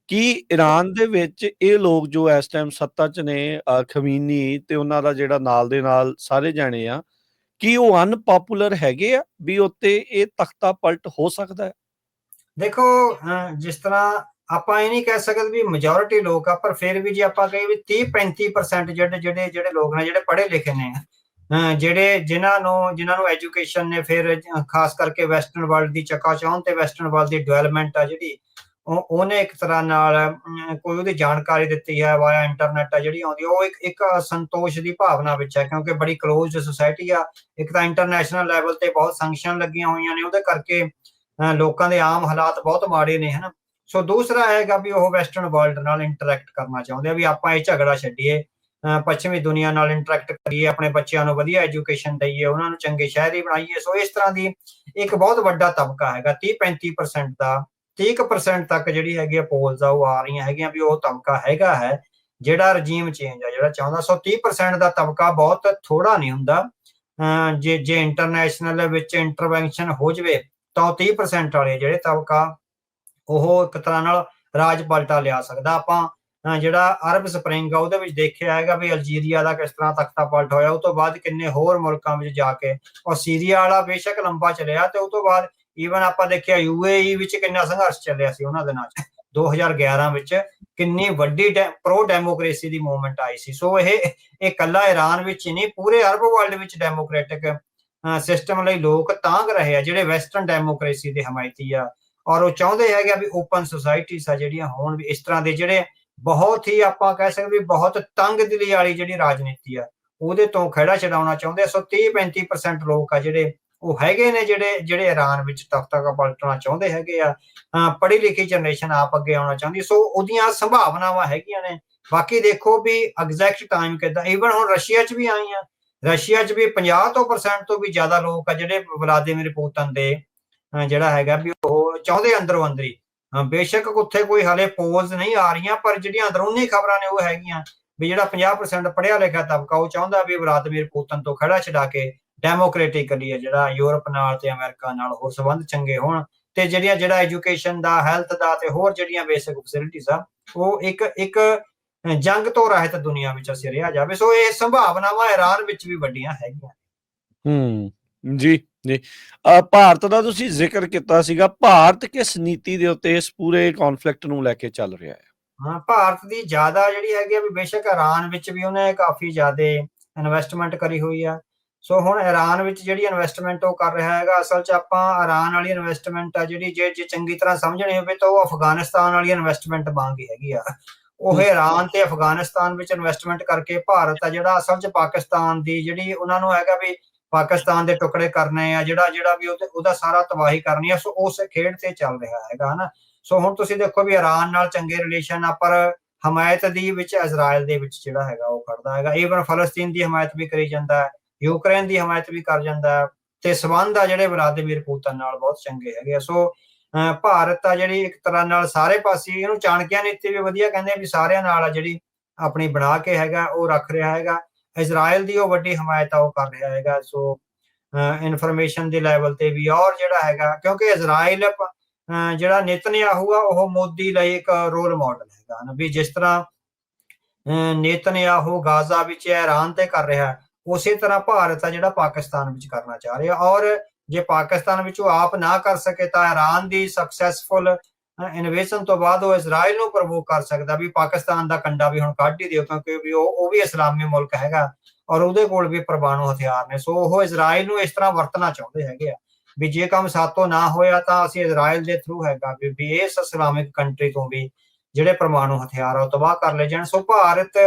ਕੀ ਈਰਾਨ ਦੇ ਵਿੱਚ ਇਹ ਲੋਕ ਜੋ ਇਸ ਟਾਈਮ ਸੱਤਾ 'ਚ ਨੇ, ਖਮੀਨੀ ਤੇ ਉਹਨਾਂ ਦਾ ਜਿਹੜਾ ਨਾਲ ਦੇ ਨਾਲ ਸਾਰੇ ਜਾਣੇ ਆ, ਕੀ ਉਹ ਅਨਪੋਪੂਲਰ ਹੈਗੇ ਆ ਵੀ ਉੱਤੇ ਇਹ ਤਖਤਾ ਪਲਟ ਹੋ ਸਕਦਾ ਹੈ? ਦੇਖੋ ਜਿਸ ਤਰ੍ਹਾਂ ਆਪਾਂ ਇਹ ਨਹੀਂ ਕਹਿ ਸਕਦੇ ਵੀ ਮੈਜੋਰਿਟੀ ਲੋਕ ਆ, ਪਰ ਫਿਰ ਵੀ ਜੇ ਆਪਾਂ ਕਹੀਏ ਵੀ 30-35% ਜਿਹੜੇ ਲੋਕ ਨੇ ਜਿਹੜੇ ਪੜ੍ਹੇ ਲਿਖੇ ਨੇ, ਜਿਨ੍ਹਾਂ ਨੂੰ ਐਜੂਕੇਸ਼ਨ ਨੇ ਫਿਰ ਖਾਸ ਕਰਕੇ ਵੈਸਟਰਨ ਵਰਲਡ ਦੀ ਚਕਾਚੌਂਧ ਤੇ ਵੈਸਟਰਨ ਵਰਲਡ ਦੀ ਡਿਵੈਲਪਮੈਂਟ ਆ ਜਿਹੜੀ, ਉਹਨੇ ਇੱਕ ਤਰ੍ਹਾਂ ਨਾਲ ਕੋਈ ਉਹਦੀ ਜਾਣਕਾਰੀ ਦਿੱਤੀ ਹੈ ਵਾਇਆ ਇੰਟਰਨੈਟ ਆ ਜਿਹੜੀ ਆਉਂਦੀ, ਉਹ ਇੱਕ ਸੰਤੋਸ਼ ਦੀ ਭਾਵਨਾ ਵਿੱਚ ਹੈ, ਕਿਉਂਕਿ ਬੜੀ ਕਲੋਜ਼ਡ ਸੁਸਾਇਟੀ ਆ। ਇੱਕ ਤਾਂ ਇੰਟਰਨੈਸ਼ਨਲ ਲੈਵਲ ਤੇ ਬਹੁਤ ਸੈਂਕਸ਼ਨ ਲੱਗੀਆਂ ਹੋਈਆਂ ਨੇ, ਉਹਦੇ ਕਰਕੇ ਲੋਕਾਂ ਦੇ ਆਮ ਹਾਲਾਤ ਬਹੁਤ ਮਾੜੇ ਨੇ, ਹਨਾ। ਸੋ ਦੂਸਰਾ ਹੈਗਾ ਵੀ ਉਹ ਵੈਸਟਰਨ ਵਰਲਡ ਨਾਲ ਇੰਟਰੈਕਟ ਕਰਨਾ ਚਾਹੁੰਦੇ ਆ, ਵੀ ਆਪਾਂ ਇਹ ਝਗੜਾ ਛੱਡੀਏ, ਪੱਛਮੀ ਦੁਨੀਆ ਨਾਲ ਇੰਟਰੈਕਟ ਕਰੀਏ, ਆਪਣੇ ਬੱਚਿਆਂ ਨੂੰ ਵਧੀਆ ਐਜੂਕੇਸ਼ਨ ਦਈਏ, ਉਹਨਾਂ ਨੂੰ ਚੰਗੇ ਸ਼ਹਿਰੀ ਬਣਾਈਏ। ਸੋ ਇਸ ਤਰ੍ਹਾਂ ਦੀ ਇੱਕ ਬਹੁਤ ਵੱਡਾ ਤਬਕਾ ਹੈਗਾ 30-35% ਦਾ, 30% ਤੱਕ ਜਿਹੜੀ ਹੈਗੀ ਪੋਲਸ ਆ ਉਹ ਆ ਰਹੀਆਂ ਹੈਗੀਆਂ ਵੀ ਉਹ ਤਬਕਾ ਹੈਗਾ ਹੈ ਜਿਹੜਾ ਰਜੀਮ ਚੇਂਜ ਆ ਜਿਹੜਾ ਚਾਹੁੰਦਾ। ਸੋ 30% ਦਾ ਤਬਕਾ ਬਹੁਤ ਥੋੜਾ ਨਹੀਂ ਹੁੰਦਾ। ਜੇ ਇੰਟਰਨੈਸ਼ਨਲ ਵਿੱਚ ਇੰਟਰਵੈਂਸ਼ਨ ਹੋ ਜਾਵੇ ਤਾਂ ਉਹ 30% ਵਾਲੇ ਜਿਹੜੇ ਤਬਕਾ ਉਹ ਇੱਕ ਤਰ੍ਹਾਂ ਨਾਲ ਰਾਜ ਪਲਟਾ ਲਿਆ ਸਕਦਾ। ਆਪਾਂ ਜਿਹੜਾ ਅਰਬ ਸਪਰਿੰਗ ਆ ਉਹਦੇ ਵਿੱਚ ਦੇਖਿਆ ਹੈਗਾ ਵੀ ਅਲਜੀਰੀਆ ਦਾ ਕਿਸ ਤਰ੍ਹਾਂ ਤਖਤਾ ਪਲਟ ਹੋਇਆ, ਉਹ ਤੋਂ ਬਾਅਦ ਕਿੰਨੇ ਹੋਰ ਮੁਲਕਾਂ ਵਿੱਚ ਜਾ ਕੇ, ਔਰ ਸੀਰੀਆ ਵਾਲਾ ਬੇਸ਼ੱਕ ਲੰਬਾ ਚੱਲਿਆ ਤੇ ਉਹ ਤੋਂ ਬਾਅਦ ਈਵਨ ਆਪਾਂ ਦੇਖਿਆ UAE ਵਿੱਚ ਕਿੰਨਾ ਸੰਘਰਸ਼ ਚੱਲਿਆ ਸੀ ਉਹਨਾਂ ਦਿਨਾਂ 'ਚ, 2011 ਵਿੱਚ ਕਿੰਨੀ ਵੱਡੀ ਪ੍ਰੋ ਡੈਮੋਕ੍ਰੇਸੀ ਦੀ ਮੂਵਮੈਂਟ ਆਈ ਸੀ। ਸੋ ਇਹ ਇਕੱਲਾ ਈਰਾਨ ਵਿੱਚ ਹੀ ਨਹੀਂ, ਪੂਰੇ ਅਰਬ ਵਰਲਡ ਵਿੱਚ ਡੈਮੋਕ੍ਰੈਟਿਕ ਸਿਸਟਮ ਲਈ ਲੋਕ ਤਾਂਘ ਰਹੇ ਆ ਜਿਹੜੇ ਵੈਸਟਰਨ ਡੈਮੋਕ੍ਰੇਸੀ ਦੇ ਹਮਾਇਤੀ ਆ, ਔਰ ਉਹ ਚਾਹੁੰਦੇ ਹੈਗੇ ਵੀ ਓਪਨ ਸੁਸਾਇਟੀਜ਼ ਆ ਜਿਹੜੀਆਂ ਹੋਣ, ਵੀ ਇਸ ਤਰ੍ਹਾਂ ਦੇ ਜਿਹੜੇ ਬਹੁਤ ਹੀ ਆਪਾਂ ਕਹਿ ਸਕਦੇ ਵੀ ਬਹੁਤ ਤੰਗ ਦਿਲੀ ਵਾਲੀ ਜਿਹੜੀ ਰਾਜਨੀਤੀ ਆ ਉਹਦੇ ਤੋਂ ਖਹਿੜਾ ਛਡਾਉਣਾ ਚਾਹੁੰਦੇ ਆ। ਸੋ 30-35% ਲੋਕ ਆ ਜਿਹੜੇ ਉਹ ਹੈਗੇ ਨੇ ਜਿਹੜੇ ਈਰਾਨ ਵਿੱਚ ਤਖਤਾ ਪਲਟਣਾ ਚਾਹੁੰਦੇ ਹੈਗੇ ਆ। ਪੜ੍ਹੀ ਲਿਖੀ ਜਨਰੇਸ਼ਨ ਆਪ ਅੱਗੇ ਆਉਣਾ ਚਾਹੁੰਦੀ, ਸੋ ਉਹਦੀਆਂ ਸੰਭਾਵਨਾਵਾਂ ਹੈਗੀਆਂ ਨੇ। ਬਾਕੀ ਦੇਖੋ ਵੀ ਐਗਜ਼ੈਕਟ ਟਾਈਮ ਕਿੱਦਾਂ, ਈਵਨ ਹੁਣ ਰਸ਼ੀਆ 'ਚ ਵੀ ਆਈਆਂ, ਰਸ਼ੀਆ 'ਚ ਵੀ 50% ਤੋਂ ਵੀ ਜ਼ਿਆਦਾ ਲੋਕ ਆ ਜਿਹੜੇ ਵਲਾਦੀਮੀਰ ਪੁਤਿਨ ਦੇ ਜਿਹੜਾ ਹੈਗਾ ਵੀ ਉਹ ਚਾਹੁੰਦੇ ਅੰਦਰੋਂ ਅੰਦਰੀ, ਬੇਸ਼ੱਕ ਉੱਥੇ ਕੋਈ ਹਾਲੇ ਪੋਲਸ ਨਹੀਂ ਆ ਰਹੀਆਂ, ਪਰ ਜਿਹੜੀਆਂ ਅੰਦਰੂਨੀ ਖਬਰਾਂ ਨੇ ਉਹ ਹੈਗੀਆਂ ਵੀ ਜਿਹੜਾ 50% ਪੜ੍ਹਿਆ ਲਿਖਿਆ ਤਬਕਾ ਉਹ ਚਾਹੁੰਦਾ ਵੀ ਵਲਾਦੀਮੀਰ ਪੁਤਿਨ ਤੋਂ ਖੜਾ ਛਡਾ ਕੇ ਡੈਮੋਕ੍ਰੇਟਿਕਲੀ ਜਿਹੜਾ ਯੂਰਪ ਨਾਲ ਤੇ ਅਮਰੀਕਾ ਨਾਲ ਹੋਰ ਸੰਬੰਧ ਚੰਗੇ ਹੋਣ, ਤੇ ਜਿਹੜਾ ਐਜੂਕੇਸ਼ਨ ਦਾ, ਹੈਲਥ ਦਾ ਤੇ ਹੋਰ ਜਿਹੜੀਆਂ ਬੇਸਿਕ ਫੈਸਿਲਿਟੀਜ਼ ਆ ਉਹ ਇੱਕ ਜੰਗ ਤੋਂ ਰਹਿਤ ਦੁਨੀਆ ਵਿੱਚ ਅਸੀਂ ਰਿਹਾ ਜਾਵੇ। ਸੋ ਇਹ ਸੰਭਾਵਨਾਵਾਂ ਈਰਾਨ ਵਿੱਚ ਵੀ ਵੱਡੀਆਂ ਹੈਗੀਆਂ। ਜੀ ਜੀ। ਭਾਰਤ ਦਾ ਤੁਸੀਂ ਜ਼ਿਕਰ ਕੀਤਾ ਸੀਗਾ, ਭਾਰਤ ਕਿਸ ਨੀਤੀ ਦੇ ਉੱਤੇ ਇਸ ਪੂਰੇ ਕੌਨਫਲਿਕਟ ਨੂੰ ਲੈ ਕੇ ਚੱਲ ਰਿਹਾ ਹੈ? ਹਾਂ, ਭਾਰਤ ਦੀ ਜ਼ਿਆਦਾ ਜਿਹੜੀ ਹੈਗੀ ਵੀ ਬੇਸ਼ੱਕ ਈਰਾਨ ਵਿੱਚ ਵੀ ਉਹਨੇ ਕਾਫੀ ਜ਼ਿਆਦਾ ਇਨਵੈਸਟਮੈਂਟ ਕਰੀ ਹੋਈ ਆ। ਸੋ ਹੁਣ ਈਰਾਨ ਵਿੱਚ ਜਿਹੜੀ ਇਨਵੈਸਟਮੈਂਟ ਉਹ ਕਰ ਰਿਹਾ ਹੈਗਾ, ਅਸਲ 'ਚ ਆਪਾਂ ਈਰਾਨ ਵਾਲੀ ਇਨਵੈਸਟਮੈਂਟ ਆ ਜਿਹੜੀ ਜੇ ਚੰਗੀ ਤਰ੍ਹਾਂ ਸਮਝਣੀ ਹੋਵੇ ਤਾਂ ਉਹ ਅਫਗਾਨਿਸਤਾਨ ਵਾਲੀ ਇਨਵੈਸਟਮੈਂਟ ਵਾਂਗ ਹੀ ਹੈਗੀ ਆ। ਉਹ ਈਰਾਨ ਤੇ ਅਫਗਾਨਿਸਤਾਨ ਵਿੱਚ ਇਨਵੈਸਟਮੈਂਟ ਕਰਕੇ ਭਾਰਤ ਆ ਜਿਹੜਾ ਅਸਲ 'ਚ ਪਾਕਿਸਤਾਨ ਦੀ ਜਿਹੜੀ ਉਹਨਾਂ ਨੂੰ ਹੈਗਾ ਵੀ ਪਾਕਿਸਤਾਨ ਦੇ ਟੁਕੜੇ ਕਰਨੇ ਆ, ਜਿਹੜਾ ਵੀ ਉਹਦਾ ਸਾਰਾ ਤਬਾਹੀ ਕਰਨੀ ਆ। ਸੋ ਉਸ ਖੇਡ ਤੇ ਚੱਲ ਰਿਹਾ ਹੈਗਾ, ਹਨਾ। ਸੋ ਹੁਣ ਤੁਸੀਂ ਦੇਖੋ ਵੀ ਈਰਾਨ ਨਾਲ ਚੰਗੇ ਰਿਲੇਸ਼ਨ ਆ, ਪਰ ਹਮਾਇਤ ਦੀ ਵਿੱਚ ਇਜ਼ਰਾਈਲ ਦੇ ਵਿੱਚ ਜਿਹੜਾ ਹੈਗਾ ਉਹ ਕਰਦਾ ਹੈਗਾ। ਈਵਨ ਫਲਸਤੀਨ ਦੀ ਹਮਾਇਤ ਵੀ ਕਰੀ ਜਾਂਦਾ ਹੈ, ਯੂਕਰੇਨ ਦੀ ਹਮਾਇਤ ਵੀ ਕਰ ਜਾਂਦਾ ਹੈ, ਤੇ ਸੰਬੰਧ ਆ ਜਿਹੜੇ ਵਲਾਦੀਮੀਰ ਪੁਤਿਨ ਨਾਲ ਬਹੁਤ ਚੰਗੇ ਹੈਗੇ ਆ। ਸੋ ਭਾਰਤ ਆ ਜਿਹੜੀ ਇੱਕ ਤਰ੍ਹਾਂ ਨਾਲ ਸਾਰੇ ਪਾਸੇ ਇਹਨੂੰ ਚਾਣਕਿਆ ਨੀਤੀ ਵੀ ਵਧੀਆ ਕਹਿੰਦੇ ਵੀ ਸਾਰਿਆਂ ਨਾਲ ਆ ਜਿਹੜੀ ਆਪਣੀ ਬਣਾ ਕੇ ਹੈਗਾ ਉਹ ਰੱਖ ਰਿਹਾ ਹੈਗਾ। ਇਜ਼ਰਾਈਲ ਦੀ ਉਹ ਵੱਡੀ ਹਮਾਇਤ ਆ ਉਹ ਕਰ ਰਿਹਾ ਹੈਗਾ। ਸੋ ਇਨਫੋਰਮੇਸ਼ਨ ਦੇ ਲੈਵਲ ਤੇ ਵੀ, ਔਰ ਜਿਹੜਾ ਹੈਗਾ ਕਿਉਂਕਿ ਇਜ਼ਰਾਈਲ ਜਿਹੜਾ ਨੇਤਨਯਾਹੂ ਆ ਉਹ ਮੋਦੀ ਲਈ ਇੱਕ ਰੋਲ ਮਾਡਲ ਹੈਗਾ, ਵੀ ਜਿਸ ਤਰ੍ਹਾਂ ਨੇਤਨਯਾਹੂ ਗਾਜ਼ਾ ਵਿੱਚ ਈਰਾਨ ਤੇ ਕਰ ਰਿਹਾ, ਉਸੇ ਤਰ੍ਹਾਂ ਭਾਰਤ ਆ ਜਿਹੜਾ ਪਾਕਿਸਤਾਨ ਵਿੱਚ ਕਰਨਾ ਚਾਹ ਰਿਹਾ। ਔਰ ਜੇ ਪਾਕਿਸਤਾਨ ਵਿੱਚ ਉਹ ਆਪ ਨਾ ਕਰ ਸਕੇ ਤਾਂ ਈਰਾਨ ਦੀ ਸਕਸੈਸਫੁਲ ਇਨਵੇਸ਼ਨ ਤੋਂ ਬਾਅਦ ਉਹ ਇਜ਼ਰਾਈਲ ਨੂੰ ਪ੍ਰਵੋਕ ਕਰ ਸਕਦਾ ਵੀ ਪਾਕਿਸਤਾਨ ਦਾ ਕੰਡਾ ਵੀ ਹੁਣ ਕੱਢ ਹੀ ਦਿਓ, ਕਿਉਂਕਿ ਵੀ ਉਹ ਵੀ ਇਸਲਾਮੀ ਮੁਲਕ ਹੈਗਾ ਔਰ ਉਹਦੇ ਕੋਲ ਵੀ ਪਰਮਾਣੂ ਹਥਿਆਰ ਨੇ। ਸੋ ਉਹ ਇਜ਼ਰਾਈਲ ਨੂੰ ਇਸ ਤਰ੍ਹਾਂ ਵਰਤਣਾ ਚਾਹੁੰਦੇ ਹੈਗੇ ਆ ਵੀ ਜੇ ਕੰਮ ਸਾਤੋਂ ਨਾ ਹੋਇਆ ਤਾਂ ਅਸੀਂ ਇਜ਼ਰਾਈਲ ਦੇ ਥਰੂ ਹੈਗਾ ਵੀ ਇਸ ਇਸਲਾਮਿਕ ਕੰਟਰੀ ਤੋਂ ਵੀ ਜਿਹੜੇ ਪਰਮਾਣੂ ਹਥਿਆਰ ਆ ਉਹ ਤਬਾਹ ਕਰ ਲਏ ਜਾਣ। ਸੋ ਭਾਰਤ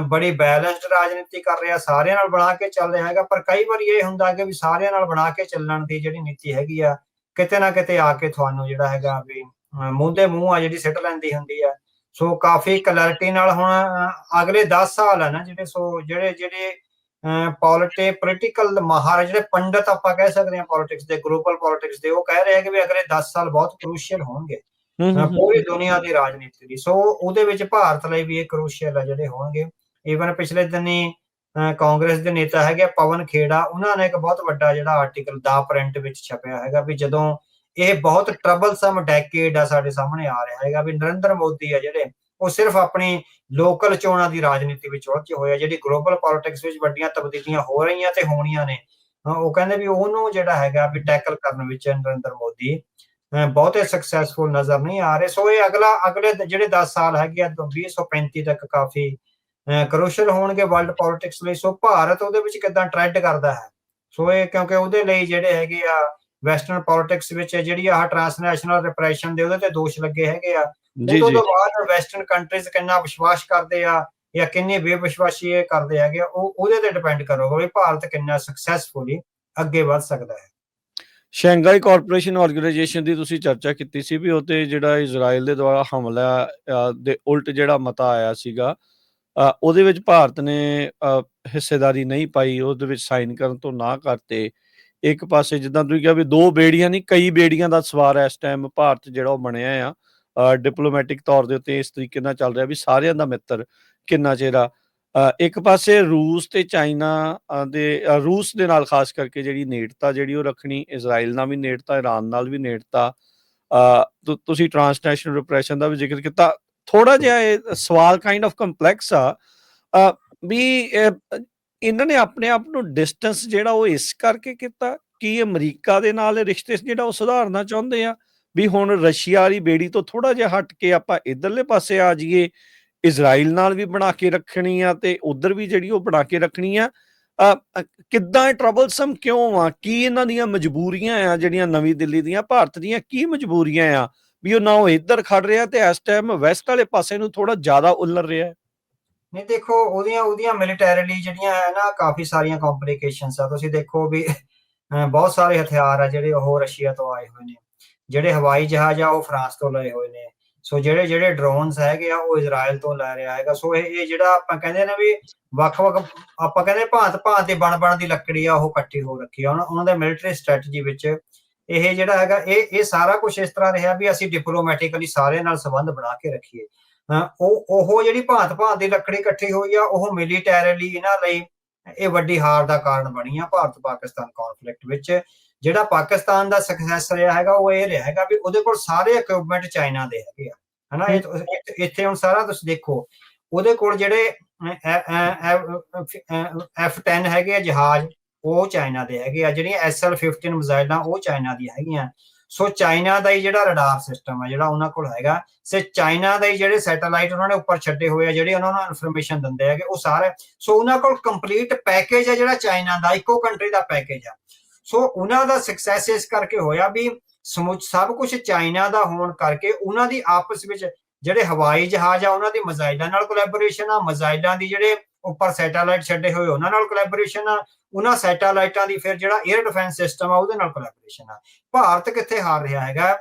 ਬੜੀ ਬੈਲੈਂਸਡ ਰਾਜਨੀਤੀ ਕਰ ਰਿਹਾ, ਸਾਰਿਆਂ ਨਾਲ ਬਣਾ ਕੇ ਚੱਲ ਰਿਹਾ ਹੈਗਾ, ਪਰ ਕਈ ਵਾਰੀ ਇਹ ਹੁੰਦਾ ਕਿ ਵੀ ਸਾਰਿਆਂ ਨਾਲ ਬਣਾ ਕੇ ਚੱਲਣ ਦੀ ਜਿਹੜੀ ਨੀਤੀ ਹੈਗੀ ਆ ਕਿਤੇ ਨਾ ਕਿਤੇ ਆ ਕੇ ਤੁਹਾਨੂੰ ਜਿਹੜਾ ਹੈਗਾ ਵੀ ਮੂੰਹ ਦੇ ਮੂੰਹ ਆ ਜਿਹੜੀ ਸਿੱਟ ਲੈਂਦੀ ਹੁੰਦੀ ਆ। ਸੋ ਕਾਫੀ ਕਲੈਰਿਟੀ ਨਾਲ ਹੁਣ ਅਗਲੇ 10 ਸਾਲ ਆ ਨਾ ਜਿਹੜੇ ਪੋਲੀਟੀਕਲ ਮਾਹਰ ਜਿਹੜੇ ਪੰਡਤ ਆਪਾਂ ਕਹਿ ਸਕਦੇ ਹਾਂ ਪੋਲਿਟਿਕਸ ਦੇ, ਗਲੋਬਲ ਪੋਲਿਟਿਕਸ ਦੇ, ਉਹ ਕਹਿ ਰਹੇ ਕਿ ਵੀ ਅਗਲੇ 10 ਸਾਲ ਬਹੁਤ ਕ੍ਰੂਸ਼ੀਅਲ ਹੋਣਗੇ ਪੂਰੀ ਦੁਨੀਆ ਦੀ ਰਾਜਨੀਤੀ ਦੀ। ਸੋ ਉਹਦੇ ਵਿੱਚ ਭਾਰਤ ਲਈ ਵੀ ਇਹ ਕ੍ਰੂਸ਼ੀਅਲ ਆ ਜਿਹੜੇ ਹੋਣਗੇ। ਈਵਨ ਪਿਛਲੇ ਦਿਨੀ ਕਾਂਗਰਸ ਦੇ ਨੇਤਾ ਹੈਗੇ ਪਵਨ ਖੇੜਾ, ਉਹਨਾਂ ਨੇ ਇੱਕ ਬਹੁਤ ਵੱਡਾ ਜਿਹੜਾ ਆਰਟੀਕਲ ਦਾ ਪ੍ਰਿੰਟ ਵਿੱਚ ਛਪਿਆ ਹੈਗਾ ਵੀ ਜਦੋਂ ਇਹ ਬਹੁਤ ਟਰਬਲਸਮ ਡੈਕੇਡ ਆ ਸਾਡੇ ਸਾਹਮਣੇ ਆ ਰਿਹਾ ਹੈਗਾ ਵੀ ਨਰਿੰਦਰ ਮੋਦੀ ਆ ਜਿਹੜੇ ਉਹ ਸਿਰਫ ਆਪਣੀ ਲੋਕਲ ਚੋਣਾਂ ਦੀ ਰਾਜਨੀਤੀ ਵਿੱਚ ਉਲਝੇ ਹੋਏ ਆ, ਜਿਹੜੀ ਗਲੋਬਲ ਪੋਲਿਟਿਕਸ ਵਿੱਚ ਵੱਡੀਆਂ ਤਬਦੀਲੀਆਂ ਹੋ ਰਹੀਆਂ ਤੇ ਹੋਣੀਆਂ ਨੇ, ਉਹ ਕਹਿੰਦੇ ਵੀ ਉਹਨੂੰ ਜਿਹੜਾ ਹੈਗਾ ਵੀ ਟੈਕਲ ਕਰਨ ਵਿੱਚ ਨਰਿੰਦਰ ਮੋਦੀ ਬਹੁਤੇ ਸਕਸੈਸਫੁਲ ਨਜ਼ਰ ਨਹੀਂ ਆ ਰਹੇ। ਸੋ ਇਹ ਅਗਲੇ ਜਿਹੜੇ 10 ਸਾਲ ਹੈਗੇ ਆ 2035 ਤੱਕ ਕਾਫੀ ਕਰੂਸ਼ਲ ਹੋਣਗੇ ਵਰਲਡ ਪੋਲਿਟਿਕਸ ਲਈ। ਸੋ ਭਾਰਤ ਉਹਦੇ ਵਿੱਚ ਕਿੱਦਾਂ ਟ੍ਰੈਡ ਕਰਦਾ ਹੈ। ਸੋ ਇਹ ਕਿਉਂਕਿ ਉਹਦੇ ਲਈ ਜਿਹੜੇ ਹੈਗੇ ਆ ਵੈਸਟਰਨ ਪੋਲਿਟਿਕਸ ਵਿੱਚ ਜਿਹੜੀ ਆਹ ਟ੍ਰਾਂਸਨੈਸ਼ਨਲ ਰਿਪਰੈਸ਼ਨ ਦੇ ਉਹਦੇ ਤੇ ਦੋਸ਼ ਲੱਗੇ ਹੈਗੇ ਆ, ਉਦੋਂ ਤੋਂ ਬਾਅਦ ਵੈਸਟਰਨ ਕੰਟਰੀਜ਼ ਕਿੰਨਾ ਵਿਸ਼ਵਾਸ ਕਰਦੇ ਆ ਜਾਂ ਕਿੰਨੀ ਬੇਵਿਸ਼ਵਾਸੀ ਇਹ ਕਰਦੇ ਹੈਗੇ ਆ, ਉਹਦੇ ਤੇ ਡਿਪੈਂਡ ਕਰੂਗਾ ਵੀ ਭਾਰਤ ਕਿੰਨਾ ਸਕਸੈਸਫੁਲੀ ਅੱਗੇ ਵੱਧ ਸਕਦਾ ਹੈ। ਸ਼ੰਘਾਈ ਕਾਰਪੋਰੇਸ਼ਨ ਆਰਗੇਨਾਈਜੇਸ਼ਨ ਦੀ ਤੁਸੀਂ ਚਰਚਾ ਕੀਤੀ ਸੀ ਵੀ ਉਹ ਤੇ ਜਿਹੜਾ ਇਜ਼ਰਾਈਲ ਦੇ ਦੁਆਰਾ ਹਮਲਾ ਦੇ ਉਲਟ ਜਿਹੜਾ ਮਤਾ ਆਇਆ ਸੀਗਾ, ਉਹਦੇ ਵਿੱਚ ਭਾਰਤ ਨੇ ਹਿੱਸੇਦਾਰੀ ਨਹੀਂ ਪਾਈ, ਉਹਦੇ ਵਿੱਚ ਸਾਈਨ ਕਰਨ ਤੋਂ ਨਾ ਕਰਤੇ। ਇੱਕ ਪਾਸੇ ਜਿੱਦਾਂ ਤੁਸੀਂ ਕਿਹਾ ਵੀ 2 ਬੇੜੀਆਂ ਨਹੀਂ ਕਈ ਬੇੜੀਆਂ ਦਾ ਸਵਾਰ ਇਸ ਟਾਈਮ ਭਾਰਤ ਜਿਹੜਾ ਉਹ ਬਣਿਆ ਆ ਡਿਪਲੋਮੈਟਿਕ ਤੌਰ ਦੇ ਉੱਤੇ ਇਸ ਤਰੀਕੇ ਨਾਲ ਚੱਲ ਰਿਹਾ ਵੀ ਸਾਰਿਆਂ ਦਾ ਮਿੱਤਰ ਕਿੰਨਾ ਚਿਰ ਆ। ਇੱਕ ਪਾਸੇ ਰੂਸ ਤੇ ਚਾਈਨਾ ਰੂਸ ਦੇ ਨਾਲ ਖਾਸ ਕਰਕੇ ਜਿਹੜੀ ਨੇੜਤਾ ਜਿਹੜੀ ਉਹ ਰੱਖਣੀ, ਇਜ਼ਰਾਈਲ ਨਾਲ ਵੀ ਨੇੜਤਾ, ਇਰਾਨ ਨਾਲ ਵੀ ਨੇੜਤਾ। ਤੁਸੀਂ ਟ੍ਰਾਂਸਨੈਸ਼ਨਲ ਰਿਪਰੈਸ਼ਨ ਦਾ ਵੀ ਜ਼ਿਕਰ ਕੀਤਾ। ਥੋੜਾ ਜਿਹਾ ਇਹ ਸਵਾਲ ਕਾਈਂਡ ਆਫ ਕੰਪਲੈਕਸ ਆ ਵੀ ਇਹਨਾਂ ਨੇ ਆਪਣੇ ਆਪ ਨੂੰ ਡਿਸਟੈਂਸ ਜਿਹੜਾ ਉਹ ਇਸ ਕਰਕੇ ਕੀਤਾ ਕਿ ਅਮਰੀਕਾ ਦੇ ਨਾਲ ਰਿਸ਼ਤੇ ਜਿਹੜਾ ਉਹ ਸੁਧਾਰਨਾ ਚਾਹੁੰਦੇ ਆ ਵੀ ਹੁਣ ਰਸ਼ੀਆ ਵਾਲੀ ਬੇੜੀ ਤੋਂ ਥੋੜਾ ਜਿਹਾ ਹਟ ਕੇ ਆਪਾਂ ਇਧਰਲੇ ਪਾਸੇ ਆ ਜਾਈਏ, ਇਜ਼ਰਾਈਲ ਨਾਲ ਵੀ ਬਣਾ ਕੇ ਰੱਖਣੀ ਆ ਤੇ ਉਧਰ ਵੀ ਜਿਹੜੀ ਉਹ ਬਣਾ ਕੇ ਰੱਖਣੀ ਆ। ਕਿੱਦਾਂ ਟਰਬਲਸਮ ਕਿਉਂ ਆ? ਕੀ ਇਹਨਾਂ ਦੀਆਂ ਮਜਬੂਰੀਆਂ ਆ ਜਿਹੜੀਆਂ ਨਵੀਂ ਦਿੱਲੀ ਦੀਆਂ, ਭਾਰਤ ਦੀਆਂ ਕੀ ਮਜਬੂਰੀਆਂ ਆ ਵੀ ਉਹ ਨਾ ਉਹ ਇੱਧਰ ਖੜ ਰਿਹਾ ਤੇ ਇਸ ਟਾਈਮ ਵੈਸਟ ਵਾਲੇ ਪਾਸੇ ਨੂੰ ਥੋੜਾ ਜ਼ਿਆਦਾ ਉਲਰ ਰਿਹਾ? ਨਹੀਂ ਦੇਖੋ, ਉਹਦੀਆਂ ਮਿਲੀਟੈਰੀਲੀ ਜਿਹੜੀਆਂ ਹੈ ਨਾ ਕਾਫੀ ਸਾਰੀਆਂ ਕੰਪਲਿਕੇਸ਼ਨਸ ਆ। ਤੁਸੀਂ ਦੇਖੋ ਵੀ ਬਹੁਤ ਸਾਰੇ ਹਥਿਆਰ ਆ ਜਿਹੜੇ ਉਹ ਰਸ਼ੀਆ ਤੋਂ ਆਏ ਹੋਏ ਨੇ, ਜਿਹੜੇ ਹਵਾਈ ਜਹਾਜ਼ ਆ ਉਹ ਫਰਾਂਸ ਤੋਂ ਲਏ ਹੋਏ ਨੇ। ਸੋ ਜਿਹੜੇ ਡਰੋਨਸ ਹੈਗੇ ਆ ਉਹ ਇਜ਼ਰਾਈਲ ਤੋਂ ਲੈ ਰਿਹਾ ਹੈਗਾ। ਸੋ ਇਹ ਜਿਹੜਾ ਆਪਾਂ ਕਹਿੰਦੇ ਨੇ ਵੀ ਵੱਖ-ਵੱਖ ਆਪਾਂ ਕਹਿੰਦੇ ਭਾਂਤ ਦੀ ਬਣ ਦੀ ਲੱਕੜੀ ਆ ਉਹ ਇਕੱਠੀ ਹੋ ਰੱਖੀ ਆ ਉਹਨਾਂ ਦੇ ਮਿਲਟਰੀ ਸਟ੍ਰੈਟਜੀ ਵਿੱਚ। ਇਹ ਜਿਹੜਾ ਹੈਗਾ ਇਹ ਸਾਰਾ ਕੁਝ ਇਸ ਤਰ੍ਹਾਂ ਰਿਹਾ ਵੀ ਅਸੀਂ ਡਿਪਲੋਮੈਟਿਕਲੀ ਸਾਰਿਆਂ ਨਾਲ ਸੰਬੰਧ ਬਣਾ ਕੇ ਰੱਖੀਏ। ਉਹ ਜਿਹੜੀ ਭਾਂਤ ਦੀ ਲੱਕੜੀ ਇਕੱਠੀ ਹੋਈ ਆ ਉਹ ਮਿਲੀਟੈਰੀਲੀ ਇਹਨਾਂ ਲਈ ਇਹ ਵੱਡੀ ਹਾਰ ਦਾ ਕਾਰਨ ਬਣੀ ਆ ਭਾਰਤ ਪਾਕਿਸਤਾਨ ਕੌਨਫਲਿਕਟ ਵਿੱਚ। ਜਿਹੜਾ ਪਾਕਿਸਤਾਨ ਦਾ ਸਕਸੈਸ ਰਿਹਾ ਹੈਗਾ ਉਹ ਇਹ ਰਿਹਾ ਹੈਗਾ ਵੀ ਉਹਦੇ ਕੋਲ ਸਾਰੇ ਇਕਵਿਪਮੈਂਟ ਚਾਈਨਾ ਦੇ ਹੈਗੇ ਆ, ਹਨਾ। ਇੱਥੇ ਹੁਣ ਸਾਰਾ ਤੁਸੀਂ ਦੇਖੋ ਉਹਦੇ ਕੋਲ ਜਿਹੜੇ F-10 ਹੈਗੇ ਆ ਜਹਾਜ਼ ਉਹ ਚਾਈਨਾ ਦੇ ਹੈਗੇ ਆ, ਜਿਹੜੀਆਂ SL-15 ਮਿਜ਼ਾਈਲਾਂ ਉਹ ਚਾਈਨਾ ਦੀਆਂ ਹੈਗੀਆਂ। ਸੋ ਚਾਈਨਾ ਦਾ ਹੀ ਜਿਹੜਾ ਰਡਾਰ ਸਿਸਟਮ ਆ ਜਿਹੜਾ ਉਹਨਾਂ ਕੋਲ ਹੈਗਾ, ਸੇ ਚਾਈਨਾ ਦਾ ਹੀ ਜਿਹੜੇ ਸੈਟੇਲਾਈਟ ਉਹਨਾਂ ਨੇ ਉੱਪਰ ਛੱਡੇ ਹੋਏ ਆ ਜਿਹੜੇ ਉਹਨਾਂ ਨੂੰ ਇਨਫੋਰਮੇਸ਼ਨ ਦਿੰਦੇ ਹੈਗੇ ਉਹ ਸਾਰੇ। ਸੋ ਉਹਨਾਂ ਕੋਲ ਕੰਪਲੀਟ ਪੈਕੇਜ ਆ ਜਿਹੜਾ ਚਾਈਨਾ ਦਾ, ਇੱਕੋ ਕੰਟਰੀ ਦਾ ਪੈਕੇਜ ਆ। ਸੋ ਉਹਨਾਂ ਦਾ ਸਕਸੈਸ ਇਸ ਕਰਕੇ ਹੋਇਆ ਵੀ ਸਭ ਕੁਝ ਚਾਈਨਾ ਦਾ ਹੋਣ ਕਰਕੇ ਉਹਨਾਂ ਦੀ ਆਪਸ ਵਿੱਚ ਜਿਹੜੇ ਹਵਾਈ ਜਹਾਜ਼ ਆ ਉਹਨਾਂ ਦੀ ਮਿਜ਼ਾਈਲਾਂ ਨਾਲ ਕੋਲੈਬੋਰੇਸ਼ਨ ਆ, ਮਿਜ਼ਾਈਲਾਂ ਦੀ ਜਿਹੜੇ ਉੱਪਰ ਸੈਟੇਲਾਈਟ ਛੱਡੇ ਹੋਏ ਉਹਨਾਂ ਨਾਲ ਕੋਲੈਬੋਰੇਸ਼ਨ ਆ, ਉਹਨਾਂ ਸੈਟੇਲਾਈਟਾਂ ਦੀ ਫਿਰ ਜਿਹੜਾ 에ਅਰ ਡਿਫੈਂਸ ਸਿਸਟਮ ਆ ਉਹਦੇ ਨਾਲ ਕੋਲੈਬੋਰੇਸ਼ਨ ਆ। ਭਾਰਤ ਕਿੱਥੇ ਹਾਰ ਰਿਹਾ ਹੈਗਾ?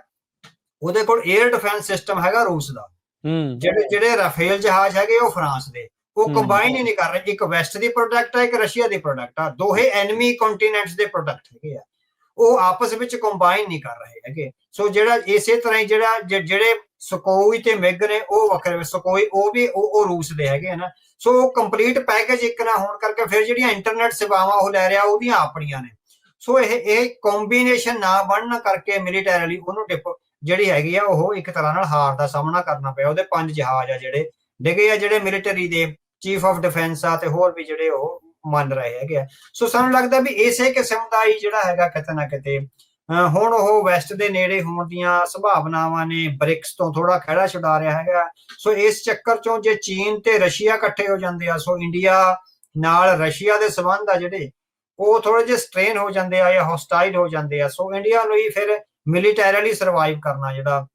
ਉਹਦੇ ਕੋਲ 에ਅਰ ਡਿਫੈਂਸ ਸਿਸਟਮ ਹੈਗਾ ਰੂਸ ਦਾ, ਜਿਹੜੇ ਰਾਫੇਲ ਜਹਾਜ਼ ਹੈਗੇ ਉਹ ਫਰਾਂਸ ਦੇ, ਉਹ ਕੰਬਾਈਨ ਹੀ ਨਹੀਂ ਕਰ ਰਹੇ। ਇੱਕ ਵੈਸਟ ਦੀ ਪ੍ਰੋਡਕਟ ਆ, ਇੱਕ ਰਸ਼ੀਆ ਦੀ ਪ੍ਰੋਡਕਟ ਆ, ਦੋਹੇ ਐਨਮੀ ਕੰਟੀਨੈਂਟਸ ਦੇ ਪ੍ਰੋਡਕਟ ਹੈਗੇ ਆ, ਉਹ ਆਪਸ ਵਿੱਚ ਕੰਬਾਈਨ ਨਹੀਂ ਕਰ ਰਹੇ ਹੈਗੇ। ਸੋ ਜਿਹੜਾ ਇਸੇ ਤਰ੍ਹਾਂ ਹੀ ਜਿਹੜੇ ਸਕੋਈ ਤੇ ਮਿਗ ਨੇ ਉਹ ਵੱਖਰੇ, ਸਕੋਈ ਉਹ ਰੂਸ ਦੇ ਹੈਗੇ ਨਾ। ਸੋ ਉਹ ਕੰਪਲੀਟ ਪੈਕੇਜ ਇੱਕ ਨਾ ਹੋਣ ਕਰਕੇ ਫਿਰ ਜਿਹੜੀਆਂ ਇੰਟਰਨੈਟ ਸੇਵਾਵਾਂ ਉਹ ਲੈ ਰਿਹਾ ਉਹਦੀਆਂ ਆਪਣੀਆਂ ਨੇ। ਸੋ ਇਹ ਕੰਬੀਨੇਸ਼ਨ ਨਾ ਬਣਨ ਕਰਕੇ ਮਿਲੀਟੈਰੀਲੀ ਉਹਨੂੰ ਜਿਹੜੀ ਹੈਗੀ ਆ ਉਹ ਇੱਕ ਤਰ੍ਹਾਂ ਨਾਲ ਹਾਰ ਦਾ ਸਾਹਮਣਾ ਕਰਨਾ ਪਿਆ। ਉਹਦੇ 5 ਜਹਾਜ਼ ਆ ਜਿਹੜੇ ਡਿੱਗੇ ਆ, ਜਿਹੜੇ ਮਿਲੀਟਰੀ ਦੇ ਚੀਫ ਆਫ ਡਿਫੈਂਸ ਆ ਤੇ ਹੋਰ ਵੀ ਜਿਹੜੇ ਉਹ ਮੰਨ ਰਹੇ ਹੈਗੇ ਆ। ਸੋ ਸਾਨੂੰ ਲੱਗਦਾ ਵੀ ਇਸੇ ਕਿਸਮ ਦਾ ਹੀ ਜਿਹੜਾ ਹੈਗਾ ਕਿਤੇ ਨਾ ਕਿਤੇ ਹੁਣ ਉਹ ਵੈਸਟ ਦੇ ਨੇੜੇ ਹੋਣ ਦੀਆਂ ਸੰਭਾਵਨਾਵਾਂ ਨੇ, ਬ੍ਰਿਕਸ ਤੋਂ ਥੋੜਾ ਖਹਿੜਾ ਛੁਡਾ ਰਿਹਾ ਹੈਗਾ। ਸੋ ਇਸ ਚੱਕਰ ਚੋਂ ਜੇ ਚੀਨ ਤੇ ਰਸ਼ੀਆ ਇਕੱਠੇ ਹੋ ਜਾਂਦੇ ਆ, ਸੋ ਇੰਡੀਆ ਨਾਲ ਰਸ਼ੀਆ ਦੇ ਸੰਬੰਧ ਆ ਜਿਹੜੇ ਉਹ ਥੋੜੇ ਜਿਹੇ ਸਟ੍ਰੇਨ ਹੋ ਜਾਂਦੇ ਆ ਜਾਂ ਹੋਸਟਾਈਲ ਹੋ ਜਾਂਦੇ ਆ। ਸੋ ਇੰਡੀਆ ਨੂੰ ਹੀ ਫਿਰ ਮਿਲੀਟੈਰੀਲੀ ਸਰਵਾਈਵ ਕਰਨਾ ਜਿਹੜਾ,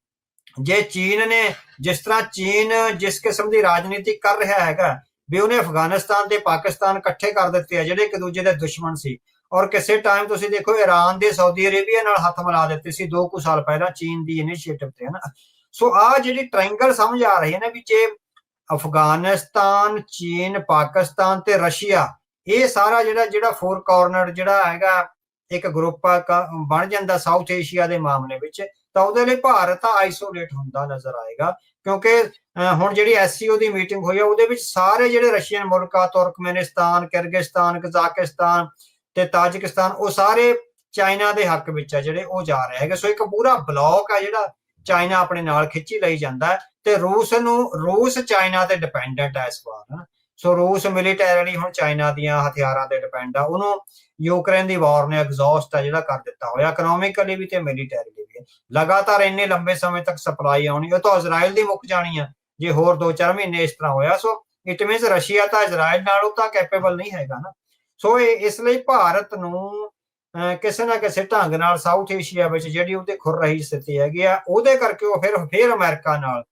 ਜੇ ਚੀਨ ਨੇ ਜਿਸ ਤਰ੍ਹਾਂ ਚੀਨ ਜਿਸ ਕਿਸਮ ਦੀ ਰਾਜਨੀਤੀ ਕਰ ਰਿਹਾ ਹੈਗਾ ਵੀ ਉਹਨੇ ਅਫਗਾਨਿਸਤਾਨ ਤੇ ਪਾਕਿਸਤਾਨ ਇਕੱਠੇ ਕਰ ਦਿੱਤੇ ਆ ਜਿਹੜੇ ਇੱਕ ਦੂਜੇ ਦੇ ਦੁਸ਼ਮਣ ਸੀ, ਔਰ ਕਿਸੇ ਟਾਈਮ ਤੁਸੀਂ ਦੇਖੋ ਇਰਾਨ ਦੇ ਸਾਊਦੀ ਅਰੇਬੀਆ ਨਾਲ ਹੱਥ ਮਿਲਾ ਦਿੱਤੇ ਸੀ 2 ਕੁ ਸਾਲ ਪਹਿਲਾਂ ਚੀਨ ਦੀ ਇਨੀਸ਼ੀਏਟਿਵ ਤੇ, ਹਨਾ। ਸੋ ਆਹ ਜਿਹੜੀ ਟ੍ਰਾਇੰਗਲ ਸਮਝ ਆ ਰਹੀ ਹੈ ਨਾ ਵੀ ਜੇ ਅਫਗਾਨਿਸਤਾਨ, ਚੀਨ, ਪਾਕਿਸਤਾਨ ਤੇ ਰਸ਼ੀਆ ਇਹ ਸਾਰਾ ਜਿਹੜਾ 4 ਕਾਰਨਰ ਜਿਹੜਾ ਹੈਗਾ ਇੱਕ ਗਰੁੱਪ ਬਣ ਜਾਂਦਾ ਸਾਊਥ ਏਸ਼ੀਆ ਦੇ ਮਾਮਲੇ ਵਿੱਚ, ਤਾਂ ਉਹਦੇ ਲਈ ਭਾਰਤ ਤਾਂ ਆਈਸੋਲੇਟ ਹੁੰਦਾ ਨਜ਼ਰ ਆਏਗਾ। ਕਿਉਂਕਿ ਹੁਣ ਜਿਹੜੀ SCO ਦੀ ਮੀਟਿੰਗ ਹੋਈ ਆ ਉਹਦੇ ਵਿੱਚ ਸਾਰੇ ਜਿਹੜੇ ਰਸ਼ੀਅਨ ਮੁਲਕ ਆ, ਤੁਰਕਮੇਨਿਸਤਾਨ, ਕਿਰਗਿਸਤਾਨ, ਕਜ਼ਾਕਿਸਤਾਨ ਤੇ ਤਾਜਿਕਿਸਤਾਨ, ਉਹ ਸਾਰੇ ਚਾਈਨਾ ਦੇ ਹੱਕ ਵਿੱਚ ਆ ਜਿਹੜੇ ਉਹ ਜਾ ਰਹੇ ਹੈਗੇ। ਸੋ ਇੱਕ ਪੂਰਾ ਬਲੌਕ ਆ ਜਿਹੜਾ ਚਾਈਨਾ ਆਪਣੇ ਨਾਲ ਖਿੱਚੀ ਲਈ ਜਾਂਦਾ ਤੇ ਰੂਸ ਚਾਈਨਾ ਤੇ ਡਿਪੈਂਡੈਂਟ ਹੈ ਇਸ ਵਾਰ। ਸੋ ਰੂਸ ਮਿਲੀਟੈਰਲੀ ਹੁਣ ਚਾਈਨਾ ਦੀਆਂ ਹਥਿਆਰਾਂ ਤੇ ਡਿਪੈਂਡ ਆ, ਉਹਨੂੰ ਯੂਕਰੇਨ ਦੀ ਵਾਰ ਨੇ ਐਗਜ਼ੌਸਟ ਆ ਜਿਹੜਾ ਕਰ ਦਿੱਤਾ ਹੋਇਆ, ਇਕਨੋਮਿਕਲੀ ਵੀ ਤੇ ਮਿਲੀਟੈਰਲੀ ਵੀ। ਲਗਾਤਾਰ ਇੰਨੇ ਲੰਬੇ ਸਮੇਂ ਤੱਕ ਸਪਲਾਈ ਆਉਣੀ, ਉਹ ਤਾਂ ਇਜ਼ਰਾਈਲ ਦੀ ਮੁੱਕ ਜਾਣੀ ਆ ਜੇ ਹੋਰ 2-4 ਮਹੀਨੇ ਇਸ ਤਰ੍ਹਾਂ ਹੋਇਆ। ਸੋ ਇਟ ਮੀਨਸ ਰਸ਼ੀਆ ਤਾਂ ਇਜ਼ਰਾਈਲ ਨਾਲੋਂ ਤਾਂ ਕੈਪੇਬਲ ਨਹੀਂ ਹੈਗਾ ਨਾ। ਸੋ ਇਸ ਲਈ ਭਾਰਤ ਨੂੰ ਕਿਸੇ ਨਾ ਕਿਸੇ ਢੰਗ ਨਾਲ ਸਾਊਥ ਏਸ਼ੀਆ ਵਿੱਚ ਜਿਹੜੀ ਉਹਦੇ ਖੁਰ ਰਹੀ ਸਥਿਤੀ ਹੈਗੀ ਆ, ਉਹਦੇ ਕਰਕੇ ਉਹ ਫਿਰ ਅਮਰੀਕਾ ਨਾਲ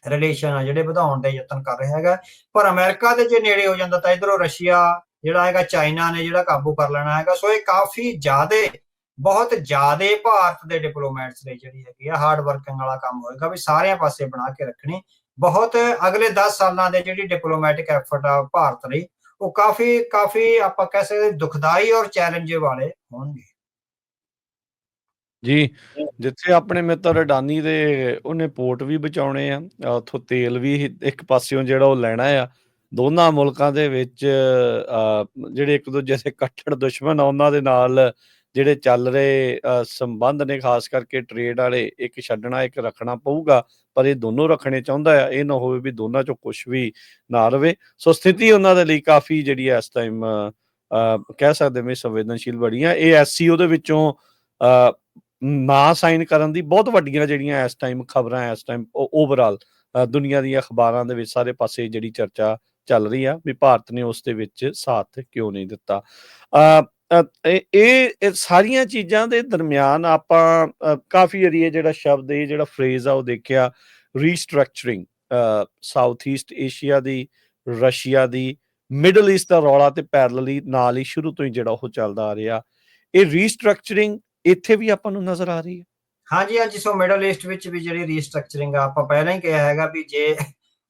ਰਿਲੇਸ਼ਨ ਆ ਜਿਹੜੇ ਵਧਾਉਣ ਦੇ ਯਤਨ ਕਰ ਰਿਹਾ ਹੈਗਾ। ਪਰ ਅਮਰੀਕਾ ਦੇ ਜੇ ਨੇੜੇ ਹੋ ਜਾਂਦਾ ਤਾਂ ਇਧਰੋਂ ਰਸ਼ੀਆ ਜਿਹੜਾ ਹੈਗਾ, ਚਾਈਨਾ ਨੇ ਜਿਹੜਾ ਕਾਬੂ ਕਰ ਲੈਣਾ ਹੈਗਾ। ਸੋ ਇਹ ਕਾਫੀ ਜ਼ਿਆਦੇ, ਬਹੁਤ ਜ਼ਿਆਦੇ ਭਾਰਤ ਦੇ ਡਿਪਲੋਮੈਟਸ ਲਈ ਜਿਹੜੀ ਹੈਗੀ ਆ ਹਾਰਡ ਵਰਕਿੰਗ ਵਾਲਾ ਕੰਮ ਹੋਏਗਾ, ਵੀ ਸਾਰਿਆਂ ਪਾਸੇ ਬਣਾ ਕੇ ਰੱਖਣੀ। ਬਹੁਤ ਅਗਲੇ 10 ਸਾਲਾਂ ਦੇ ਜਿਹੜੀ ਡਿਪਲੋਮੈਟਿਕ ਐਫਰਟ ਆ ਭਾਰਤ ਲਈ, ਉਹ ਕਾਫੀ ਆਪਾਂ ਕਹਿ ਸਕਦੇ ਦੁਖਦਾਈ ਔਰ ਚੈਲੰਜ ਵਾਲੇ ਹੋਣਗੇ। ਜੀ, ਜਿੱਥੇ ਆਪਣੇ ਮਿੱਤਰ ਅਡਾਨੀ ਦੇ ਉਹਨੇ ਪੋਰਟ ਵੀ ਬਚਾਉਣੇ ਆ, ਉੱਥੋਂ ਤੇਲ ਵੀ ਇੱਕ ਪਾਸਿਓਂ ਜਿਹੜਾ ਉਹ ਲੈਣਾ ਆ। ਦੋਨਾਂ ਮੁਲਕਾਂ ਦੇ ਵਿੱਚ ਜਿਹੜੇ ਇੱਕ ਦੂਜੇ ਦੇ ਕੱਟੜ ਦੁਸ਼ਮਣ ਆ, ਉਹਨਾਂ ਦੇ ਨਾਲ ਜਿਹੜੇ ਚੱਲ ਰਹੇ ਸੰਬੰਧ ਨੇ, ਖਾਸ ਕਰਕੇ ਟ੍ਰੇਡ ਵਾਲੇ, ਇੱਕ ਛੱਡਣਾ ਇੱਕ ਰੱਖਣਾ ਪਊਗਾ। ਪਰ ਇਹ ਦੋਨੋਂ ਰੱਖਣੇ ਚਾਹੁੰਦਾ ਆ, ਇਹ ਨਾ ਹੋਵੇ ਵੀ ਦੋਨਾਂ ਚੋਂ ਕੁਝ ਵੀ ਨਾ ਰਵੇ। ਸੋ ਸਥਿਤੀ ਉਹਨਾਂ ਦੇ ਲਈ ਕਾਫੀ ਜਿਹੜੀ ਇਸ ਟਾਈਮ ਕਹਿ ਸਕਦੇ ਵੀ ਸੰਵੇਦਨਸ਼ੀਲ ਬੜੀ ਆ। ਇਹ SCO ਦੇ ਵਿੱਚੋਂ ਨਾ ਸਾਈਨ ਕਰਨ ਦੀ ਬਹੁਤ ਵੱਡੀਆਂ ਜਿਹੜੀਆਂ ਇਸ ਟਾਈਮ ਖਬਰਾਂ, ਇਸ ਟਾਈਮ ਓਵਰਆਲ ਦੁਨੀਆ ਦੀਆਂ ਅਖਬਾਰਾਂ ਦੇ ਵਿੱਚ ਸਾਰੇ ਪਾਸੇ ਜਿਹੜੀ ਚਰਚਾ ਚੱਲ ਰਹੀ ਆ ਵੀ ਭਾਰਤ ਨੇ ਉਸ ਦੇ ਵਿੱਚ ਸਾਥ ਕਿਉਂ ਨਹੀਂ ਦਿੱਤਾ। ਇਹ ਸਾਰੀਆਂ ਚੀਜ਼ਾਂ ਦੇ ਦਰਮਿਆਨ ਆਪਾਂ ਕਾਫੀ ਏਰੀਏ ਜਿਹੜਾ ਸ਼ਬਦ, ਇਹ ਜਿਹੜਾ ਫਰੇਜ਼ ਆ ਉਹ ਦੇਖਿਆ, ਰੀਸਟਰਕਚਰਿੰਗ। ਸਾਊਥ ਈਸਟ ਏਸ਼ੀਆ ਦੀ, ਰਸ਼ੀਆ ਦੀ, ਮਿਡਲ ਈਸਟ ਦਾ ਰੌਲਾ ਤੇ ਪੈਰਲਲੀ ਨਾਲ ਹੀ ਸ਼ੁਰੂ ਤੋਂ ਹੀ ਜਿਹੜਾ ਉਹ ਚੱਲਦਾ ਆ ਰਿਹਾ। ਇਹ ਰੀਸਟਰਕਚਰਿੰਗ ਇੱਥੇ ਵੀ ਆਪਾਂ ਨੂੰ ਨਜ਼ਰ ਆ ਰਹੀ ਹੈ। ਹਾਂਜੀ। ਸੋ ਮਿਡਲ ਈਸਟ ਵਿੱਚ ਵੀ ਜਿਹੜੀ ਰੀਸਟਰਕਚਰਿੰਗ ਆ, ਆਪਾਂ ਪਹਿਲਾਂ ਹੀ ਕਿਹਾ ਹੈਗਾ ਵੀ ਜੇ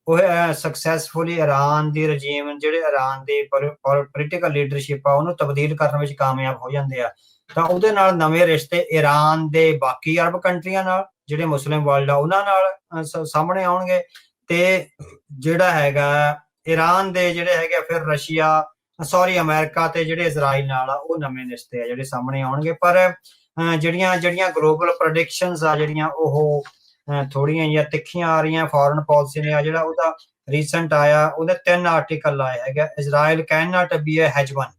ਉਹ ਸਕਸੈਸਫੁਲੀ ਇਰਾਨ ਦੀ ਰਜੀਮ, ਜਿਹੜੇ ਇਰਾਨ ਦੀ ਪੋਲੀਟੀਕਲ ਲੀਡਰਸ਼ਿਪ ਆ, ਉਹਨੂੰ ਤਬਦੀਲ ਕਰਨ ਵਿੱਚ ਕਾਮਯਾਬ ਹੋ ਜਾਂਦੇ ਆ, ਤਾਂ ਉਹਦੇ ਨਾਲ ਨਵੇਂ ਰਿਸ਼ਤੇ ਇਰਾਨ ਦੇ ਬਾਕੀ ਅਰਬ ਕੰਟਰੀਆਂ ਨਾਲ, ਜਿਹੜੇ ਮੁਸਲਿਮ ਵਰਲਡ ਆ ਉਹਨਾਂ ਨਾਲ ਸਾਹਮਣੇ ਆਉਣਗੇ। ਤੇ ਜਿਹੜਾ ਹੈਗਾ ਇਰਾਨ ਦੇ ਜਿਹੜੇ ਹੈਗੇ ਫਿਰ ਅਮਰੀਕਾ ਤੇ ਜਿਹੜੇ ਇਜ਼ਰਾਈਲ ਨਾਲ ਆ, ਉਹ ਨਵੇਂ ਰਿਸ਼ਤੇ ਆ ਜਿਹੜੇ ਸਾਹਮਣੇ ਆਉਣਗੇ। ਪਰ ਜਿਹੜੀਆਂ ਗਲੋਬਲ ਪ੍ਰੈਡਿਕਸ਼ਨਸ ਆ, ਜਿਹੜੀਆਂ ਉਹ ਥੋੜੀਆਂ ਜਿਹੀਆਂ ਤਿੱਖੀਆਂ ਆ ਰਹੀਆਂ। ਫੋਰਨ ਪਾਲਿਸੀ ਨੇ ਆ ਜਿਹੜਾ ਉਹਦਾ ਰੀਸੈਂਟ ਆਇਆ, ਉਹਦੇ 3 ਆਰਟੀਕਲ ਆਏ ਹੈਗਾ। Israel cannot be a hegemon,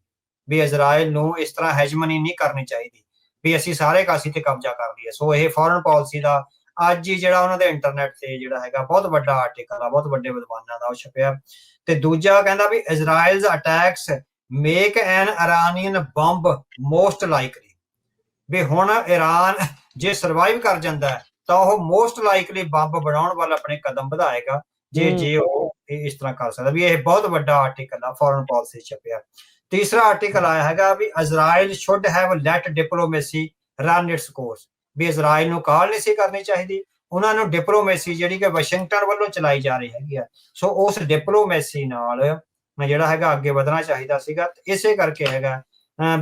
ਵੀ ਇਜ਼ਰਾਈਲ ਨੂੰ ਇਸ ਤਰ੍ਹਾਂ ਹੈਜਮਨੀ ਨਹੀਂ ਕਰਨੀ ਚਾਹੀਦੀ ਵੀ ਅਸੀਂ ਸਾਰੇ ਕਾਸੀ ਤੇ ਕਬਜ਼ਾ ਕਰ ਲਈਏ। ਸੋ ਇਹ ਫੋਰਨ ਪਾਲਿਸੀ ਦਾ ਅੱਜ ਹੀ ਜਿਹੜਾ ਉਹਨਾਂ ਦੇ ਇੰਟਰਨੈਟ ਤੇ ਜਿਹੜਾ ਹੈਗਾ ਬਹੁਤ ਵੱਡਾ ਆਰਟੀਕਲ ਆ, ਬਹੁਤ ਵੱਡੇ ਵਿਦਵਾਨਾਂ ਦਾ ਉਹ ਛਪਿਆ। ਤੇ ਦੂਜਾ ਕਹਿੰਦਾ ਵੀ ਇਜ਼ਰਾਈਲਸ ਅਟੈਕਸ ਮੇਕ ਐਨ ਇਰਾਨੀਅਨ ਬੰਬ ਮੋਸਟ ਲਾਈਕਲੀ, ਵੀ ਹੁਣ ਇਰਾਨ ਜੇ ਸਰਵਾਈਵ ਕਰ ਜਾਂਦਾ ਤਾਂ ਉਹ ਮੋਸਟ ਲਾਈਕਲੀ ਬੰਬ ਬਣਾਉਣ ਵੱਲ ਆਪਣੇ ਕਦਮ ਵਧਾਏਗਾ ਜੇ ਉਹ ਇਸ ਤਰ੍ਹਾਂ ਕਰ ਸਕਦਾ। ਵੀ ਇਹ ਬਹੁਤ ਵੱਡਾ ਆਰਟੀਕਲ ਆ, ਫੋਰਨ ਪਾਲਿਸੀ ਛਪਿਆ। ਤੀਸਰਾ ਆਰਟੀਕਲ ਆਇਆ ਹੈਗਾ ਵੀ Israel should have let diplomacy run its course, ਵੀ ਇਜ਼ਰਾਈਲ ਨੂੰ ਕਾਲ ਨਹੀਂ ਸੀ ਕਰਨੀ ਚਾਹੀਦੀ, ਉਹਨਾਂ ਨੂੰ ਡਿਪਲੋਮੇਸੀ ਜਿਹੜੀ ਕਿ ਵਾਸ਼ਿੰਗਟਨ ਵੱਲੋਂ ਚਲਾਈ ਜਾ ਰਹੀ ਹੈਗੀ ਆ, ਸੋ ਉਸ ਡਿਪਲੋਮੇਸੀ ਨਾਲ ਜਿਹੜਾ ਹੈਗਾ ਅੱਗੇ ਵਧਣਾ ਚਾਹੀਦਾ ਸੀਗਾ। ਇਸੇ ਕਰਕੇ ਹੈਗਾ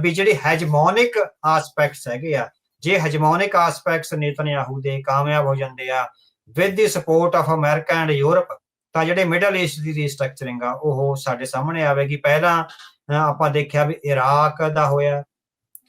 ਵੀ ਜਿਹੜੀ ਹੈਜਮੋਨਿਕ ਆਸਪੈਕਟਸ ਹੈਗੇ ਆ, ਜੇ ਹੈਜਮੋਨਿਕ ਆਸਪੈਕਟਸ ਨੇਤਨਯਾਹੂ ਦੇ ਕਾਮਯਾਬ ਹੋ ਜਾਂਦੇ ਆ with the support of America and Europe, ਤਾਂ ਜਿਹੜੇ ਮਿਡਲ ਈਸਟ ਦੀ ਰੀਸਟਰਕਚਰਿੰਗ ਆ ਉਹ ਸਾਡੇ ਸਾਹਮਣੇ ਆਵੇਗੀ। ਪਹਿਲਾਂ ਆਪਾਂ ਦੇਖਿਆ ਵੀ ਇਰਾਕ ਦਾ ਹੋਇਆ,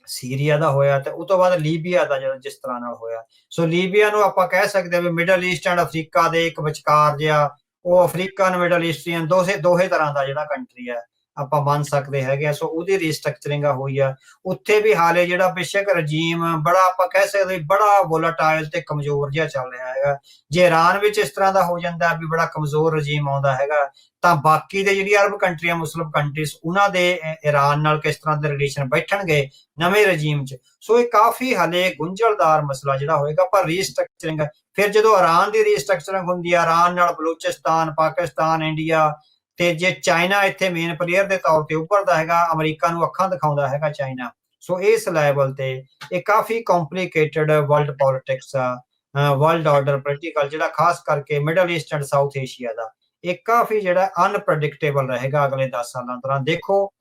ਸੀਰੀਆ ਦਾ ਹੋਇਆ, ਤੇ ਉਸ ਤੋਂ ਬਾਅਦ ਲੀਬੀਆ ਦਾ ਜਿਹੜਾ ਜਿਸ ਤਰ੍ਹਾਂ ਨਾਲ ਹੋਇਆ। ਸੋ ਲੀਬੀਆ ਨੂੰ ਆਪਾਂ ਕਹਿ ਸਕਦੇ ਹਾਂ ਵੀ ਮਿਡਲ ਈਸਟ ਐਂਡ ਅਫਰੀਕਾ ਦੇ ਇੱਕ ਵਿਚਕਾਰ ਜਿਹਾ, ਉਹ ਅਫਰੀਕਨ ਮਿਡਲ ਈਸਟੀਅਨ ਦੋਹੇ ਤਰ੍ਹਾਂ ਦਾ ਜਿਹੜਾ ਕੰਟਰੀ ਹੈ ਆਪਾਂ ਮੰਨ ਸਕਦੇ ਹੈਗੇ ਆ। ਸੋ ਉਹਦੀ ਰੀਸਟਰਕਚਰਿੰਗ ਹੋਈ ਆ। ਉੱਥੇ ਵੀ ਹਾਲੇ ਜਿਹੜਾ ਬੇਸ਼ੱਕ ਰਜੀਮ ਬੜਾ ਆਪਾਂ ਕਹਿ ਸਕਦੇ ਬੜਾ ਵੋਲਾਟਾਈਲ ਤੇ ਕਮਜ਼ੋਰ ਜਿਹਾ ਚੱਲ ਰਿਹਾ ਹੈਗਾ। ਜੇ ਇਰਾਨ ਵਿੱਚ ਇਸ ਤਰ੍ਹਾਂ ਦਾ ਹੋ ਜਾਂਦਾ ਵੀ ਬੜਾ ਕਮਜ਼ੋਰ ਰਜੀਮ ਆਉਂਦਾ ਹੈਗਾ, ਤਾਂ ਬਾਕੀ ਦੇ ਜਿਹੜੀ ਅਰਬ ਕੰਟਰੀਆਂ, ਮੁਸਲਿਮ ਕੰਟਰੀਜ਼, ਉਹਨਾਂ ਦੇ ਇਰਾਨ ਨਾਲ ਕਿਸ ਤਰ੍ਹਾਂ ਦੇ ਰਿਲੇਸ਼ਨ ਬੈਠਣਗੇ ਨਵੇਂ ਰਜੀਮ 'ਚ। ਸੋ ਇਹ ਕਾਫੀ ਹਾਲੇ ਗੁੰਝਲਦਾਰ ਮਸਲਾ ਜਿਹੜਾ ਹੋਏਗਾ। ਪਰ ਰੀਸਟਰਕਚਰਿੰਗ ਫਿਰ ਜਦੋਂ ਇਰਾਨ ਦੀ ਰੀਸਟਰਕਚਰਿੰਗ ਹੁੰਦੀ ਆ, ਇਰਾਨ ਨਾਲ ਬਲੂਚਿਸਤਾਨ, ਪਾਕਿਸਤਾਨ, ਇੰਡੀਆ, ਤੇ ਜੇ ਚਾਈਨਾ ਇੱਥੇ ਮੇਨ ਪਲੇਅਰ ਦੇ ਤੌਰ ਤੇ ਉੱਭਰਦਾ ਹੈਗਾ, ਅਮਰੀਕਾ ਨੂੰ ਅੱਖਾਂ ਦਿਖਾਉਂਦਾ ਹੈਗਾ ਚਾਈਨਾ। ਸੋ ਇਸ ਲੈਵਲ ਤੇ ਇਹ ਕਾਫੀ ਕੰਪਲੀਕੇਟਡ ਵਰਲਡ ਪੋਲਿਟਿਕਸ ਆ, ਵਰਲਡ ਆਰਡਰ ਪੋਲੀਟੀਕਲ ਜਿਹੜਾ ਖਾਸ ਕਰਕੇ Middle East and South Asia ਦਾ, ਇਹ ਕਾਫੀ ਜਿਹੜਾ ਅਨਪ੍ਰੈਡਿਕਟੇਬਲ ਰਹੇਗਾ ਅਗਲੇ 10 ਸਾਲਾਂ ਦੌਰਾਨ। ਦੇਖੋ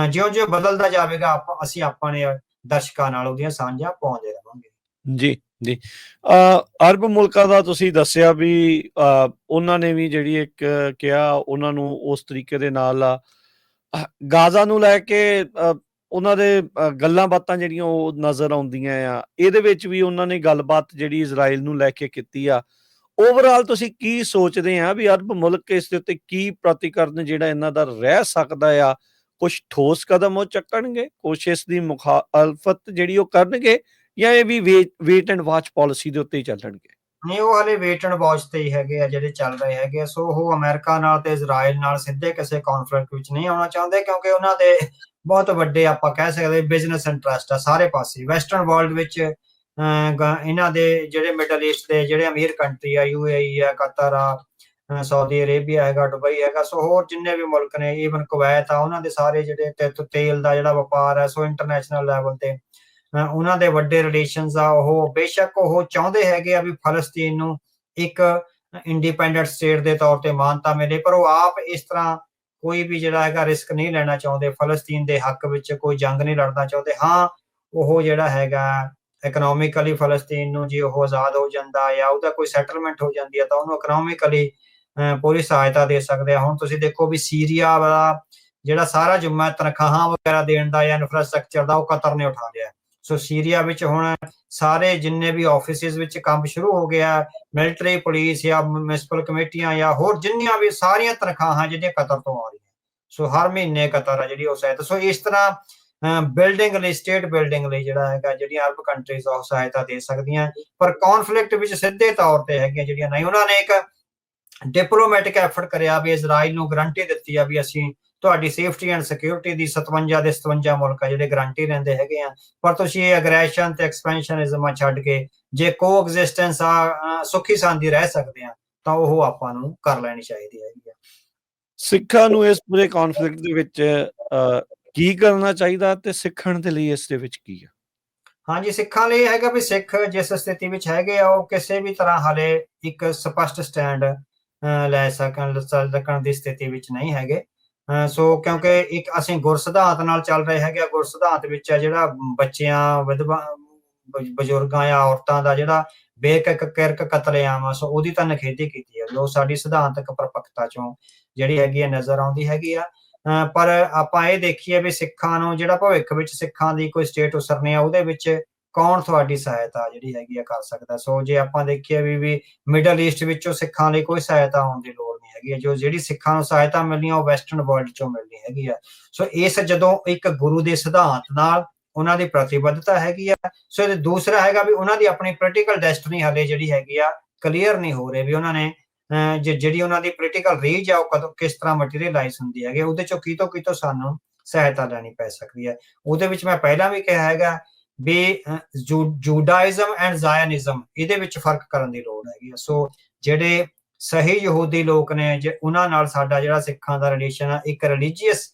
ਜਿਉਂ-ਜਿਉਂ ਬਦਲਦਾ ਜਾਵੇਗਾ ਅਸੀਂ ਆਪਾਂ ਨੇ ਦਰਸ਼ਕਾਂ ਨਾਲ ਉਹਦੀਆਂ ਸਾਂਝਾਂ ਪਾਉਂਦੇ ਰਹਾਂਗੇ। ਜੀ। ਅਰਬ ਮੁਲਕਾਂ ਦਾ ਤੁਸੀਂ ਦੱਸਿਆ ਵੀ ਉਹਨਾਂ ਨੇ ਵੀ ਜਿਹੜੀ ਇੱਕ ਕਿਹਾ, ਉਹਨਾਂ ਨੂੰ ਉਸ ਤਰੀਕੇ ਦੇ ਨਾਲ ਗਾਜ਼ਾ ਨੂੰ ਲੈ ਕੇ ਉਹਨਾਂ ਦੇ ਗੱਲਾਂ ਬਾਤਾਂ ਜਿਹੜੀਆਂ ਉਹ ਨਜ਼ਰ ਆਉਂਦੀਆਂ ਆ। ਇਹਦੇ ਵਿੱਚ ਵੀ ਉਹਨਾਂ ਨੇ ਗੱਲਬਾਤ ਜਿਹੜੀ ਇਜ਼ਰਾਈਲ ਨੂੰ ਲੈ ਕੇ ਕੀਤੀ ਆ, ਓਵਰਆਲ ਤੁਸੀਂ ਕੀ ਸੋਚਦੇ ਆ ਵੀ ਅਰਬ ਮੁਲਕ ਇਸ ਦੇ ਉੱਤੇ ਕੀ ਪ੍ਰਤੀਕਰਨ ਜਿਹੜਾ ਇਹਨਾਂ ਦਾ ਰਹਿ ਸਕਦਾ ਆ? ਕੁਝ ਠੋਸ ਕਦਮ ਉਹ ਚੱਕਣਗੇ, ਕੁਛ ਇਸ ਦੀ ਮੁਖਾਲਫਤ ਜਿਹੜੀ ਉਹ ਕਰਨਗੇ, ਜਾਂ ਇਹ ਵੀ ਵੇਟ ਐਂਡ ਵਾਚ ਪਾਲਿਸੀ ਦੇ ਉੱਤੇ ਹੀ ਚੱਲਣਗੇ? ਨਹੀਂ, ਉਹ ਹਲੇ ਵੇਟ ਐਂਡ ਵਾਚ ਤੇ ਹੀ ਹੈਗੇ ਆ ਜਿਹੜੇ ਚੱਲ ਰਹੇ ਹੈਗੇ ਆ। ਸੋ ਉਹ ਅਮਰੀਕਾ ਨਾਲ ਤੇ ਇਜ਼ਰਾਈਲ ਨਾਲ ਸਿੱਧੇ ਕਿਸੇ ਕੌਨਫਲਿਕਟ ਵਿੱਚ ਨਹੀਂ ਆਉਣਾ ਚਾਹੁੰਦੇ, ਕਿਉਂਕਿ ਉਹਨਾਂ ਦੇ ਬਹੁਤ ਵੱਡੇ ਆਪਾਂ ਕਹਿ ਸਕਦੇ ਬਿਜ਼ਨਸ ਇੰਟਰਸਟ ਆ ਸਾਰੇ ਪਾਸੇ ਵੈਸਟਰਨ ਵਰਲਡ ਵਿੱਚ। ਇਹਨਾਂ ਦੇ ਜਿਹੜੇ ਮਿਡਲ ਈਸਟ ਦੇ ਜਿਹੜੇ ਅਮੀਰ ਕੰਟਰੀ ਆ, UAE ਆ, ਕਤਰ ਆ, ਸਾਊਦੀ ਅਰੇਬੀਆ ਹੈਗਾ, ਦੁਬਈ ਹੈਗਾ, ਸੋ ਹੋਰ ਜਿੰਨੇ ਵੀ ਮੁਲਕ ਨੇ, ਈਵਨ ਕੁਵੈਤ ਆ, ਉਹਨਾਂ ਦੇ ਸਾਰੇ ਜਿਹੜੇ ਤੇਲ ਦਾ ਜਿਹੜਾ ਵਪਾਰ ਹੈ, ਸੋ ਇੰਟਰਨੈਸ਼ਨਲ ਲੈਵਲ ਤੇ ਉਹਨਾਂ ਦੇ ਵੱਡੇ ਰਿਲੇਸ਼ਨਸ ਆ। ਉਹ ਬੇਸ਼ੱਕ ਉਹ ਚਾਹੁੰਦੇ ਹੈਗੇ ਆ ਵੀ ਫਲਸਤੀਨ ਨੂੰ ਇੱਕ ਇੰਡੀਪੈਂਡੈਂਟ ਸਟੇਟ ਦੇ ਤੌਰ ਤੇ ਮਾਨਤਾ ਮਿਲੇ, ਪਰ ਉਹ ਆਪ ਇਸ ਤਰ੍ਹਾਂ ਕੋਈ ਵੀ ਜਿਹੜਾ ਹੈਗਾ ਰਿਸਕ ਨਹੀਂ ਲੈਣਾ ਚਾਹੁੰਦੇ, ਫਲਸਤੀਨ ਦੇ ਹੱਕ ਵਿੱਚ ਕੋਈ ਜੰਗ ਨਹੀਂ ਲੜਨਾ ਚਾਹੁੰਦੇ। ਹਾਂ, ਉਹ ਜਿਹੜਾ ਹੈਗਾ ਇਕਨੋਮਿਕਲੀ ਫਲਸਤੀਨ ਨੂੰ ਜੇ ਉਹ ਆਜ਼ਾਦ ਹੋ ਜਾਂਦਾ ਜਾਂ ਉਹਦਾ ਕੋਈ ਸੈਟਲਮੈਂਟ ਹੋ ਜਾਂਦੀ ਹੈ ਤਾਂ ਉਹਨੂੰ ਇਕਨੋਮਿਕਲੀ ਪੂਰੀ ਸਹਾਇਤਾ ਦੇ ਸਕਦੇ ਆ। ਹੁਣ ਤੁਸੀਂ ਦੇਖੋ ਵੀ ਸੀਰੀਆ ਵਾਲਾ ਜਿਹੜਾ ਸਾਰਾ ਜ਼ਿੰਮਾ ਤਨਖਾਹਾਂ ਵਗੈਰਾ ਦੇਣ ਦਾ ਜਾਂ ਇਨਫਰਾਸਟ੍ਰਕਚਰ ਦਾ, ਉਹ ਕਤਰ ਨੇ ਉਠਾ ਲਿਆ। ਸੋ ਸੀਰੀਆ ਵਿੱਚ ਹੁਣ ਸਾਰੇ ਜਿੰਨੇ ਵੀ ਆਫਿਸਿਸ ਵਿੱਚ ਕੰਮ ਸ਼ੁਰੂ ਹੋ ਗਿਆ, ਮਿਲਟਰੀ, ਪੁਲਿਸ ਜਾਂ ਮਿਊਨਿਸਪਲ ਕਮੇਟੀਆਂ ਜਾਂ ਹੋਰ ਜਿੰਨੀਆਂ ਵੀ ਸਾਰੀਆਂ ਤਨਖਾਹਾਂ ਜਿਹੜੀਆਂ ਕਤਰ ਤੋਂ ਆ ਰਹੀਆਂ। ਸੋ ਹਰ ਮਹੀਨੇ ਕਤਰ ਆ ਜਿਹੜੀ ਉਹ ਸਹਾਇਤਾ। ਸੋ ਇਸ ਤਰ੍ਹਾਂ ਬਿਲਡਿੰਗ ਲਈ, ਸਟੇਟ ਬਿਲਡਿੰਗ ਲਈ ਜਿਹੜਾ ਹੈਗਾ ਜਿਹੜੀਆਂ ਅਰਬ ਕੰਟਰੀਜ਼ ਉਹ ਸਹਾਇਤਾ ਦੇ ਸਕਦੀਆਂ, ਪਰ ਕੌਨਫਲਿਕਟ ਵਿੱਚ ਸਿੱਧੇ ਤੌਰ ਤੇ ਹੈਗੀਆਂ ਜਿਹੜੀਆਂ ਨਹੀਂ। ਉਹਨਾਂ ਨੇ ਇੱਕ ਡਿਪਲੋਮੈਟਿਕ ਐਫਰਟ ਕਰਿਆ ਵੀ ਇਜ਼ਰਾਈਲ ਨੂੰ ਗਰੰਟੀ ਦਿੱਤੀ ਆ ਵੀ ਅਸੀਂ ਤੁਹਾਡੀ ਸੇਫਟੀ ਐਂਡ ਸਿਕਿਉਰਿਟੀ ਦੀ 57 ਦੇ 57 ਮੁਲਕ ਆ ਜਿਹੜੇ ਗਰੰਟੀ ਲੈਂਦੇ ਹੈਗੇ ਆ, ਪਰ ਤੁਸੀਂ ਇਹ ਅਗਰੈਸ਼ਨ ਤੇ ਐਕਸਪੈਂਸ਼ਨਿਜ਼ਮ ਛੱਡ ਕੇ ਜੇ ਕੋਐਗਜ਼ਿਸਟੈਂਸ ਆ ਸੁਖੀ ਸਾਂਦੀ ਰਹਿ ਸਕਦੇ ਆ ਤਾਂ ਉਹ ਆਪਾਂ ਨੂੰ ਕਰ ਲੈਣੀ ਚਾਹੀਦੀ ਹੈਗੀ ਆ। ਸਿੱਖਾਂ ਨੂੰ ਇਸ ਪੂਰੇ ਕੌਨਫਲਿਕਟ ਦੇ ਵਿੱਚ ਕੀ ਕਰਨਾ ਚਾਹੀਦਾ ਤੇ ਸਿੱਖਣ ਦੇ ਲਈ ਇਸ ਦੇ ਵਿੱਚ ਕੀ ਆ? ਹਾਂਜੀ, ਸਿੱਖਾਂ ਲਈ ਹੈਗਾ ਵੀ ਸਿੱਖ ਜਿਸ ਸਥਿਤੀ ਵਿੱਚ ਹੈਗੇ ਆ ਉਹ ਕਿਸੇ ਵੀ ਤਰ੍ਹਾਂ ਹਾਲੇ ਇੱਕ ਸਪਸ਼ਟ ਸਟੈਂਡ ਲੈ ਸਕਣ ਦੀ ਸਥਿਤੀ ਵਿੱਚ ਨਹੀਂ ਹੈਗੇ। ਸੋ ਕਿਉਂਕਿ ਇੱਕ ਅਸੀਂ ਗੁਰ ਸਿਧਾਂਤ ਨਾਲ ਚੱਲ ਰਹੇ ਹੈਗੇ ਆ। ਗੁਰ ਸਿਧਾਂਤ ਵਿੱਚ ਆ ਜਿਹੜਾ ਬੱਚਿਆਂ, ਵਿਧਵਾ, ਬਜ਼ੁਰਗਾਂ ਜਾਂ ਔਰਤਾਂ ਦਾ ਜਿਹੜਾ ਬੇਕਿਰਕ ਕਤਲੇਆਮ ਆ, ਸੋ ਉਹਦੀ ਤਾਂ ਨਿਖੇਧੀ ਕੀਤੀ ਹੈ ਜੋ ਸਾਡੀ ਸਿਧਾਂਤਕ ਪਰਪੱਕਤਾ ਚੋਂ ਜਿਹੜੀ ਹੈਗੀ ਆ ਨਜ਼ਰ ਆਉਂਦੀ ਹੈਗੀ ਆ। ਪਰ ਆਪਾਂ ਇਹ ਦੇਖੀਏ ਵੀ ਸਿੱਖਾਂ ਨੂੰ ਜਿਹੜਾ ਭਵਿੱਖ ਵਿੱਚ ਸਿੱਖਾਂ ਦੀ ਕੋਈ ਸਟੇਟ ਉਸਰਨੀ ਆ, ਉਹਦੇ ਵਿੱਚ ਕੌਣ ਤੁਹਾਡੀ ਸਹਾਇਤਾ ਜਿਹੜੀ ਹੈਗੀ ਆ ਕਰ ਸਕਦਾ। ਸੋ ਜੇ ਆਪਾਂ ਦੇਖੀਏ ਵੀ ਮਿਡਲ ਈਸਟ ਵਿੱਚੋਂ ਸਿੱਖਾਂ ਲਈ ਕੋਈ ਸਹਾਇਤਾ ਆਉਣ ਦੀ ਲੋੜ ਨਹੀਂ ਹੈਗੀ। ਜੋ ਜਿਹੜੀ ਸਿੱਖਾਂ ਨੂੰ ਸਹਾਇਤਾ ਮਿਲਣੀ ਆ ਉਹ ਵੈਸਟਰਨ ਵਰਲਡ ਚੋਂ ਮਿਲਣੀ ਹੈਗੀ ਆ। ਸੋ ਇਸ ਜਦੋਂ ਇੱਕ ਗੁਰੂ ਦੇ ਸਿਧਾਂਤ ਨਾਲ ਉਹਨਾਂ ਦੀ ਪ੍ਰਤੀਬੱਧਤਾ ਹੈਗੀ ਆ। ਸੋ ਇਹ ਦੂਸਰਾ ਹੈਗਾ ਵੀ ਉਹਨਾਂ ਦੀ ਆਪਣੀ ਪੋਲੀਟੀਕਲ ਡੈਸਟਨੀ ਹਾਲੇ ਜਿਹੜੀ ਹੈਗੀ ਆ ਕਲੀਅਰ ਨਹੀਂ ਹੋ ਰਹੀ ਵੀ ਉਹਨਾਂ ਨੇ ਜਿਹੜੀ ਉਹਨਾਂ ਦੀ ਪੋਲੀਟੀਕਲ ਰੀਜ ਆ ਉਹ ਕਦੋਂ ਕਿਸ ਤਰ੍ਹਾਂ ਮਟੀਰੀਅਲਾਈਜ਼ ਹੁੰਦੀ ਹੈਗੀ। ਉਹਦੇ ਚੋਂ ਕਿਤੋਂ ਸਾਨੂੰ ਸਹਾਇਤਾ ਲੈਣੀ ਪੈ ਸਕਦੀ ਹੈ। ਉਹਦੇ ਵਿੱਚ ਮੈਂ ਪਹਿਲਾਂ ਵੀ ਕਿਹਾ ਹੈਗਾ ਵੀ ਜੂਡਾਇਜ਼ਮ ਐਂਡ ਜ਼ਾਇਨਿਜ਼ਮ ਇਹਦੇ ਵਿੱਚ ਫਰਕ ਕਰਨ ਦੀ ਲੋੜ ਹੈਗੀ ਆ। ਸੋ ਜਿਹੜੇ ਸਹੀ ਯਹੂਦੀ ਲੋਕ ਨੇ ਉਹਨਾਂ ਨਾਲ ਸਾਡਾ ਜਿਹੜਾ ਸਿੱਖਾਂ ਦਾ ਰਿਲੇਸ਼ਨ ਆ ਇੱਕ ਰਿਲੀਜੀਅਸ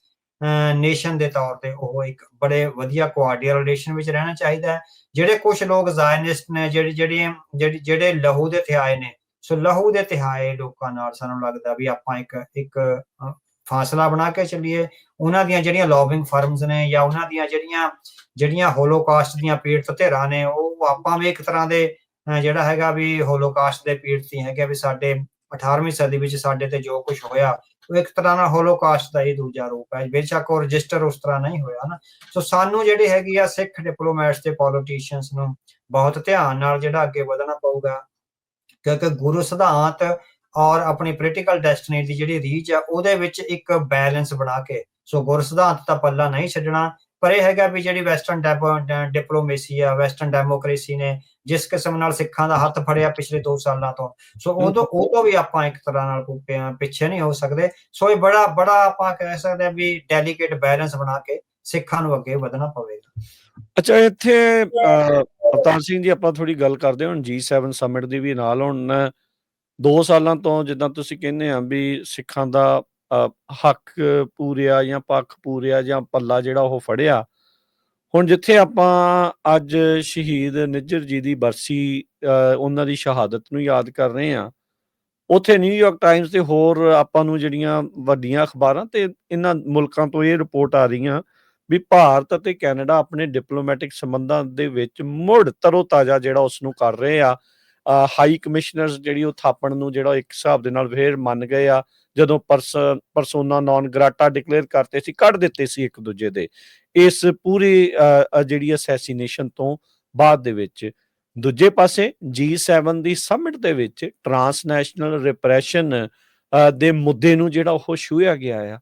ਨੇਸ਼ਨ ਦੇ ਤੌਰ ਤੇ ਉਹ ਇੱਕ ਬੜੇ ਵਧੀਆ ਕੋਆਰਡੀਅਲ ਰਿਲੇਸ਼ਨ ਵਿੱਚ ਰਹਿਣਾ ਚਾਹੀਦਾ ਹੈ। ਜਿਹੜੇ ਕੁਝ ਲੋਕ ਜ਼ਾਇਨਿਸਟ ਨੇ ਜਿਹੜੇ ਲਹੂ ਦੇ ਥਿਆਏ ਨੇ, ਸੋ ਲਹੂ ਦੇ ਤਿਹਾਏ ਲੋਕਾਂ ਨਾਲ ਸਾਨੂੰ ਲੱਗਦਾ ਵੀ ਆਪਾਂ ਇੱਕ ਫਾਸਲਾ ਬਣਾ ਕੇ ਚੱਲੀਏ। ਉਹਨਾਂ ਦੀਆਂ ਜਿਹੜੀਆਂ ਲੌਬਿੰਗ ਫਰਮਸ ਨੇ ਜਾਂ ਉਹਨਾਂ ਦੀਆਂ ਜਿਹੜੀਆਂ ਹੋਲੋਕਾਸਟ ਦੀਆਂ ਪੀੜਤ ਧਿਰਾਂ ਨੇ, ਉਹ ਆਪਾਂ ਵੀ ਇੱਕ ਤਰ੍ਹਾਂ ਦੇ ਜਿਹੜਾ ਹੈਗਾ ਵੀ ਹੋਲੋਕਾਸਟ ਦੇ ਪੀੜਤੀ ਹੈਗੇ ਵੀ ਸਾਡੇ 18ਵੀਂ ਸਦੀ ਵਿੱਚ ਸਾਡੇ ਤੇ ਜੋ ਕੁਝ ਹੋਇਆ ਉਹ ਇੱਕ ਤਰ੍ਹਾਂ ਨਾਲ ਹੋਲੋਕਾਸਟ ਦਾ ਹੀ ਦੂਜਾ ਰੂਪ ਹੈ। ਬੇਸ਼ੱਕ ਉਹ ਰਜਿਸਟਰ ਉਸ ਤਰ੍ਹਾਂ ਨਹੀਂ ਹੋਇਆ ਨਾ। ਸੋ ਸਾਨੂੰ ਜਿਹੜੀ ਹੈਗੀ ਆ ਸਿੱਖ ਡਿਪਲੋਮੈਟਸ ਤੇ ਪੋਲੀਟੀਸ਼ੀਅਨਸ ਨੂੰ ਬਹੁਤ ਧਿਆਨ ਨਾਲ ਜਿਹੜਾ ਅੱਗੇ ਵਧਣਾ ਪਊਗਾ, ਕਿਉਂਕਿ ਗੁਰੂ ਸਿਧਾਂਤ ਔਰ ਆਪਣੀ ਪੋਲੀਟੀਕਲ ਡੈਸਟਨੀ ਦੀ ਜਿਹੜੀ ਰੀਚ ਆ ਉਹਦੇ ਵਿੱਚ ਇੱਕ ਬੈਲੈਂਸ ਬਣਾ ਕੇ, ਸੋ ਗੁਰ ਸਿਧਾਂਤ ਤਾਂ ਪੱਲਾ ਨਹੀਂ ਛੱਡਣਾ, ਪਰ ਇਹ ਹੈਗਾ ਵੀ ਜਿਹੜੀ ਵੈਸਟਰਨ ਡਿਪਲੋਮੇਸੀ ਆ, ਵੈਸਟਰਨ ਡੈਮੋਕ੍ਰੇਸੀ ਨੇ ਜਿਸ ਕਿਸਮ ਨਾਲ ਸਿੱਖਾਂ ਦਾ ਹੱਥ ਫੜਿਆ ਪਿਛਲੇ 2 ਸਾਲਾਂ ਤੋਂ, ਸੋ ਉਹ ਤੋਂ ਵੀ ਆਪਾਂ ਇੱਕ ਤਰ੍ਹਾਂ ਨਾਲ ਪਿੱਛੇ ਨਹੀਂ ਹੋ ਸਕਦੇ। ਸੋ ਇਹ ਬੜਾ ਆਪਾਂ ਕਹਿ ਸਕਦੇ ਹਾਂ ਵੀ ਡੈਲੀਕੇਟ ਬੈਲੈਂਸ ਬਣਾ ਕੇ ਸਿੱਖਾਂ ਨੂੰ ਅੱਗੇ ਵਧਣਾ ਪਵੇਗਾ। ਅੱਛਾ, ਇੱਥੇ ਅਵਤਾਰ ਸਿੰਘ ਜੀ ਆਪਾਂ ਥੋੜੀ ਗੱਲ ਕਰਦੇ ਹੁਣ G7 ਸਮਿਟ ਦੀ ਵੀ ਨਾਲ। ਹੁਣ 2 ਸਾਲਾਂ ਤੋਂ ਜਿੱਦਾਂ ਤੁਸੀਂ ਕਹਿੰਦੇ ਆ ਵੀ ਸਿੱਖਾਂ ਦਾ ਹੱਕ ਪੂਰਿਆ ਜਾਂ ਪੱਖ ਪੂਰਿਆ ਜਾਂ ਪੱਲਾ ਜਿਹੜਾ ਉਹ ਫੜਿਆ। ਹੁਣ ਜਿੱਥੇ ਆਪਾਂ ਅੱਜ ਸ਼ਹੀਦ ਨਿੱਜਰ ਜੀ ਦੀ ਬਰਸੀ, ਉਹਨਾਂ ਦੀ ਸ਼ਹਾਦਤ ਨੂੰ ਯਾਦ ਕਰ ਰਹੇ ਆ, ਉੱਥੇ ਨਿਊਯਾਰਕ ਟਾਈਮਸ ਤੇ ਹੋਰ ਆਪਾਂ ਨੂੰ ਜਿਹੜੀਆਂ ਵੱਡੀਆਂ ਅਖਬਾਰਾਂ ਤੇ ਇਹਨਾਂ ਮੁਲਕਾਂ ਤੋਂ ਇਹ ਰਿਪੋਰਟ ਆ ਰਹੀਆਂ ਵੀ ਭਾਰਤ ਅਤੇ ਕੈਨੇਡਾ ਆਪਣੇ ਡਿਪਲੋਮੈਟਿਕ ਸੰਬੰਧਾਂ ਦੇ ਵਿੱਚ ਮੁੜ ਤਰੋ-ਤਾਜ਼ਾ ਜਿਹੜਾ ਉਸ ਨੂੰ ਕਰ ਰਹੇ ਆ। ਹਾਈ ਕਮਿਸ਼ਨਰਸ ਜਿਹੜੀ ਉਹ ਥਾਪਣ ਨੂੰ ਜਿਹੜਾ ਇੱਕ ਹਿਸਾਬ ਦੇ ਨਾਲ ਫੇਰ ਮੰਨ ਗਏ ਆ, ਜਦੋਂ ਪਰਸੋਨਾ ਨੌਨ ਗ੍ਰਾਟਾ ਡਿਕਲੇਅਰ ਕਰਤੇ ਸੀ, ਕੱਢ ਦਿੱਤੇ ਸੀ ਇੱਕ ਦੂਜੇ ਦੇ। ਇਸ ਪੂਰੀ ਜਿਹੜੀ ਅਸੈਸੀਨੇਸ਼ਨ ਤੋਂ ਬਾਅਦ ਦੇ ਵਿੱਚ ਦੂਜੇ ਪਾਸੇ G7 ਦੀ ਸਮਿਟ ਦੇ ਵਿੱਚ ਟਰਾਂਸਨੈਸ਼ਨਲ ਰਿਪਰੈਸ਼ਨ ਦੇ ਮੁੱਦੇ ਨੂੰ ਜਿਹੜਾ ਉਹ ਛੂਹਿਆ ਗਿਆ ਆ।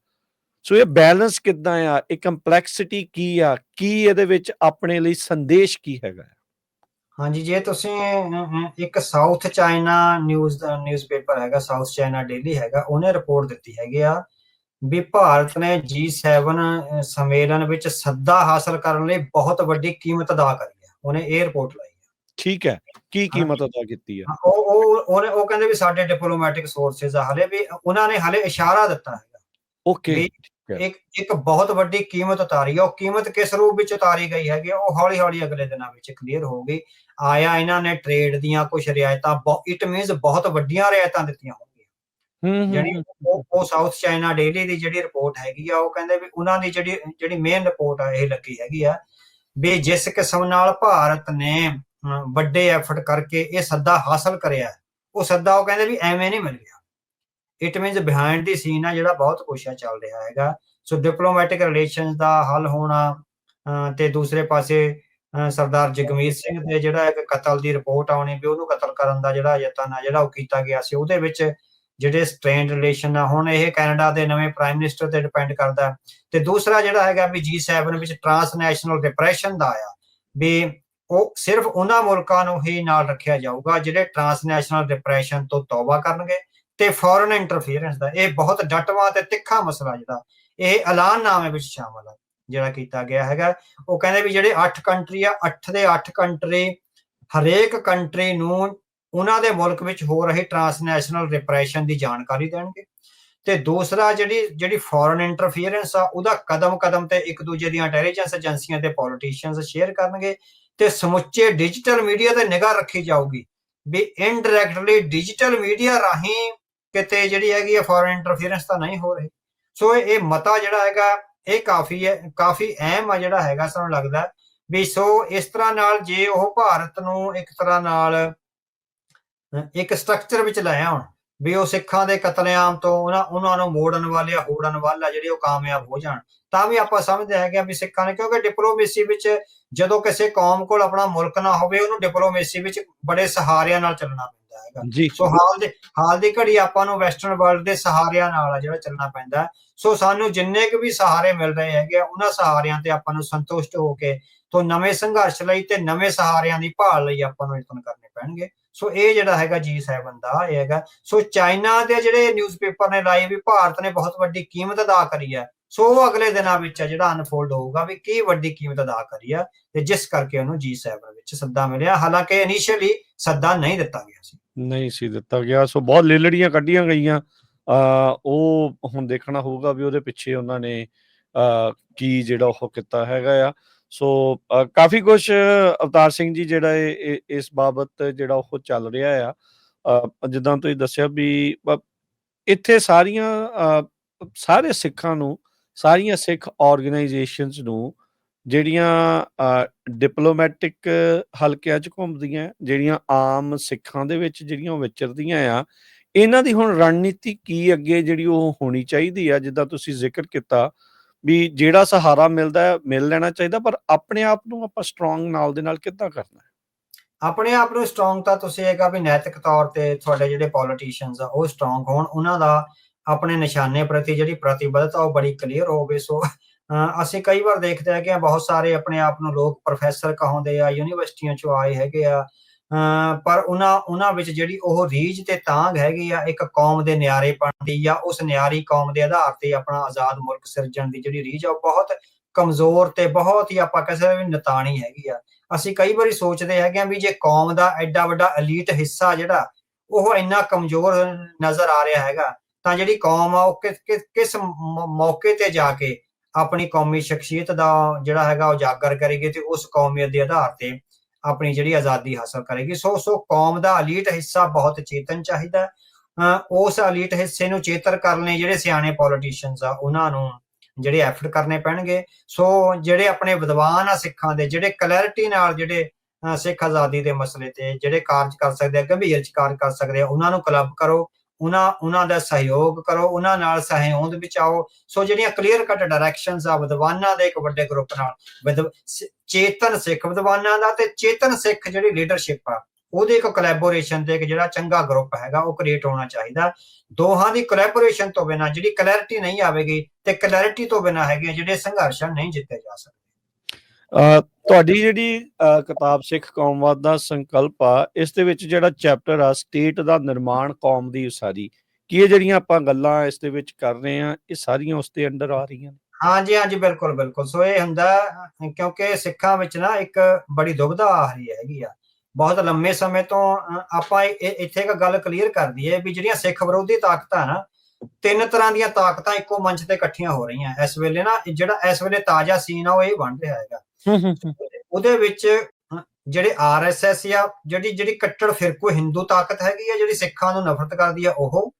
ਸੋ ਇਹ ਬੈਲੈਂਸ ਕਿੱਦਾਂ ਆ, ਇਹ ਕੰਪਲੈਕਸਿਟੀ ਕੀ ਆ, ਕੀ ਇਹਦੇ ਵਿੱਚ ਆਪਣੇ ਲਈ ਸੰਦੇਸ਼ ਕੀ ਹੈਗਾ? ਹਾਂਜੀ, ਜੇ ਤੁਸੀਂ ਇੱਕ ਸਾਊਥ ਚਾਈਨਾ ਨਿਊਜ਼ਪੇਪਰ ਹੈਗਾ, ਸਾਊਥ ਚਾਈਨਾ ਡੇਲੀ ਹੈਗਾ, ਉਹਨੇ ਰਿਪੋਰਟ ਦਿੱਤੀ ਹੈਗੀ ਆ ਵੀ ਭਾਰਤ ਨੇ G7 ਸੰਮੇਲਨ ਵਿੱਚ ਸੱਦਾ ਹਾਸਲ ਕਰਨ ਲਈ ਬਹੁਤ ਵੱਡੀ ਕੀਮਤ ਅਦਾ ਕਰੀ ਹੈ। ਉਹਨੇ ਇਹ ਰਿਪੋਰਟ ਲਾਈ ਹੈ। ਠੀਕ ਹੈ, ਕੀ ਕੀਮਤ ਅਦਾ ਕੀਤੀ ਆ? ਉਹ ਕਹਿੰਦੇ ਵੀ ਸਾਡੇ ਡਿਪਲੋਮੈਟਿਕ ਸੋਰਸਿਸ ਆ, ਹਲੇ ਵੀ ਉਹਨਾਂ ਨੇ ਹਲੇ ਇਸ਼ਾਰਾ ਦਿੱਤਾ ਹੈਗਾ ਓਕੇ, ਇੱਕ ਬਹੁਤ ਵੱਡੀ ਕੀਮਤ ਉਤਾਰੀ ਹੈ। ਉਹ ਕੀਮਤ ਕਿਸ ਰੂਪ ਵਿੱਚ ਉਤਾਰੀ ਗਈ ਹੈਗੀ, ਉਹ ਹੌਲੀ ਹੌਲੀ ਅਗਲੇ ਦਿਨਾਂ ਵਿੱਚ ਕਲੀਅਰ ਹੋਊਗੀ। ਆਇਆ ਇਹਨਾਂ ਨੇ ਟ੍ਰੇਡ ਦੀਆਂ ਕੁਝ ਰਿਆਇਤਾਂ, ਇਟ ਮੀਨਸ ਬਹੁਤ ਵੱਡੀਆਂ ਰਿਆਇਤਾਂ ਦਿੱਤੀਆਂ ਹੋਣਗੀਆਂ। ਜਿਹੜੀ ਉਹ ਸਾਊਥ ਚਾਈਨਾ ਡੇਲੀ ਦੀ ਜਿਹੜੀ ਰਿਪੋਰਟ ਹੈਗੀ ਆ, ਉਹ ਕਹਿੰਦੇ ਵੀ ਉਹਨਾਂ ਦੀ ਜਿਹੜੀ ਮੇਨ ਰਿਪੋਰਟ ਆ ਇਹ ਲੱਗੀ ਹੈਗੀ ਆ ਵੀ ਜਿਸ ਕਿਸਮ ਨਾਲ ਭਾਰਤ ਨੇ ਵੱਡੇ ਐਫਰਟ ਕਰਕੇ ਇਹ ਸੱਦਾ ਹਾਸਲ ਕਰਿਆ, ਉਹ ਸੱਦਾ ਉਹ ਕਹਿੰਦੇ ਵੀ ਐਵੇਂ ਨਹੀਂ ਮਿਲ ਗਿਆ। It means behind the scene ਆ ਜਿਹੜਾ ਬਹੁਤ ਕੁਛ ਚੱਲ ਰਿਹਾ ਹੈਗਾ। ਸੋ ਡਿਪਲੋਮੈਟਿਕ ਰਿਲੇਸ਼ਨਸ ਦਾ ਹੱਲ ਹੋਣਾ ਤੇ ਦੂਸਰੇ ਪਾਸੇ ਸਰਦਾਰ ਜਗਮੀਤ ਸਿੰਘ ਦੇ ਜਿਹੜਾ ਇੱਕ ਕਤਲ ਦੀ ਰਿਪੋਰਟ ਆਉਣੀ ਵੀ ਉਹਨੂੰ ਕਤਲ ਕਰਨ ਦਾ ਜਿਹੜਾ ਯਤਨ ਆ ਜਿਹੜਾ ਉਹ ਕੀਤਾ ਗਿਆ ਸੀ, ਉਹਦੇ ਵਿੱਚ ਜਿਹੜੇ ਸਟ੍ਰੇਨਡ ਰਿਲੇਸ਼ਨ ਆ, ਹੁਣ ਇਹ ਕੈਨੇਡਾ ਦੇ ਨਵੇਂ ਪ੍ਰਾਈਮ ਮਿਨਿਸਟਰ ਤੇ ਡਿਪੈਂਡ ਕਰਦਾ। ਤੇ ਦੂਸਰਾ ਜਿਹੜਾ ਹੈਗਾ ਵੀ G7 ਵਿੱਚ ਟਰਾਂਸਨੈਸ਼ਨਲ ਰਿਪਰੈਸ਼ਨ ਦਾ ਆ ਵੀ ਉਹ ਸਿਰਫ ਉਹਨਾਂ ਮੁਲਕਾਂ ਨੂੰ ਹੀ ਨਾਲ ਰੱਖਿਆ ਜਾਊਗਾ ਜਿਹੜੇ ਟਰਾਂਸਨੈਸ਼ਨਲ ਰਿਪਰੈਸ਼ਨ ਤੋਂ ਤੌਬਾ ਕਰਨਗੇ ਤੇ ਫੋਰਨ ਇੰਟਰਫੀਅਰੈਂਸ ਦਾ। ਇਹ ਬਹੁਤ ਡਟਵਾਂ ਤੇ ਤਿੱਖਾ ਮਸਲਾ ਜਿਹੜਾ ਇਹ ਐਲਾਨਨਾਮੇ ਵਿੱਚ ਸ਼ਾਮਲ ਆ ਜਿਹੜਾ ਕੀਤਾ ਗਿਆ ਹੈਗਾ। ਉਹ ਕਹਿੰਦੇ ਵੀ ਜਿਹੜੇ 8 ਕੰਟਰੀ ਆ, 8 ਦੇ 8 ਕੰਟਰੀ ਹਰੇਕ ਕੰਟਰੀ ਨੂੰ ਉਹਨਾਂ ਦੇ ਮੁਲਕ ਵਿੱਚ ਹੋ ਰਹੀ ਟਰਾਂਸਨੈਸ਼ਨਲ ਰਿਪਰੈਸ਼ਨ ਦੀ ਜਾਣਕਾਰੀ ਦੇਣਗੇ। ਤੇ ਦੂਸਰਾ ਜਿਹੜੀ ਫੋਰਨ ਇੰਟਰਫੀਅਰੈਂਸ ਆ ਉਹਦਾ ਕਦਮ ਕਦਮ ਤੇ ਇੱਕ ਦੂਜੇ ਦੀਆਂ ਇੰਟੈਲੀਜੈਂਸ ਏਜੰਸੀਆਂ ਤੇ ਪੋਲੀਟੀਸ਼ੀਅਨਸ ਸ਼ੇਅਰ ਕਰਨਗੇ। ਤੇ ਸਮੁੱਚੇ ਡਿਜੀਟਲ ਮੀਡੀਆ ਤੇ ਨਿਗਾਹ ਰੱਖੀ ਜਾਊਗੀ ਵੀ ਇਨਡਾਇਰੈਕਟਲੀ ਡਿਜੀਟਲ ਮੀਡੀਆ ਰਾਹੀਂ ਕਿਤੇ ਜਿਹੜੀ ਹੈਗੀ ਆ ਫੋਰਨ ਇੰਟਰਫੀਅਰੈਂਸ ਤਾਂ ਨਹੀਂ ਹੋ ਰਹੀ। ਸੋ ਇਹ ਮਤਾ ਜਿਹੜਾ ਹੈਗਾ ਇਹ ਕਾਫੀ ਅਹਿਮ ਆ ਜਿਹੜਾ ਹੈਗਾ। ਸਾਨੂੰ ਲੱਗਦਾ ਵੀ ਸੋ ਇਸ ਤਰ੍ਹਾਂ ਨਾਲ ਜੇ ਉਹ ਭਾਰਤ ਨੂੰ ਇੱਕ ਤਰ੍ਹਾਂ ਨਾਲ ਇੱਕ ਸਟਰਕਚਰ ਵਿੱਚ ਲੈ ਆਉਣ ਵੀ ਉਹ ਸਿੱਖਾਂ ਦੇ ਕਤਲੇਆਮ ਤੋਂ ਉਹਨਾਂ ਨੂੰ ਹੋੜਨ ਵੱਲ ਆ ਜਿਹੜੇ ਉਹ ਕਾਮਯਾਬ ਹੋ ਜਾਣ, ਤਾਂ ਵੀ ਆਪਾਂ ਸਮਝਦੇ ਹੈਗੇ ਵੀ ਸਿੱਖਾਂ ਨੇ, ਕਿਉਂਕਿ ਡਿਪਲੋਮੇਸੀ ਵਿੱਚ ਜਦੋਂ ਕਿਸੇ ਕੌਮ ਕੋਲ ਆਪਣਾ ਮੁਲਕ ਨਾ ਹੋਵੇ ਉਹਨੂੰ ਡਿਪਲੋਮੇਸੀ ਵਿੱਚ ਬੜੇ ਸਹਾਰਿਆਂ ਨਾਲ ਚੱਲਣਾ ਪੈਂਦਾ ਹੈਗਾ। ਸੋ ਹਾਲ ਦੀ ਘੜੀ ਆਪਾਂ ਨੂੰ ਵੈਸਟਰਨ ਵਰਲਡ ਦੇ ਸਹਾਰਿਆਂ ਨਾਲ ਆ ਜਿਹੜਾ ਚੱਲਣਾ ਪੈਂਦਾ। ਸੋ ਸਾਨੂੰ ਜਿੰਨੇ ਕੁ ਵੀ ਸਹਾਰੇ ਮਿਲ ਰਹੇ ਹੈਗੇ ਉਹਨਾਂ ਸਹਾਰਿਆਂ ਤੇ ਆਪਾਂ ਨੂੰ ਸੰਤੁਸ਼ਟ ਹੋ ਕੇ ਤੋਂ ਨਵੇਂ ਸੰਘਰਸ਼ ਲਈ ਤੇ ਨਵੇਂ ਸਹਾਰਿਆਂ ਦੀ ਭਾਲ ਲਈ ਆਪਾਂ ਨੂੰ ਯਤਨ ਕਰਨੇ ਪੈਣਗੇ। ਸੋ ਇਹ ਜਿਹੜਾ ਹੈਗਾ G7 ਦਾ ਇਹ ਹੈਗਾ। ਸੋ ਚਾਈਨਾ ਦੇ ਜਿਹੜੇ ਨਿਊਜ਼ਪੇਪਰ ਨੇ ਲਾਈ ਵੀ ਭਾਰਤ ਨੇ ਬਹੁਤ ਵੱਡੀ ਕੀਮਤ ਅਦਾ ਕਰੀ ਹੈ। ਸੋ ਉਹ ਅਗਲੇ ਦਿਨਾਂ ਵਿੱਚ ਜਿਹੜਾ ਅਨਫੋਲਡ ਹੋਊਗਾ ਵੀ ਕੀ ਵੱਡੀ ਕੀਮਤ ਅਦਾ ਕਰੀ ਆ ਤੇ ਜਿਸ ਕਰਕੇ ਉਹਨੂੰ G7 ਵਿੱਚ ਸੱਦਾ ਮਿਲਿਆ। ਹਾਲਾਂਕਿ ਇਨੀਸ਼ੀਅਲੀ ਸੱਦਾ ਨਹੀਂ ਦਿੱਤਾ ਗਿਆ। ਸੋ ਬਹੁਤ ਲੇਲੜੀਆਂ ਕੱਢੀਆਂ ਗਈਆਂ। ਉਹ ਹੁਣ ਦੇਖਣਾ ਹੋਊਗਾ ਵੀ ਉਹਦੇ ਪਿੱਛੇ ਉਹਨਾਂ ਨੇ ਕੀ ਜਿਹੜਾ ਉਹ ਕੀਤਾ ਹੈਗਾ ਆ। ਸੋ ਕਾਫੀ ਕੁਛ ਅਵਤਾਰ ਸਿੰਘ ਜੀ ਜਿਹੜਾ ਇਸ ਬਾਬਤ ਜਿਹੜਾ ਉਹ ਚੱਲ ਰਿਹਾ ਆ। ਜਿੱਦਾਂ ਤੁਸੀਂ ਦੱਸਿਆ ਵੀ ਇੱਥੇ ਸਾਰੇ ਸਿੱਖਾਂ ਨੂੰ, ਸਾਰੀਆਂ ਸਿੱਖ ਆਰਗੇਨਾਈਜੇਸ਼ਨਸ ਨੂੰ ਜਿਹੜੀਆਂ ਡਿਪਲੋਮੈਟਿਕ ਹਲਕਿਆਂ 'ਚ ਘੁੰਮਦੀਆਂ, ਜਿਹੜੀਆਂ ਆਮ ਸਿੱਖਾਂ ਦੇ ਵਿੱਚ ਜਿਹੜੀਆਂ ਉਹ ਵਿਚਰਦੀਆਂ ਆ, ਇਹਨਾਂ ਦੀ ਹੁਣ ਰਣਨੀਤੀ ਕੀ ਅੱਗੇ ਜਿਹੜੀ ਉਹ ਹੋਣੀ ਚਾਹੀਦੀ ਆ। ਜਿੱਦਾਂ ਤੁਸੀਂ ਜ਼ਿਕਰ ਕੀਤਾ ਵੀ ਜਿਹੜਾ ਸਹਾਰਾ ਮਿਲ ਲੈਣਾ ਚਾਹੀਦਾ, ਪਰ ਆਪਣੇ ਆਪ ਨੂੰ ਆਪਾਂ ਸਟਰੋਂਗ ਨਾਲ ਦੇ ਨਾਲ ਕਿੱਦਾਂ ਕਰਨਾ? ਆਪਣੇ ਆਪ ਨੂੰ ਸਟਰੋਂਗ ਤਾਂ ਤੁਸੀਂ ਹੈਗਾ ਵੀ ਨੈਤਿਕ ਤੌਰ ਤੇ ਤੁਹਾਡੇ ਜਿਹੜੇ ਪੋਲੀਟੀਸ਼ੀਅਨਸ ਆ ਉਹ ਸਟਰੋਂਗ ਹੋਣ, ਉਹਨਾਂ ਦਾ ਆਪਣੇ ਨਿਸ਼ਾਨੇ ਪ੍ਰਤੀ ਜਿਹੜੀ ਪ੍ਰਤੀਬੱਧਤਾ ਉਹ ਬੜੀ ਕਲੀਅਰ ਹੋਵੇ। ਸੋ ਅਸੀਂ ਕਈ ਵਾਰ ਦੇਖਦੇ ਹੈਗੇ ਆ ਬਹੁਤ ਸਾਰੇ ਆਪਣੇ ਆਪ ਨੂੰ ਲੋਕ ਪ੍ਰੋਫੈਸਰ ਕਹਾਉਂਦੇ ਆ, ਯੂਨੀਵਰਸਿਟੀਆਂ ਚੋਂ ਆਏ ਹੈਗੇ ਆ, ਪਰ ਉਹਨਾਂ ਵਿੱਚ ਜਿਹੜੀ ਉਹ ਰੀਝ ਤੇ ਤਾਂਘ ਹੈਗੀ ਆ ਇੱਕ ਕੌਮ ਦੇ ਨਿਆਰੇਪਣ ਦੀ ਜਾਂ ਉਸ ਨਿਆਰੀ ਕੌਮ ਦੇ ਆਧਾਰ ਤੇ ਆਪਣਾ ਆਜ਼ਾਦ ਮੁਲਕ ਸਿਰਜਣ ਦੀ ਜਿਹੜੀ ਰੀਝ ਆ ਉਹ ਬਹੁਤ ਕਮਜ਼ੋਰ ਤੇ ਬਹੁਤ ਹੀ ਆਪਾਂ ਕਹਿ ਸਕਦੇ ਵੀ ਨਤਾਣੀ ਹੈਗੀ ਆ। ਅਸੀਂ ਕਈ ਵਾਰੀ ਸੋਚਦੇ ਹੈਗੇ ਆ ਵੀ ਜੇ ਕੌਮ ਦਾ ਐਡਾ ਵੱਡਾ ਐਲੀਟ ਹਿੱਸਾ ਜਿਹੜਾ ਉਹ ਇੰਨਾ ਕਮਜ਼ੋਰ ਨਜ਼ਰ ਆ ਰਿਹਾ ਹੈਗਾ ਤਾਂ ਜਿਹੜੀ ਕੌਮ ਆ ਉਹ ਕਿਸ ਮੌਕੇ ਤੇ ਜਾ ਕੇ ਆਪਣੀ ਕੌਮੀ ਸ਼ਖਸੀਅਤ ਦਾ ਜਿਹੜਾ ਹੈਗਾ ਉਜਾਗਰ ਕਰੇਗੀ ਤੇ ਉਸ ਕੌਮੀਅਤ ਦੇ ਆਧਾਰ ਤੇ ਆਪਣੀ ਜਿਹੜੀ ਆਜ਼ਾਦੀ ਹਾਸਲ ਕਰੇਗੀ। ਸੋ ਕੌਮ ਦਾ ਐਲੀਟ ਹਿੱਸਾ ਬਹੁਤ ਚੇਤਨ ਚਾਹੀਦਾ। ਉਸ ਐਲੀਟ ਹਿੱਸੇ ਨੂੰ ਚੇਤਰ ਕਰਨ ਲਈ ਜਿਹੜੇ ਸਿਆਣੇ ਪੋਲੀਟੀਸ਼ੀਅਨਸ ਆ ਉਹਨਾਂ ਨੂੰ ਜਿਹੜੇ ਐਫਰਟ ਕਰਨੇ ਪੈਣਗੇ। ਸੋ ਜਿਹੜੇ ਆਪਣੇ ਵਿਦਵਾਨ ਆ ਸਿੱਖਾਂ ਦੇ, ਜਿਹੜੇ ਕਲੈਰਿਟੀ ਨਾਲ ਜਿਹੜੇ ਸਿੱਖ ਆਜ਼ਾਦੀ ਦੇ ਮਸਲੇ ਤੇ ਜਿਹੜੇ ਕਾਰਜ ਕਰ ਸਕਦੇ ਆ, ਗੰਭੀਰ ਚ ਕਾਰਜ ਕਰ ਸਕਦੇ ਆ, ਉਹਨਾਂ ਨੂੰ ਕਲੱਬ ਕਰੋ, ਉਹਨਾਂ ਦਾ ਸਹਿਯੋਗ ਕਰੋ, ਉਹਨਾਂ ਨਾਲ ਸਹਿਯੋਗ ਵਿੱਚ ਆਓ। ਸੋ ਜਿਹੜੀਆਂ ਕਲੀਅਰ ਕੱਟ ਡਾਇਰੈਕਸ਼ਨਸ ਆ ਵਿਦਵਾਨਾਂ ਦੇ ਇੱਕ ਵੱਡੇ ਗਰੁੱਪ ਨਾਲ, ਚੇਤਨ ਸਿੱਖ ਵਿਦਵਾਨਾਂ ਦਾ ਤੇ ਚੇਤਨ ਸਿੱਖ ਜਿਹੜੀ ਲੀਡਰਸ਼ਿਪ ਆ ਉਹਦੇ ਇੱਕ ਕੋਲੈਬੋਰੇਸ਼ਨ ਤੇ ਇੱਕ ਜਿਹੜਾ ਚੰਗਾ ਗਰੁੱਪ ਹੈਗਾ ਉਹ ਕ੍ਰੀਏਟ ਹੋਣਾ ਚਾਹੀਦਾ। ਦੋਹਾਂ ਦੀ ਕੋਲੈਬੋਰੇਸ਼ਨ ਤੋਂ ਬਿਨਾਂ ਜਿਹੜੀ ਕਲੈਰਿਟੀ ਨਹੀਂ ਆਵੇਗੀ ਤੇ ਕਲੈਰਿਟੀ ਤੋਂ ਬਿਨਾਂ ਹੈਗੇ ਜਿਹੜੇ ਸੰਘਰਸ਼ ਨਹੀਂ ਜਿੱਤੇ ਜਾ ਸਕਦੇ। ਤੁਹਾਡੀ ਜਿਹੜੀ ਕਿਤਾਬ ਸਿੱਖ ਕੌਮਵਾਦ ਦਾ ਸੰਕਲਪ ਆ, ਇਸ ਦੇ ਵਿੱਚ ਜਿਹੜਾ ਚੈਪਟਰ ਆ ਸਟੇਟ ਦਾ ਨਿਰਮਾਣ ਕੌਮ ਦੀ ਉਸਾਰੀ, ਕੀ ਇਹ ਜਿਹੜੀਆਂ ਆਪਾਂ ਗੱਲਾਂ ਇਸ ਦੇ ਵਿੱਚ ਕਰ ਰਹੇ ਆ ਇਹ ਸਾਰੀਆਂ ਉਸ ਦੇ ਅੰਡਰ ਆ ਰਹੀਆਂ ਨੇ? ਹਾਂਜੀ ਹਾਂਜੀ, ਬਿਲਕੁਲ ਬਿਲਕੁਲ। ਸੋ ਇਹ ਹੁੰਦਾ ਕਿਉਂਕਿ ਸਿੱਖਾਂ ਵਿੱਚ ਨਾ ਇੱਕ ਬੜੀ ਦੁਬਿਧਾ ਆ ਰਹੀ ਹੈਗੀ ਆ ਬਹੁਤ ਲੰਮੇ ਸਮੇਂ ਤੋਂ। ਆਪਾਂ ਇੱਥੇ ਇੱਕ ਗੱਲ ਕਲੀਅਰ ਕਰ ਦਈਏ ਵੀ ਜਿਹੜੀਆਂ ਸਿੱਖ ਵਿਰੋਧੀ ਤਾਕਤਾਂ ਨਾ, 3 ਤਰ੍ਹਾਂ ਦੀਆਂ ਤਾਕਤਾਂ ਇੱਕੋ ਮੰਚ ਤੇ ਇਕੱਠੀਆਂ ਹੋ ਰਹੀਆਂ ਇਸ ਵੇਲੇ ਨਾ। ਜਿਹੜਾ ਇਸ ਵੇਲੇ ਤਾਜ਼ਾ ਸੀਨ ਆ ਉਹ ਇਹ ਬਣ ਰਿਹਾ ਹੈਗਾ। ਉਹਦੇ ਵਿੱਚ ਜਿਹੜੇ RSS ਆ, ਜਿਹੜੀ ਕੱਟੜ ਫਿਰਕੂ ਹਿੰਦੂ ਤਾਕਤ ਹੈਗੀ ਆ ਜਿਹੜੀ ਸਿੱਖਾਂ ਨੂੰ ਨਫ਼ਰਤ ਕਰਦੀ ਆ ਉਹ।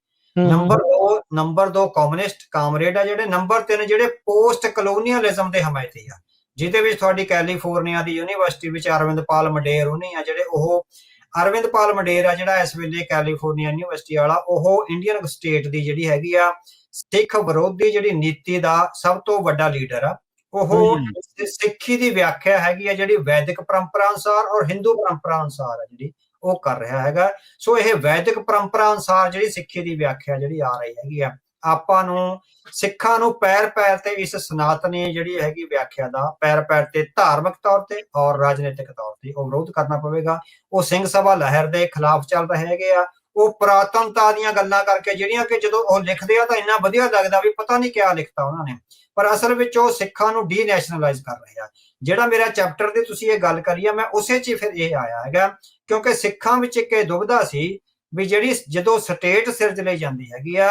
ਨੰਬਰ 2 ਕਮਿਊਨਿਸਟ ਕਾਮਰੇਡ ਆ ਜਿਹੜੇ। ਨੰਬਰ 3 ਜਿਹੜੇ ਪੋਸਟ ਕਲੋਨੀਅਲਿਜ਼ਮ ਦੇ ਹਮਾਇਤੀ ਆ, ਜਿਹਦੇ ਵਿੱਚ ਤੁਹਾਡੀ ਕੈਲੀਫੋਰਨੀਆ ਦੀ ਯੂਨੀਵਰਸਿਟੀ ਵਿੱਚ ਅਰਵਿੰਦਪਾਲ ਮੰਡੇਰ ਉਹਨੇ ਆ ਜਿਹੜੇ। ਉਹ ਅਰਵਿੰਦਪਾਲ ਮੰਡੇਰ ਆ ਜਿਹੜਾ ਇਸ ਵੇਲੇ ਕੈਲੀਫੋਰਨੀਆ ਯੂਨੀਵਰਸਿਟੀ ਵਾਲਾ, ਉਹ ਇੰਡੀਅਨ ਸਟੇਟ ਦੀ ਜਿਹੜੀ ਹੈਗੀ ਆ ਸਿੱਖ ਵਿਰੋਧੀ ਜਿਹੜੀ ਨੀਤੀ ਦਾ ਸਭ ਤੋਂ ਵੱਡਾ ਲੀਡਰ ਆ। ਉਹ ਸਿੱਖੀ ਦੀ ਵਿਆਖਿਆ ਹੈਗੀ ਆ ਜਿਹੜੀ ਵੈਦਿਕ ਪਰੰਪਰਾ ਅਨੁਸਾਰ ਔਰ ਹਿੰਦੂ ਪਰੰਪਰਾ ਅਨੁਸਾਰ ਆ ਜਿਹੜੀ ਉਹ ਕਰ ਰਿਹਾ ਹੈਗਾ। ਸੋ ਇਹ ਵੈਦਿਕ ਪਰੰਪਰਾ ਅਨੁਸਾਰ ਜਿਹੜੀ ਸਿੱਖੀ ਦੀ ਵਿਆਖਿਆ ਜਿਹੜੀ ਆ ਰਹੀ ਹੈਗੀ ਆ, ਆਪਾਂ ਨੂੰ ਸਿੱਖਾਂ ਨੂੰ ਪੈਰ ਪੈਰ ਤੇ ਇਸ ਸਨਾਤਨੀ ਜਿਹੜੀ ਹੈਗੀ ਵਿਆਖਿਆ ਦਾ ਪੈਰ ਪੈਰ ਤੇ ਧਾਰਮਿਕ ਤੌਰ ਤੇ ਔਰ ਰਾਜਨੀਤਿਕ ਤੌਰ ਤੇ ਉਹ ਵਿਰੋਧ ਕਰਨਾ ਪਵੇਗਾ। ਉਹ ਸਿੰਘ ਸਭਾ ਲਹਿਰ ਦੇ ਖਿਲਾਫ ਚੱਲ ਰਹੇ ਹੈਗੇ ਆ। ਉਹ ਪੁਰਾਤਨਤਾ ਦੀਆਂ ਗੱਲਾਂ ਕਰਕੇ ਜਿਹੜੀਆਂ ਕਿ ਜਦੋਂ ਉਹ ਲਿਖਦੇ ਆ ਤਾਂ ਇੰਨਾ ਵਧੀਆ ਲੱਗਦਾ ਵੀ ਪਤਾ ਨਹੀਂ ਕਿਆ ਲਿਖਤਾ ਉਹਨਾਂ ਨੇ, ਪਰ ਅਸਲ ਵਿੱਚ ਉਹ ਸਿੱਖਾਂ ਨੂੰ ਡੀ ਨੈਸ਼ਨਲਾਈਜ਼ ਕਰ ਰਹੇ ਆ। ਜਿਹੜਾ ਮੇਰਾ ਚੈਪਟਰ ਦੀ ਤੁਸੀਂ ਇਹ ਗੱਲ ਕਰੀ ਆ, ਮੈਂ ਉਸੇ 'ਚ ਫਿਰ ਇਹ ਆਇਆ ਹੈਗਾ ਕਿਉਂਕਿ ਸਿੱਖਾਂ ਵਿੱਚ ਇੱਕ ਇਹ ਦੁਬਿਧਾ ਸੀ ਵੀ ਜਿਹੜੀ ਜਦੋਂ ਸਟੇਟ ਸਿਰਜ ਲਈ ਜਾਂਦੀ ਹੈਗੀ ਆ,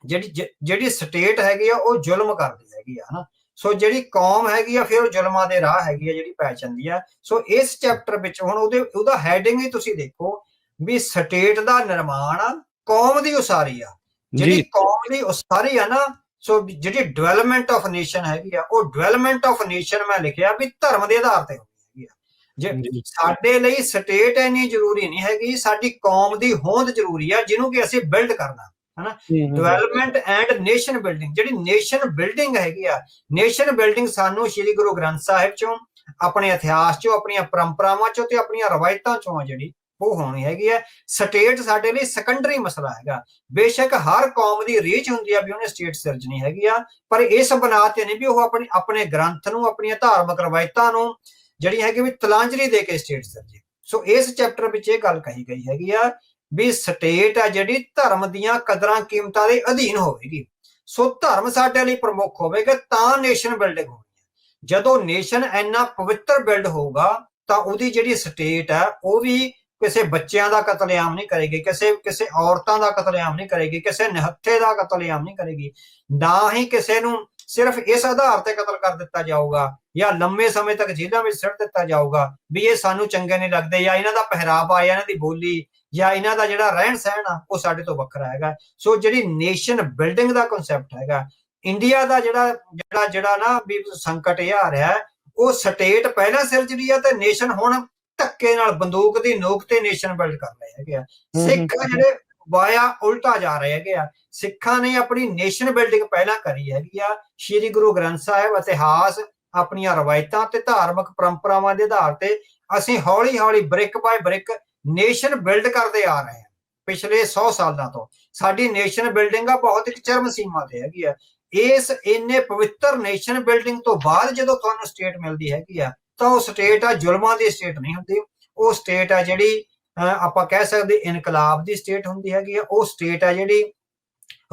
ਜਿਹੜੀ ਸਟੇਟ ਹੈਗੀ ਆ ਉਹ ਜ਼ੁਲਮ ਕਰਦੀ ਹੈਗੀ ਆ ਹਨਾ। ਸੋ ਜਿਹੜੀ ਕੌਮ ਹੈਗੀ ਆ ਫਿਰ ਉਹ ਜ਼ੁਲਮਾਂ ਦੇ ਰਾਹ ਹੈਗੀ ਆ ਜਿਹੜੀ ਪੈ ਜਾਂਦੀ ਆ। ਸੋ ਇਸ ਚੈਪਟਰ ਵਿੱਚ ਹੁਣ ਉਹਦਾ ਹੈਡਿੰਗ ਹੀ ਤੁਸੀਂ ਦੇਖੋ ਵੀ ਸਟੇਟ ਦਾ ਨਿਰਮਾਣ ਕੌਮ ਦੀ ਉਸਾਰੀ ਆ। ਜਿਹੜੀ ਕੌਮ ਦੀ ਉਸਾਰੀ ਆ ਨਾ, ਸੋ ਜਿਹੜੀ ਡਿਵੈਲਪਮੈਂਟ ਆਫ ਨੇਸ਼ਨ ਹੈਗੀ ਆ ਉਹ ਡਿਵੈਲਪਮੈਂਟ ਆਫ ਨੇਸ਼ਨ ਮੈਂ ਲਿਖਿਆ ਵੀ ਧਰਮ ਦੇ ਆਧਾਰ ਤੇ ਹੁੰਦੀ ਹੈਗੀ ਆ। ਜੇ ਸਾਡੇ ਲਈ ਸਟੇਟ ਇੰਨੀ ਜ਼ਰੂਰੀ ਨਹੀਂ ਹੈਗੀ, ਸਾਡੀ ਕੌਮ ਦੀ ਹੋਂਦ ਜ਼ਰੂਰੀ ਆ ਜਿਹਨੂੰ ਕਿ ਅਸੀਂ ਬਿਲਡ ਕਰਨਾ ਹਨਾ। ਡਿਵੈਲਪਮੈਂਟ ਐਂਡ ਨੇਸ਼ਨ ਬਿਲਡਿੰਗ, ਜਿਹੜੀ ਨੇਸ਼ਨ ਬਿਲਡਿੰਗ ਹੈਗੀ ਆ, ਨੇਸ਼ਨ ਬਿਲਡਿੰਗ ਸਾਨੂੰ ਸ਼੍ਰੀ ਗੁਰੂ ਗ੍ਰੰਥ ਸਾਹਿਬ ਚੋਂ, ਆਪਣੇ ਇਤਿਹਾਸ ਚੋਂ, ਆਪਣੀਆਂ ਪਰੰਪਰਾਵਾਂ ਚੋਂ ਤੇ ਆਪਣੀਆਂ ਰਵਾਇਤਾਂ ਚੋਂ ਜਿਹੜੀ ਉਹ ਹੋਣੀ ਹੈਗੀ ਹੈ। ਸਟੇਟ ਸਾਡੇ ਲਈ ਸੈਕੰਡਰੀ ਮਸਲਾ ਹੈਗਾ। ਬੇਸ਼ੱਕ ਹਰ ਕੌਮ ਦੀ ਰੀਚ ਹੁੰਦੀ ਆ ਵੀ ਉਹਨੇ ਸਟੇਟ ਸਿਰਜਣੀ ਹੈਗੀ ਆ, ਪਰ ਇਸ ਬੁਨਿਆਦ ਤੇ ਨਹੀਂ ਵੀ ਉਹ ਆਪਣੇ ਗ੍ਰੰਥ ਨੂੰ, ਆਪਣੀਆਂ ਧਾਰਮਿਕ ਰਵਾਇਤਾਂ ਨੂੰ ਜਿਹੜੀ ਹੈਗੀ ਵੀ ਤਲਾਂਜਲੀ ਦੇ ਕੇ ਸਟੇਟ ਸਿਰਜੇ। ਸੋ ਇਸ ਚੈਪਟਰ ਵਿੱਚ ਇਹ ਗੱਲ ਕਹੀ ਗਈ ਹੈਗੀ ਆ ਵੀ ਸਟੇਟ ਆ ਜਿਹੜੀ ਧਰਮ ਦੀਆਂ ਕਦਰਾਂ ਕੀਮਤਾਂ ਦੇ ਅਧੀਨ ਹੋਵੇਗੀ। ਸੋ ਧਰਮ ਸਾਡੇ ਲਈ ਪ੍ਰਮੁੱਖ ਹੋਵੇਗਾ ਤਾਂ ਨੇਸ਼ਨ ਬਿਲਡਿੰਗ ਹੋਣੀ ਹੈ। ਜਦੋਂ ਨੇਸ਼ਨ ਇੰਨਾ ਪਵਿੱਤਰ ਬਿਲਡ ਹੋਊਗਾ ਤਾਂ ਉਹਦੀ ਜਿਹੜੀ ਸਟੇਟ ਆ ਉਹ ਵੀ ਕਿਸੇ ਬੱਚਿਆਂ ਦਾ ਕਤਲੇਆਮ ਨਹੀਂ ਕਰੇਗੀ, ਕਿਸੇ ਔਰਤਾਂ ਦਾ ਕਤਲੇਆਮ ਨਹੀਂ ਕਰੇਗੀ, ਕਿਸੇ ਨਿਹੱਥੇ ਦਾ ਕਤਲੇਆਮ ਨਹੀਂ ਕਰੇਗੀ, ਨਾ ਹੀ ਕਿਸੇ ਨੂੰ ਸਿਰਫ ਇਸ ਆਧਾਰ ਤੇ ਕਤਲ ਕਰ ਦਿੱਤਾ ਜਾਊਗਾ ਜਾਂ ਲੰਮੇ ਸਮੇਂ ਤੱਕ ਜੇਲ੍ਹਾਂ ਵਿੱਚ ਸਿੱਟ ਦਿੱਤਾ ਜਾਊਗਾ ਵੀ ਇਹ ਸਾਨੂੰ ਚੰਗੇ ਨਹੀਂ ਲੱਗਦੇ, ਜਾਂ ਇਹਨਾਂ ਦਾ ਪਹਿਰਾਵਾ, ਜਾਂ ਇਹਨਾਂ ਦੀ ਬੋਲੀ, ਜਾਂ ਇਹਨਾਂ ਦਾ ਜਿਹੜਾ ਰਹਿਣ ਸਹਿਣ ਆ ਉਹ ਸਾਡੇ ਤੋਂ ਵੱਖਰਾ ਹੈਗਾ। ਸੋ ਜਿਹੜੀ ਨੇਸ਼ਨ ਬਿਲਡਿੰਗ ਦਾ ਕਨਸੈਪਟ ਹੈਗਾ, ਇੰਡੀਆ ਦਾ ਜਿਹੜਾ ਨਾ ਵੀ ਸੰਕਟ ਇਹ ਆ ਰਿਹਾ, ਉਹ ਸਟੇਟ ਪਹਿਲਾਂ ਸਿਰਜ ਰਹੀ ਆ ਤੇ ਨੇਸ਼ਨ ਹੁਣ ਧੱਕੇ ਨਾਲ ਬੰਦੂਕ ਦੀ ਨੋਕ ਤੇ ਨੇਸ਼ਨ ਬਿਲਡ ਕਰ ਰਹੇ ਹੈਗੇ ਆ। ਸਿੱਖ ਜਿਹੜੇ ਵਾਇਆ ਉਲਟਾ ਜਾ ਰਹੇ ਹੈਗੇ ਆ। ਸਿੱਖਾਂ ਨੇ ਆਪਣੀ ਨੇਸ਼ਨ ਬਿਲਡਿੰਗ ਪਹਿਲਾਂ ਕਰੀ ਹੈਗੀ ਆ। ਸ਼੍ਰੀ ਗੁਰੂ ਗ੍ਰੰਥ ਸਾਹਿਬ, ਇਤਿਹਾਸ, ਆਪਣੀਆਂ ਰਵਾਇਤਾਂ ਤੇ ਧਾਰਮਿਕ ਪਰੰਪਰਾਵਾਂ ਦੇ ਆਧਾਰ ਤੇ ਅਸੀਂ ਹੌਲੀ ਹੌਲੀ brick by brick nation build ਕਰਦੇ ਆ ਰਹੇ ਹਾਂ। ਪਿਛਲੇ 100 ਸਾਲਾਂ ਤੋਂ ਸਾਡੀ ਨੇਸ਼ਨ ਬਿਲਡਿੰਗ ਆ ਬਹੁਤ ਇੱਕ ਚਰਮ ਸੀਮਾ ਤੇ ਹੈਗੀ ਆ। ਇਸ ਇੰਨੇ ਪਵਿੱਤਰ ਨੇਸ਼ਨ ਬਿਲਡਿੰਗ ਤੋਂ ਬਾਅਦ ਜਦੋਂ ਤੁਹਾਨੂੰ ਸਟੇਟ ਮਿਲਦੀ ਹੈਗੀ ਆ ਤਾਂ ਉਹ ਸਟੇਟ ਆ ਜ਼ੁਲਮਾਂ ਦੀ ਸਟੇਟ ਨਹੀਂ ਹੁੰਦੀ। ਉਹ ਸਟੇਟ ਆ ਜਿਹੜੀ ਆਪਾਂ ਕਹਿ ਸਕਦੇ ਇਨਕਲਾਬ ਦੀ ਸਟੇਟ ਹੁੰਦੀ ਹੈਗੀ ਆ। ਉਹ ਸਟੇਟ ਆ ਜਿਹੜੀ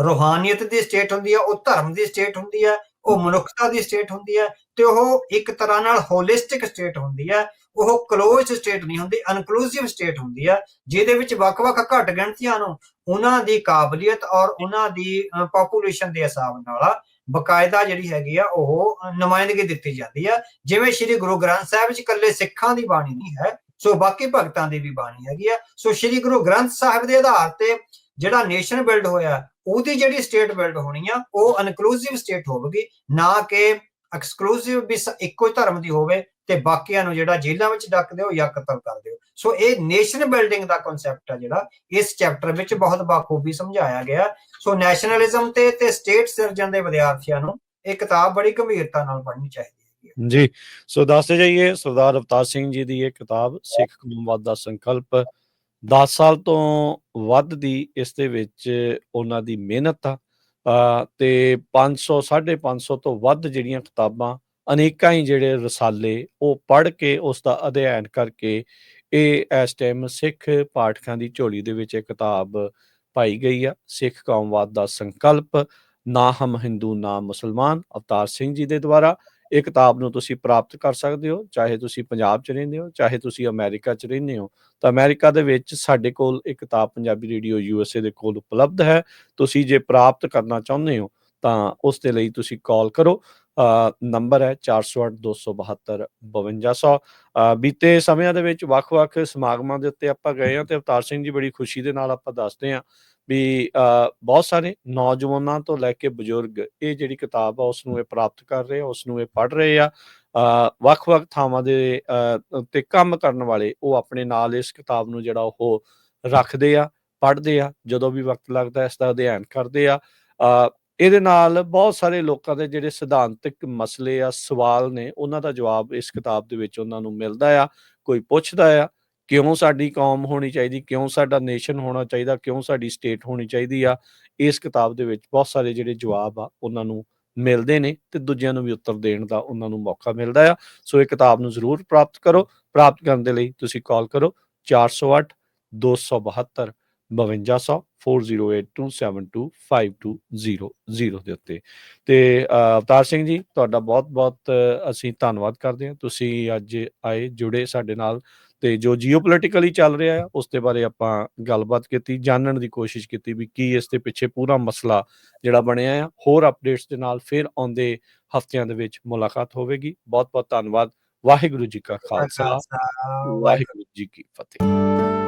ਰੂਹਾਨੀਅਤ ਦੀ ਸਟੇਟ ਹੁੰਦੀ ਆ, ਉਹ ਧਰਮ ਦੀ ਸਟੇਟ ਹੁੰਦੀ ਆ, ਉਹ ਮਨੁੱਖਤਾ ਦੀ ਸਟੇਟ ਹੁੰਦੀ ਹੈ ਤੇ ਉਹ ਇੱਕ ਤਰ੍ਹਾਂ ਨਾਲ ਹੋਲਿਸਟਿਕ ਸਟੇਟ ਹੁੰਦੀ ਹੈ। ਉਹ ਕਲੋਜ਼ਡ ਸਟੇਟ ਨਹੀਂ ਹੁੰਦੀ, ਇਨਕਲੂਸਿਵ ਸਟੇਟ ਹੁੰਦੀ ਹੈ, ਜਿਹਦੇ ਵਿੱਚ ਵੱਖ-ਵੱਖ ਘੱਟ ਗਿਣਤੀਆਂ ਨੂੰ ਉਹਨਾਂ ਦੀ ਕਾਬਲੀਅਤ ਔਰ ਉਹਨਾਂ ਦੀ ਪੋਪੂਲੇਸ਼ਨ ਦੇ ਹਿਸਾਬ ਨਾਲ ਬਕਾਇਦਾ ਜਿਹੜੀ ਹੈਗੀ ਆ ਉਹ ਨੁਮਾਇੰਦਗੀ ਦਿੱਤੀ ਜਾਂਦੀ ਆ। ਜਿਵੇਂ ਸ਼੍ਰੀ ਗੁਰੂ ਗ੍ਰੰਥ ਸਾਹਿਬ ਵਿੱਚ ਇਕੱਲੇ ਸਿੱਖਾਂ ਦੀ ਬਾਣੀ ਨਹੀਂ ਹੈ, ਸੋ ਬਾਕੀ ਭਗਤਾਂ ਦੀ ਵੀ ਬਾਣੀ ਹੈਗੀ ਆ। ਸੋ ਸ਼੍ਰੀ ਗੁਰੂ ਗ੍ਰੰਥ ਸਾਹਿਬ ਦੇ ਆਧਾਰ ਤੇ ਜਿਹੜਾ ਨੇਸ਼ਨ ਬਿਲਡ ਹੋਇਆ, ਉਹਦੀ ਜਿਹੜੀ ਸਟੇਟ ਬਿਲਡ ਹੋਣੀ ਆ ਉਹ ਇਨਕਲੂਸਿਵ ਸਟੇਟ ਹੋਵੇਗੀ, ਨਾ ਕਿ ਐਕਸਕਲੂਸਿਵ ਵੀ ਇੱਕੋ ਹੀ ਧਰਮ ਦੀ ਹੋਵੇ ਤੇ ਬਾਕੀਆਂ ਨੂੰ ਜਿਹੜਾ ਜੇਲ੍ਹਾਂ ਵਿੱਚ ਡੱਕ ਦਿਓ ਜਾਂ ਕਤਲ ਕਰ ਦਿਓ। ਸੋ ਇਹ ਨੇਸ਼ਨ ਬਿਲਡਿੰਗ ਦਾ ਕਨਸੈਪਟ ਆ ਜਿਹੜਾ ਇਸ ਚੈਪਟਰ ਵਿੱਚ ਬਹੁਤ ਬਾਖੂਬੀ ਸਮਝਾਇਆ ਗਿਆ। ਸੋ ਨੈਸ਼ਨਲਿਜ਼ਮ ਤੇ ਸਟੇਟ ਸਿਰਜਣ ਦੇ ਵਿਦਿਆਰਥੀਆਂ ਨੂੰ ਇਹ ਕਿਤਾਬ ਬੜੀ ਗੰਭੀਰਤਾ ਨਾਲ ਪੜ੍ਹਨੀ ਚਾਹੀਦੀ ਹੈ ਜੀ। ਸੋ ਦੱਸਦੇ ਜਾਈਏ ਸਰਦਾਰ ਅਵਤਾਰ ਸਿੰਘ ਜੀ ਦੀ ਇਹ ਕਿਤਾਬ ਸਿੱਖ ਕੌਮਵਾਦ ਦਾ ਸੰਕਲਪ 10 ਸਾਲ ਤੋਂ ਵੱਧ ਦੀ ਇਸ ਦੇ ਵਿੱਚ ਉਹਨਾਂ ਦੀ ਮਿਹਨਤ ਆ ਤੇ 500 550 ਤੋਂ ਵੱਧ ਜਿਹੜੀਆਂ ਕਿਤਾਬਾਂ ਅਨੇਕਾਂ ਹੀ ਜਿਹੜੇ ਰਸਾਲੇ ਉਹ ਪੜ੍ਹ ਕੇ ਉਸ ਦਾ ਅਧਿਐਨ ਕਰਕੇ ਇਹ ਇਸ ਟਾਈਮ ਸਿੱਖ ਪਾਠਕਾਂ ਦੀ ਝੋਲੀ ਦੇ ਵਿੱਚ ਇਹ ਕਿਤਾਬ ਪਾਈ ਗਈ ਆ। ਸਿੱਖ ਕੌਮਵਾਦ ਦਾ ਸੰਕਲਪ, ਨਾ ਹਮ ਹਿੰਦੂ ਨਾ ਮੁਸਲਮਾਨ, ਅਵਤਾਰ ਸਿੰਘ ਜੀ ਦੇ ਦੁਆਰਾ। ਇਹ ਕਿਤਾਬ ਨੂੰ ਤੁਸੀਂ ਪ੍ਰਾਪਤ ਕਰ ਸਕਦੇ ਹੋ, ਚਾਹੇ ਤੁਸੀਂ ਪੰਜਾਬ 'ਚ ਰਹਿੰਦੇ ਹੋ, ਚਾਹੇ ਤੁਸੀਂ ਅਮਰੀਕਾ 'ਚ ਰਹਿੰਦੇ ਹੋ। ਤਾਂ ਅਮਰੀਕਾ ਦੇ ਵਿੱਚ ਸਾਡੇ ਕੋਲ ਇਹ ਕਿਤਾਬ ਪੰਜਾਬੀ ਰੇਡੀਓ USA ਦੇ ਕੋਲ ਉਪਲਬਧ ਹੈ। ਤੁਸੀਂ ਜੇ ਪ੍ਰਾਪਤ ਕਰਨਾ ਚਾਹੁੰਦੇ ਹੋ ਤਾਂ ਉਸ ਦੇ ਲਈ ਤੁਸੀਂ ਕਾਲ ਕਰੋ। ਨੰਬਰ ਹੈ 408 272 5200। ਬੀਤੇ ਸਮਿਆਂ ਦੇ ਵਿੱਚ ਵੱਖ-ਵੱਖ ਸਮਾਗਮਾਂ ਦੇ ਉੱਤੇ ਆਪਾਂ ਗਏ ਹਾਂ ਤੇ ਅਵਤਾਰ ਸਿੰਘ ਜੀ ਬੜੀ ਖੁਸ਼ੀ ਦੇ ਨਾਲ ਆਪਾਂ ਦੱਸਦੇ ਹਾਂ ਵੀ ਬਹੁਤ ਸਾਰੇ ਨੌਜਵਾਨਾਂ ਤੋਂ ਲੈ ਕੇ ਬਜ਼ੁਰਗ ਇਹ ਜਿਹੜੀ ਕਿਤਾਬ ਆ ਉਸ ਨੂੰ ਇਹ ਪ੍ਰਾਪਤ ਕਰ ਰਹੇ ਆ, ਉਸ ਨੂੰ ਇਹ ਪੜ੍ਹ ਰਹੇ ਆ। ਵੱਖ-ਵੱਖ ਥਾਵਾਂ ਦੇ ਉੱਤੇ ਕੰਮ ਕਰਨ ਵਾਲੇ ਉਹ ਆਪਣੇ ਨਾਲ ਇਸ ਕਿਤਾਬ ਨੂੰ ਜਿਹੜਾ ਉਹ ਰੱਖਦੇ ਆ, ਪੜ੍ਹਦੇ ਆ, ਜਦੋਂ ਵੀ ਵਕਤ ਲੱਗਦਾ ਇਸ ਦਾ ਅਧਿਐਨ ਕਰਦੇ ਆ। ਇਹਦੇ ਨਾਲ ਬਹੁਤ ਸਾਰੇ ਲੋਕਾਂ ਦੇ ਜਿਹੜੇ ਸਿਧਾਂਤਕ ਮਸਲੇ ਆ, ਸਵਾਲ ਨੇ, ਉਹਨਾਂ ਦਾ ਜਵਾਬ ਇਸ ਕਿਤਾਬ ਦੇ ਵਿੱਚ ਉਹਨਾਂ ਨੂੰ ਮਿਲਦਾ ਆ। ਕੋਈ ਪੁੱਛਦਾ ਆ ਕਿਉਂ ਸਾਡੀ ਕੌਮ ਹੋਣੀ ਚਾਹੀਦੀ, ਕਿਉਂ ਸਾਡਾ ਨੇਸ਼ਨ ਹੋਣਾ ਚਾਹੀਦਾ, ਕਿਉਂ ਸਾਡੀ ਸਟੇਟ ਹੋਣੀ ਚਾਹੀਦੀ ਆ। ਇਸ ਕਿਤਾਬ ਦੇ ਵਿੱਚ ਬਹੁਤ ਸਾਰੇ ਜਿਹੜੇ ਜਵਾਬ ਆ ਉਹਨਾਂ ਨੂੰ ਮਿਲਦੇ ਨੇ ਤੇ ਦੂਜਿਆਂ ਨੂੰ ਵੀ ਉੱਤਰ ਦੇਣ ਦਾ ਉਹਨਾਂ ਨੂੰ ਮੌਕਾ ਮਿਲਦਾ ਆ। ਸੋ ਇਹ ਕਿਤਾਬ ਨੂੰ ਜ਼ਰੂਰ ਪ੍ਰਾਪਤ ਕਰੋ। ਪ੍ਰਾਪਤ ਕਰਨ ਦੇ ਲਈ ਤੁਸੀਂ ਕਾਲ ਕਰੋ 408 272 5200 4082725200 ਦੇ ਉੱਤੇ। ਤੇ ਅਵਤਾਰ ਸਿੰਘ ਜੀ ਤੁਹਾਡਾ ਬਹੁਤ-ਬਹੁਤ ਅਸੀਂ ਧੰਨਵਾਦ ਕਰਦੇ ਹਾਂ। ਤੁਸੀਂ ਅੱਜ ਆਏ, ਜੁੜੇ ਸਾਡੇ ਨਾਲ ਤੇ ਜੋ ਜੀਓਪੋਲਿਟੀਕਲੀ ਚੱਲ ਰਿਹਾ ਆ ਉਸ ਦੇ ਬਾਰੇ ਆਪਾਂ ਗੱਲਬਾਤ ਕੀਤੀ, ਜਾਣਨ ਦੀ ਕੋਸ਼ਿਸ਼ ਕੀਤੀ ਵੀ ਕੀ ਇਸ ਦੇ ਪਿੱਛੇ ਪੂਰਾ ਮਸਲਾ ਜਿਹੜਾ ਬਣਿਆ ਆ। ਹੋਰ ਅਪਡੇਟਸ ਦੇ ਨਾਲ ਫਿਰ ਆਉਂਦੇ ਹਫ਼ਤਿਆਂ ਦੇ ਵਿੱਚ ਮੁਲਾਕਾਤ ਹੋਵੇਗੀ। ਬਹੁਤ-ਬਹੁਤ ਧੰਨਵਾਦ। ਵਾਹਿਗੁਰੂ ਜੀ ਕਾ ਖਾਲਸਾ, ਵਾਹਿਗੁਰੂ ਜੀ ਕੀ ਫਤਿਹ।